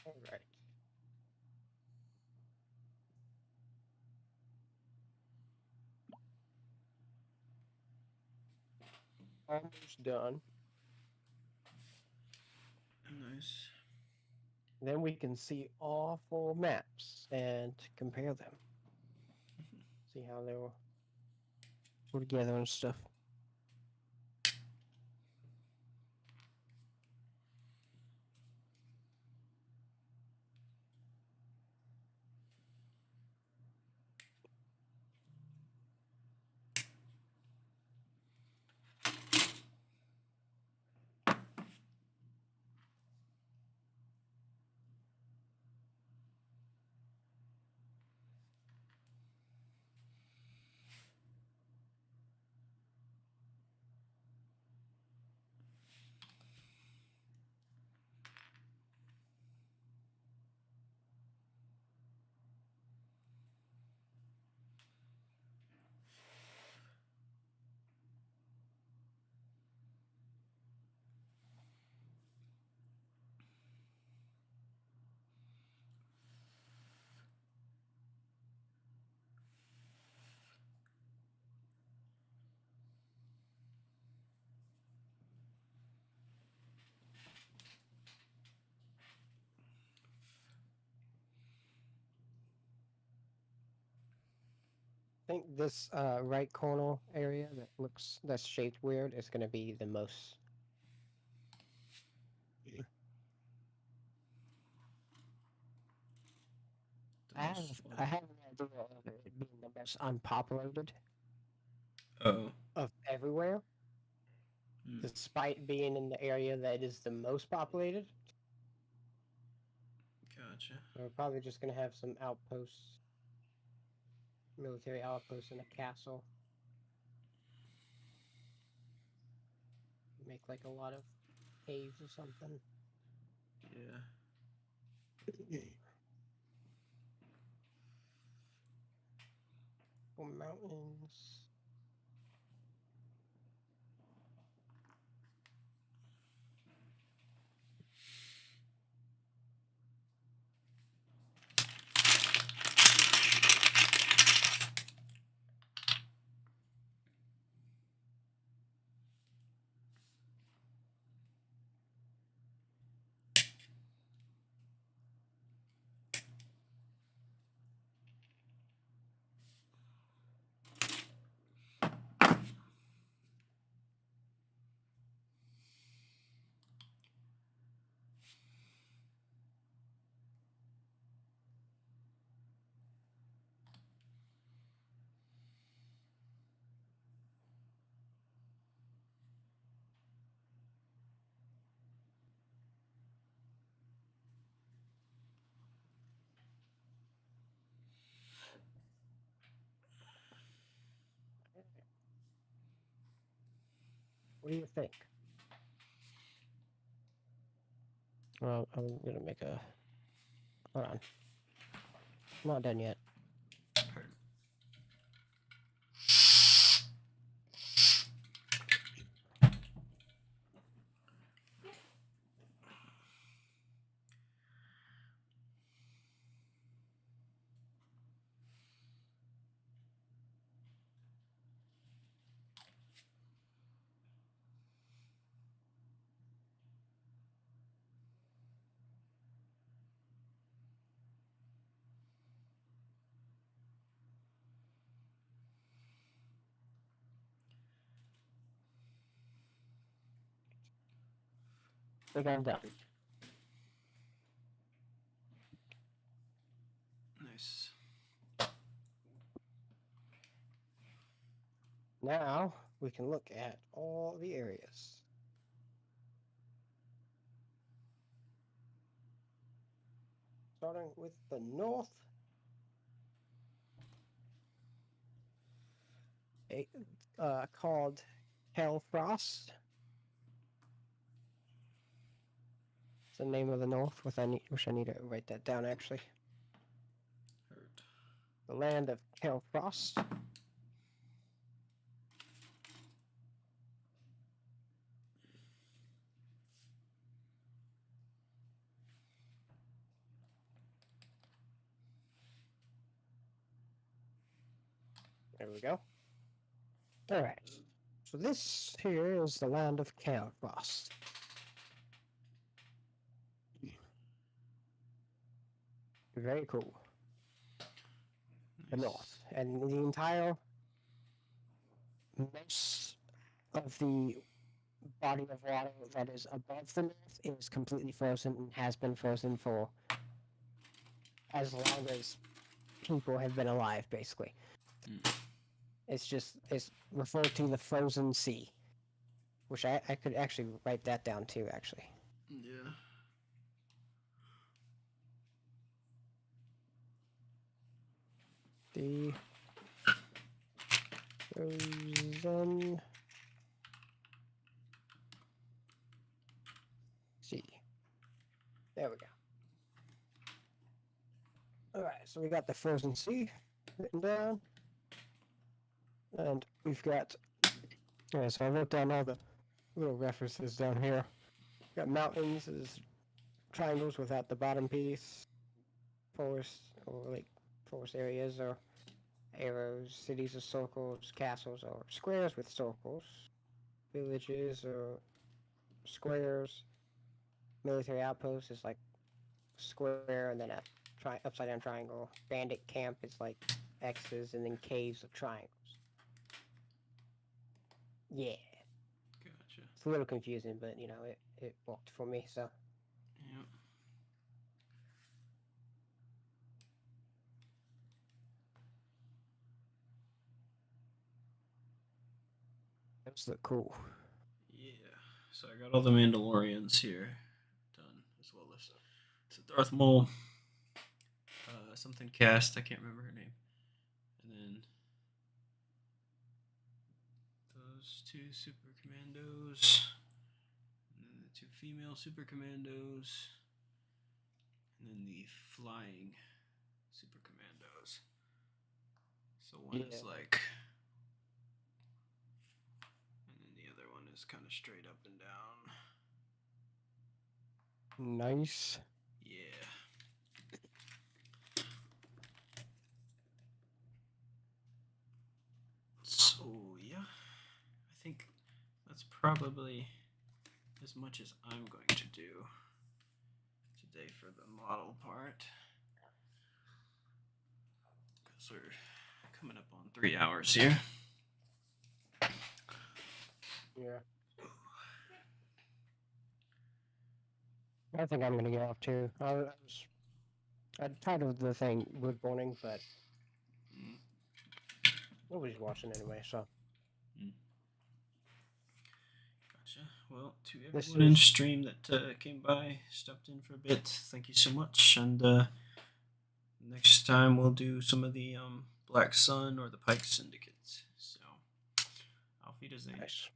All right. Almost done. Nice. Then we can see all 4 maps and compare them. See how they will go together and stuff. I think this right corner area that's shaped weird is going to be the most. I have an idea of it being the most unpopulated Oh. of everywhere, Hmm. despite being in the area that is the most populated. Gotcha. So we're probably just going to have some outposts, military outposts, and a castle. Make like a lot of caves or something. Yeah. Or mountains. What do you think? Well, I'm gonna make a. Hold on. I'm not done yet. Heard. I think I'm done. Nice. Now we can look at all the areas. Starting with the north. Called Hellfrost. It's the name of the north. Wish I need to write that down actually. Heard. The land of Hellfrost. There we go. All right. So this here is the land of Chaos. Very cool. The north. And the entire most of the body of water that is above the north is completely frozen and has been frozen for as long as people have been alive, basically. It's referred to the frozen sea, which I could actually write that down too, actually. Yeah. The frozen sea. There we go. Alright, so we got the frozen sea written down. And we've got... Alright, so I wrote down all the little references down here. Got mountains is triangles without the bottom piece. Forest, or like forest areas, or arrows. Cities are circles. Castles are squares with circles. Villages are squares. Military outpost is like square and then a upside down triangle. Bandit camp is like X's and then caves of triangles. Yeah. Gotcha. It's a little confusing, but you know, it worked for me, so. Yep. Those look cool. Yeah. So I got all the Mandalorians here done, as well as Darth Maul, something cast, I can't remember her name, and then those two super commandos, and then the two female super commandos, and then the flying super commandos. So one is like, and then the other one is kind of straight up and down. Nice. Yeah. So yeah, I think that's probably as much as I'm going to do today for the model part, because we're coming up on 3 hours here. Yeah. I think I'm gonna get off too. I titled the thing Wood Burning, but nobody's watching anyway, so. Gotcha. Well, to everyone in stream that came by, stopped in for a bit, thank you so much. And next time we'll do some of the Black Sun or the Pike Syndicate. So, auf Wiedersehen. Nice.